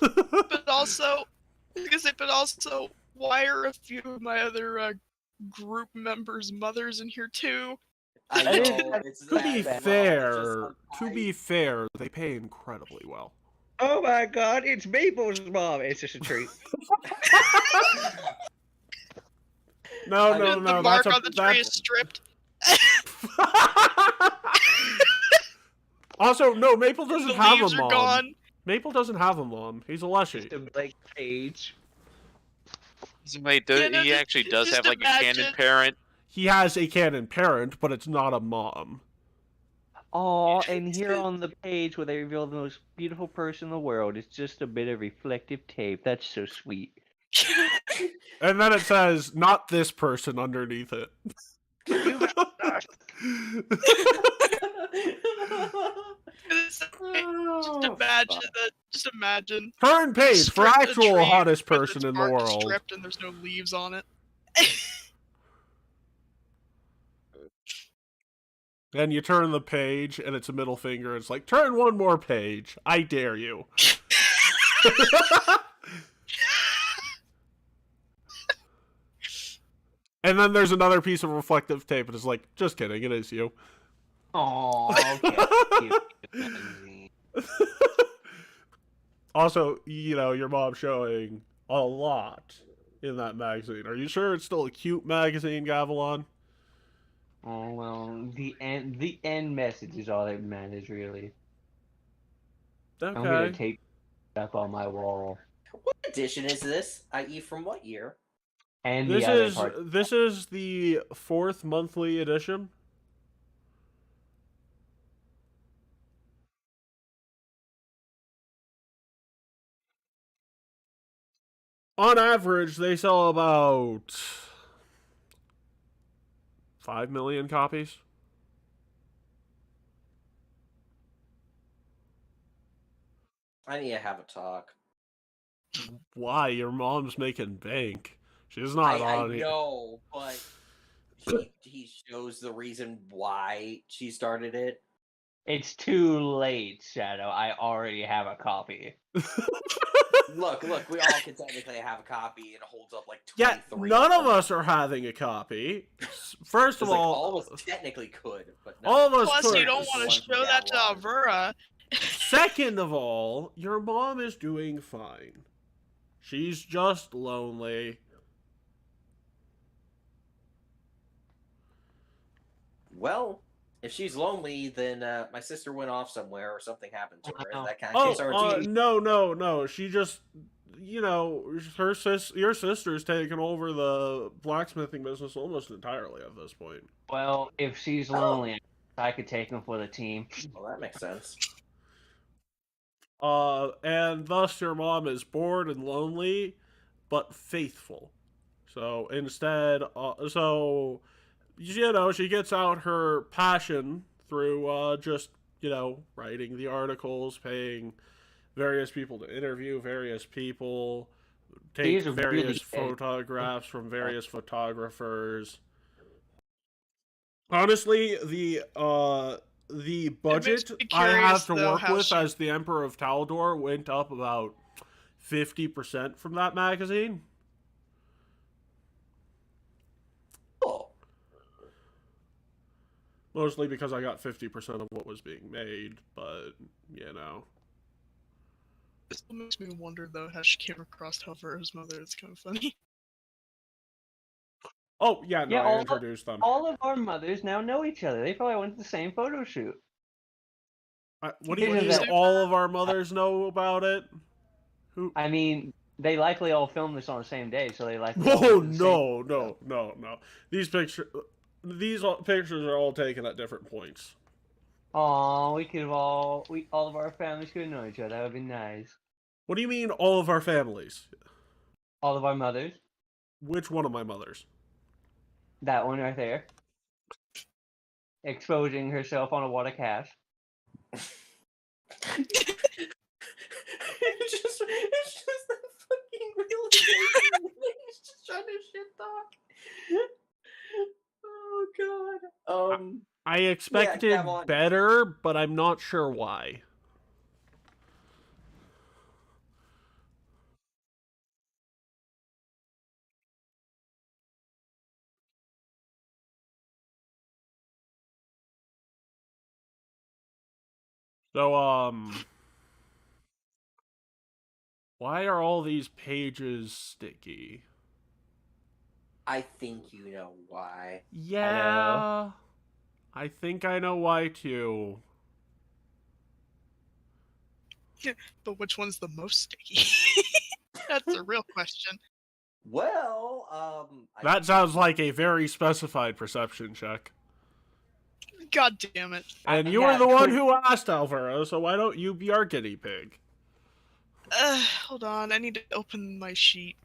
But also, why are a few of my other group members' mothers in here too? I That is- know it's To be that, fair, well, they pay incredibly well. Oh my God! It's Maple's mom. It's just a treat. No, The no, no. mark That's on the tree is stripped. Also, no. Maple doesn't The have a leaves are mom. gone. Maple doesn't have a mom. He's a leshy. Just a blank page. Wait, Yeah, no, he just- actually does just have like a canon imagine- parent. He has a canon parent, but it's not a mom. Oh, and here on the page where they reveal the most beautiful person in the world, it's just a bit of reflective tape. That's so sweet. And then it says, not this person underneath it. Just imagine that. Just imagine. Turn page for Stripped a actual tree hottest with person its in the bark world. Stripped and there's no leaves on it. Then you turn the page, and it's a middle finger. It's like, turn one more page. I dare you. And then there's another piece of reflective tape, and it's like, just kidding, it is you. Oh, okay. Cute. Also, you know, your mom's showing a lot in that magazine. Are you sure it's still a cute magazine, Gavilan? Oh well, the end message is all that matters, really. I'm gonna Okay. tape up on my wall, What edition is this? I.e., from what year? and This the other is part. this is the 4th monthly edition. On average, they sell about 5 million copies. I need to have a talk. Why? Your mom's making bank. She's not I on it. know, but he shows the reason why she started it. It's too late, Shadow. I already have a copy. Look, we all can technically have a copy, and it holds up like Yeah, 23. none of us are having a copy. First of It's like all, all of us technically could, but no. all of us Plus, could. you don't want to show that to Avura. Second of all, your mom is doing fine. She's just lonely. Well, if she's lonely, then my sister went off somewhere or something happened to her. Wow. That kind of concerns me. No. She just, you know, your sister's taken over the blacksmithing business almost entirely at this point. Well, if she's lonely, I could take him for the team. Well, that makes sense. And thus your mom is bored and lonely, but faithful. So instead, you know, she gets out her passion through just, you know, writing the articles, paying various people to interview various people, take She's various really photographs from various photographers. Honestly, the budget me I curious, have to though, work how with she- as the Emperor of Taldor went up about 50% from that magazine. Oh, Mostly because I got 50% of what was being made, but, you know. This makes me wonder, though, how she came across Avura's mother. It's kind of funny. Oh, yeah, no, Yeah, I introduced them. All of our mothers now know each other. They probably went to the same photo shoot. What do you Isn't mean that- all of our mothers know about it? Who? I mean, they likely all filmed this on the same day, so they likely. all Oh, went to the same- no. These pictures are all taken at different points. Aw, all of our families could know each other. That would be nice. What do you mean all of our families? All of our mothers. Which one of my mothers? That one right there. Exposing herself on a water cast. it's just that fucking realization. He's just trying to shit talk. Oh god. I expected Gavilan. better, but I'm not sure why. So, why are all these pages sticky? I think you know why. Yeah, I think I know why too. But which one's the most sticky? That's a real question. Well, That sounds like a very specified perception check. God damn it. And you were the one who asked, Alvaro, so why don't you be our guinea pig? Hold on. I need to open my sheet.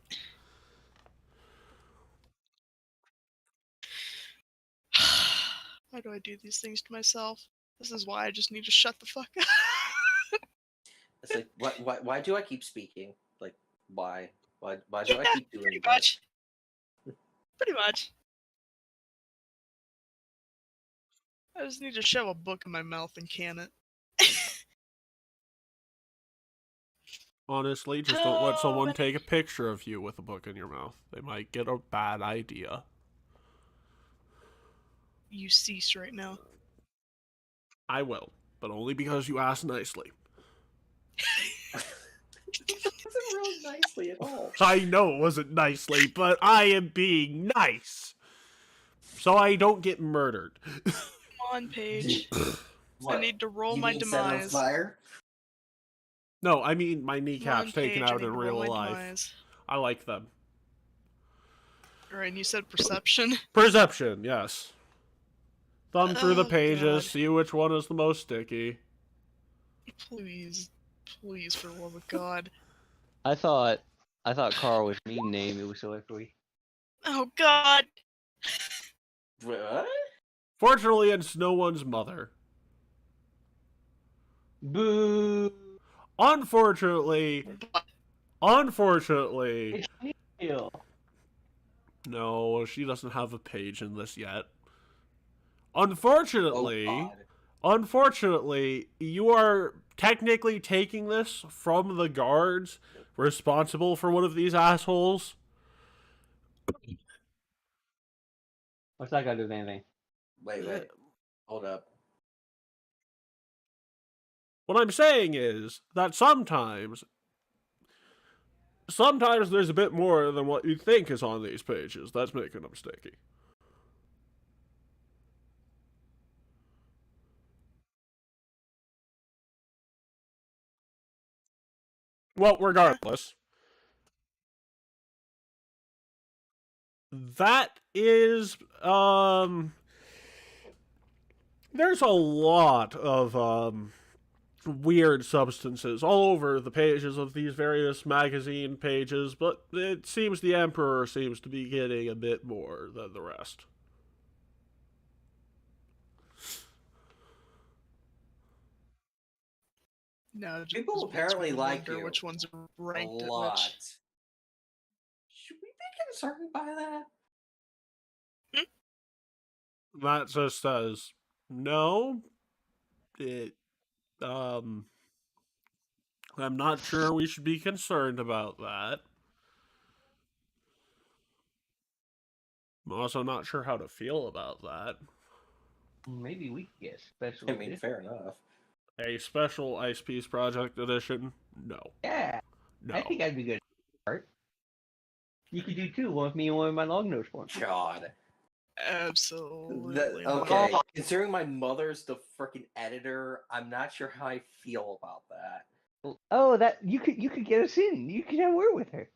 Why do I do these things to myself? This is why I just need to shut the fuck up. it's like why do I keep speaking? Like why do I keep doing Pretty that? much. Pretty much. I just need to shove a book in my mouth and can it. Honestly, just don't let someone take a picture of you with a book in your mouth. They might get a bad idea. you cease right now. I will, but only because you asked nicely. It wasn't real nicely at all. I know it wasn't nicely, but I am being nice. So I don't get murdered. Come on, Paige. I need to roll You my mean set on demise. fire? No, I mean my Come on, kneecaps taken Paige, I out need in to roll real my life. demise. I like them. Alright, and you said perception? Perception, yes. Thumb through the Oh, pages, God. see which one is the most sticky. Please. Please, for the love of God. I thought Carl was mean name. It was so echoey. Oh, God! What? Fortunately, it's no one's mother. Boo! Unfortunately, It's Nihil. no, she doesn't have a page in this yet. Oh, Unfortunately, God. you are technically taking this from the guards responsible for one of these assholes. What's that got to do with anything? Wait. Hold up. What I'm saying is that sometimes there's a bit more than what you think is on these pages. That's making them sticky. Well, regardless, that is there's a lot of weird substances all over the pages of these various magazine pages, but it seems the Emperor seems to be getting a bit more than the rest. No, just People makes me apparently like wonder you which ones are A ranked at lot. which. Should we be concerned by that? That just says no. It I'm not sure we should be concerned about that. I'm also not sure how to feel about that. Maybe we could get special. I mean, fair enough. A special Ice Piece Project edition? No. Yeah, No. I think I'd be good. Art. You could do two. One with me and one with my long nose form. God. Absolutely. Okay, not. considering my mother's the freaking editor, I'm not sure how I feel about that. Oh, that you could get us in. You could have a word with her.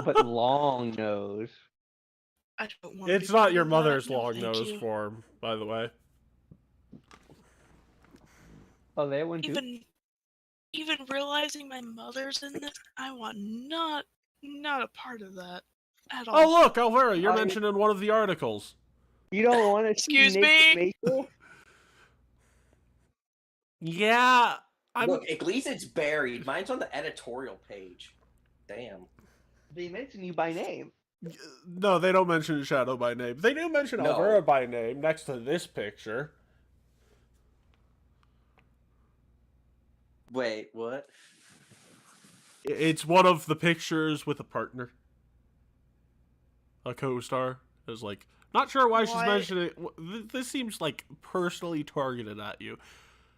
But long nose. I don't want It's to be not part your of that. mother's No, long thank nose you. form, by the way. Oh, they have one too. Even realizing my mother's in this, I want not a part of that at all. Oh, look, Alvera, you're I- mentioned in one of the articles. You don't want to Excuse see me? naked Mabel? Yeah, Look, at least it's buried. Mine's on the editorial page. Damn. They mention you by name. No, they don't mention Shadow by name. They do mention No. Alvera by name next to this picture. Wait, what? It's one of the pictures with a partner. A co-star. Is like, not sure why she's Why- mentioning it. This seems like personally targeted at you.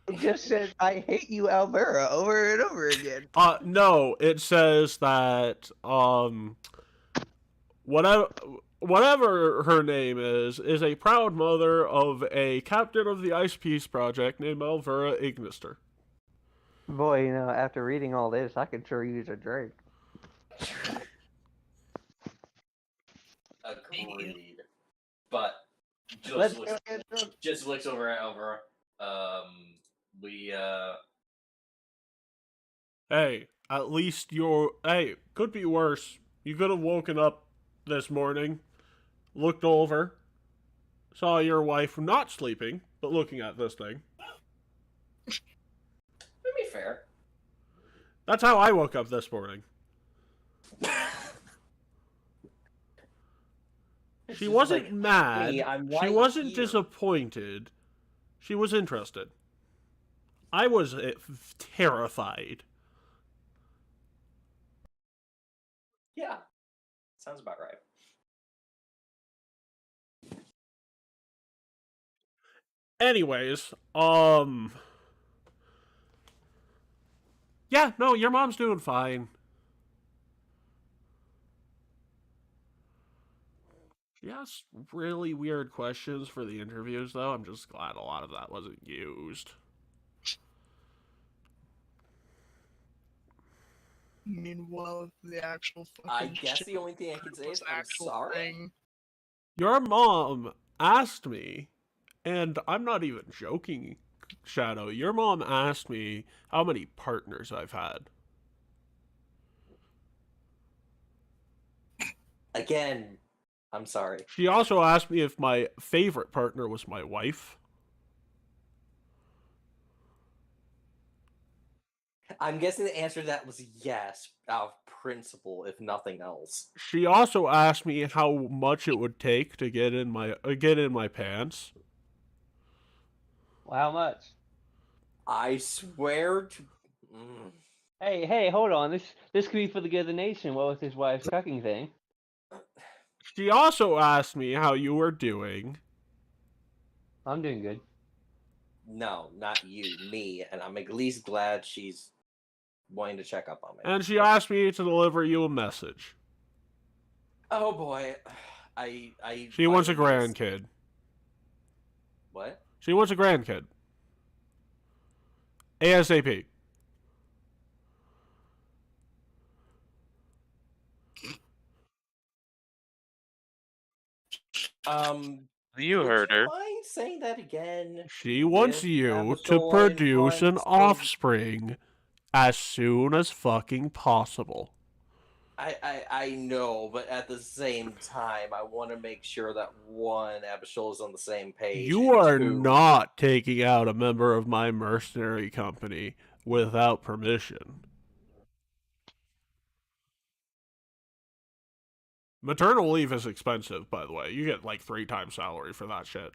It just says, "I hate you, Alvera," over and over again. No, it says that whatever her name is a proud mother of a captain of the Ice Peace Project named Alvera Ignister. Boy, after reading all this, I could sure use a drink. Agreed. But Let's just go looks, get drunk. just looks over at Alvaro. We Hey, at least hey, could be worse. You could have woken up this morning, looked over, saw your wife not sleeping, but looking at this thing. to be fair. That's how I woke up this morning. She wasn't mad. hey, I'm She right wasn't here. disappointed. She was interested. I was terrified. Yeah. Sounds about right. Anyways, yeah, no, your mom's doing fine. She asked really weird questions for the interviews, though. I'm just glad a lot of that wasn't used. Meanwhile, the actual fucking I guess shit the only thing I can say was is an I'm actual sorry. thing. Your mom asked me, and I'm not even joking, Shadow. Your mom asked me how many partners I've had. Again, I'm sorry. She also asked me if my favorite partner was my wife. I'm guessing the answer to that was yes, out of principle, if nothing else. She also asked me how much it would take to get in my pants. Well, how much? I swear to. Hey, hold on. This could be for the good of the nation. What was his wife's cucking thing? She also asked me how you were doing. I'm doing good. No, not you, me, and I'm at least glad she's wanting to check up on me. And she asked me to deliver you a message. Oh boy, She wants a finally was- grandkid. What? She wants a grandkid. ASAP. You would heard you her. mind saying that again? She wants If you to Absol produce an wants to- offspring as soon as fucking possible. I know, but at the same time, I want to make sure that one, Abishol is on the same page. You and are two, not taking out a member of my mercenary company without permission. Maternal leave is expensive, by the way. You get like 3 times salary for that shit.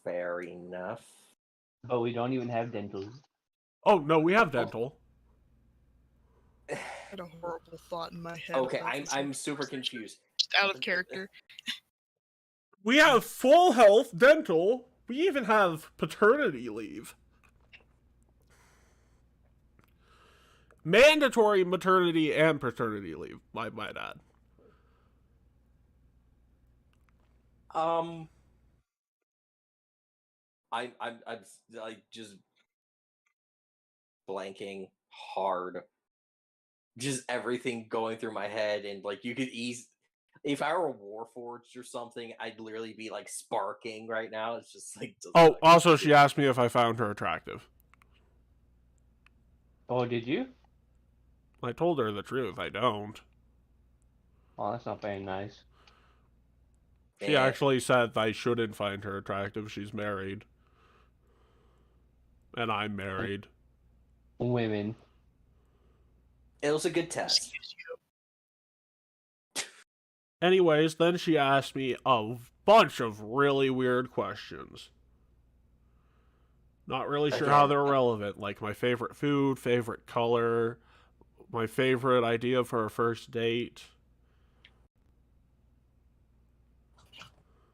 Fair enough. But we don't even have dental. Oh, no, we have dental. I had a horrible thought in my head. Okay, about I'm this I'm super conversation. confused. Just out of character. We have full health dental. We even have paternity leave. Mandatory maternity and paternity leave, I might add. I'm like just blanking hard. Just everything going through my head, and like you could if I were a Warforged or something, I'd literally be like sparking right now. It's just like. Oh, also, she asked me if I found her attractive. Oh, did you? I told her the truth. I don't. Oh, that's not very nice. She actually said I shouldn't find her attractive. She's married. And I'm married. Women. It was a good test. Excuse you. Anyways, then she asked me a bunch of really weird questions. Not really sure how they're relevant, like my favorite food, favorite color, my favorite idea for a first date.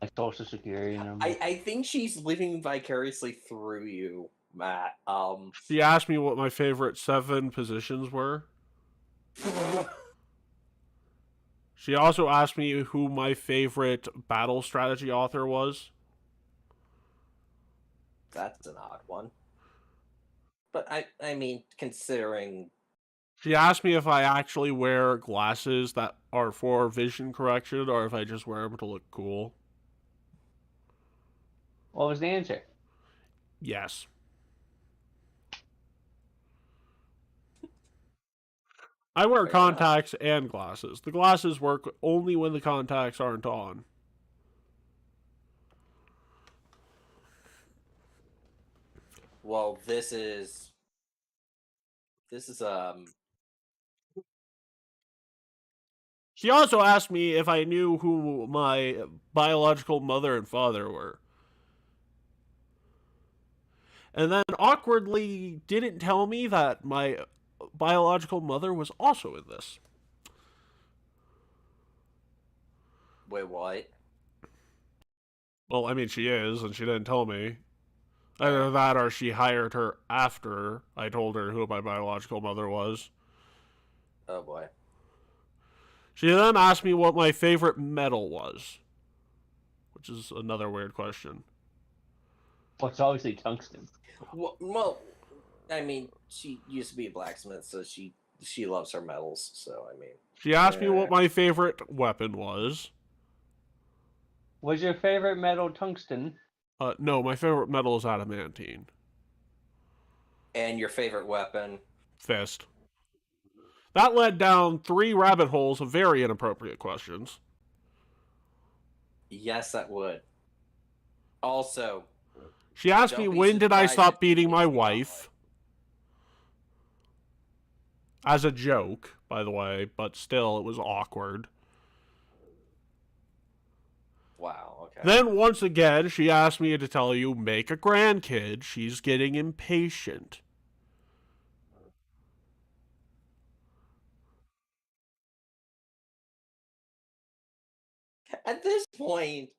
Like social security number. I think she's living vicariously through you, Matt. She asked me what my favorite 7 positions were. She also asked me who my favorite battle strategy author was. That's an odd one. But I mean, considering. She asked me if I actually wear glasses that are for vision correction or if I just wear them to look cool. What was the answer? Yes. I wear Fair contacts and glasses. The glasses work only when the contacts aren't on. Well, this is She also asked me if I knew who my biological mother and father were. And then awkwardly didn't tell me that my biological mother was also in this. Wait, what? Well, I mean, she is, and she didn't tell me. Either that or she hired her after I told her who my biological mother was. Oh boy. She then asked me what my favorite metal was, which is another weird question. Well, it's obviously tungsten. Well, I mean, she used to be a blacksmith, so she loves her metals. So I mean, She asked me what my favorite weapon was. Was your favorite metal tungsten? No, my favorite metal is adamantine. and your favorite weapon? Fist. That led down 3 rabbit holes of very inappropriate questions. Yes, that would. Also, She asked don't me be when did I surprised stop if beating she my gets me wife. As a joke, by the way, but still, it was awkward. Wow, okay. Then, once again, she asked me to tell you, make a grandkid. She's getting impatient. At this point,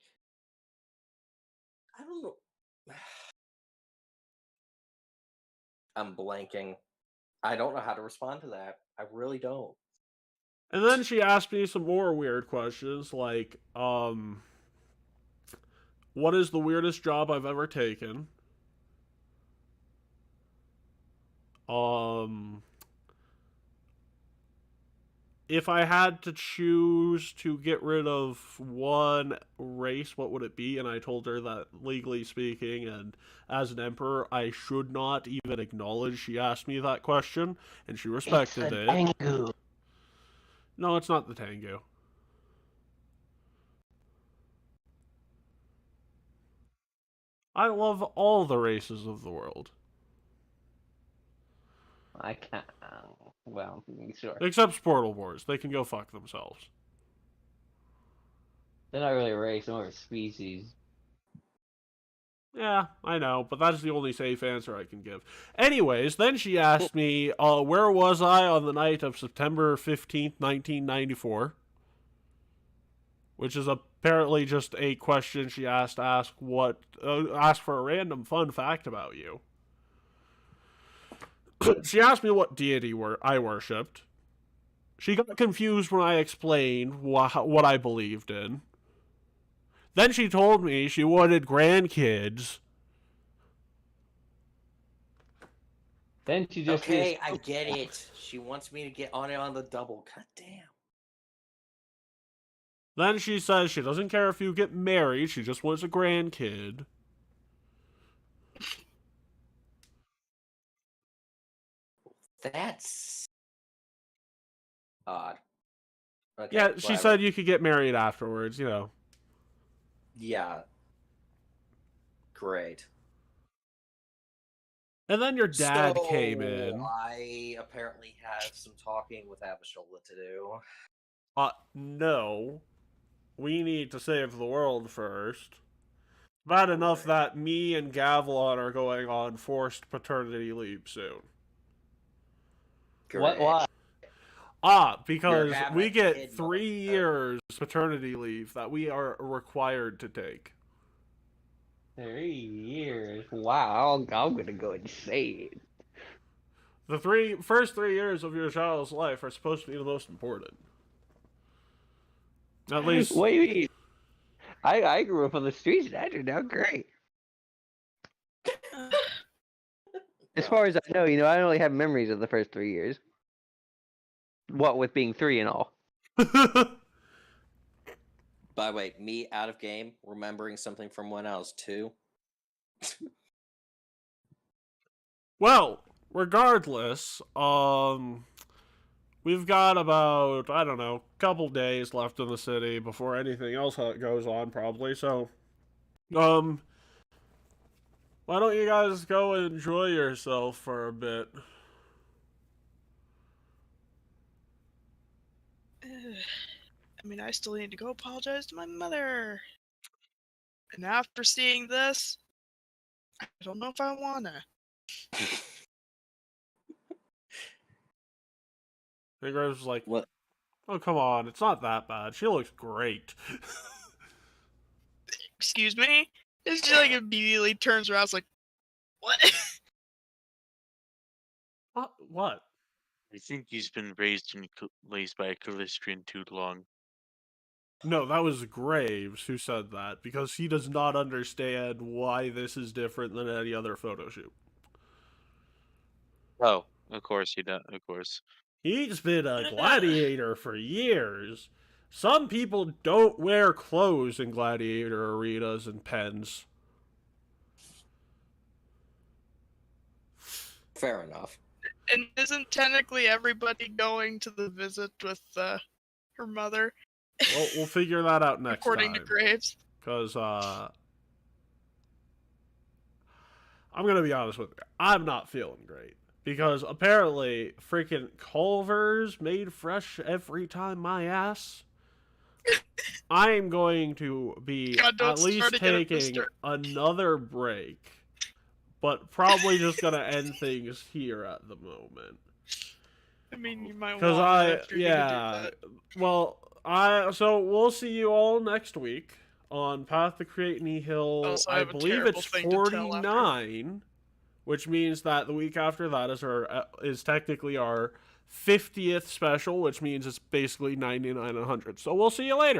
I don't know. I'm blanking. I don't know how to respond to that. I really don't. And then she asked me some more weird questions, like, what is the weirdest job I've ever taken? If I had to choose to get rid of one race, what would it be? And I told her that legally speaking and as an emperor, I should not even acknowledge she asked me that question, and she respected it. Tengu. No, it's not the Tengu. I love all the races of the world. I can't. Well, sure. Except Sportal Wars. They can go fuck themselves. They're not really a race, they're more of a species. Yeah, I know, but that's the only safe answer I can give. Anyways, then she asked me, where was I on the night of September 15th, 1994? Which is apparently just a question she asked to ask for a random fun fact about you. She asked me what deity I worshipped. She got confused when I explained what I believed in. Then she told me she wanted grandkids. Then she just Okay, I get it. She wants me to get on it on the double. God damn. Then she says she doesn't care if you get married, she just wants a grandkid. That's odd. Okay, Yeah, she whatever. said you could get married afterwards, you know. Yeah. Great. And then your dad So, came in. I apparently have some talking with Abishola to do. No. We need to save the world first. Bad enough that me and Gavlon are going on forced paternity leave soon. Great. Why? Because having we a get kid, 3 motherfucker. years paternity leave that we are required to take. 3 years. Wow, I'm gonna go insane. The first 3 years of your child's life are supposed to be the most important. At least. What do you mean? I grew up on the streets and I turned out great. As far as I know, I only have memories of the first 3 years. What with being 3 and all. By the way, me out of game, remembering something from when I was 2. Well, regardless, we've got about, I don't know, a couple days left in the city before anything else goes on, probably, so, why don't you guys go and enjoy yourself for a bit? I mean, I still need to go apologize to my mother. And after seeing this, I don't know if I wanna. And Graves was like, What? oh, come on, it's not that bad. She looks great. excuse me? And she like immediately turns around, like, what? What? I think he's been raised by a Callistrian too long. No, that was Graves who said that because he does not understand why this is different than any other photo shoot. Oh, of course he does. Of course. He's been a gladiator for years. Some people don't wear clothes in gladiator arenas and pens. Fair enough. And isn't technically everybody going to the visit with her mother? Well, we'll figure that out next According time. to Graves. Because, I'm going to be honest with you. I'm not feeling great. Because apparently, freaking Culver's made fresh every time my ass. I'm going to be God, don't at least start again, taking mister. another break. But probably just going to end things here at the moment. I mean, you might want Because to if you're gonna do that. well, so we'll see you all next week on Path to Create Nihil. Also, I I have a believe terrible it's thing to tell after. 49, which means that the week after that is technically our 50th special, which means it's basically 99 and 100. So we'll see you later.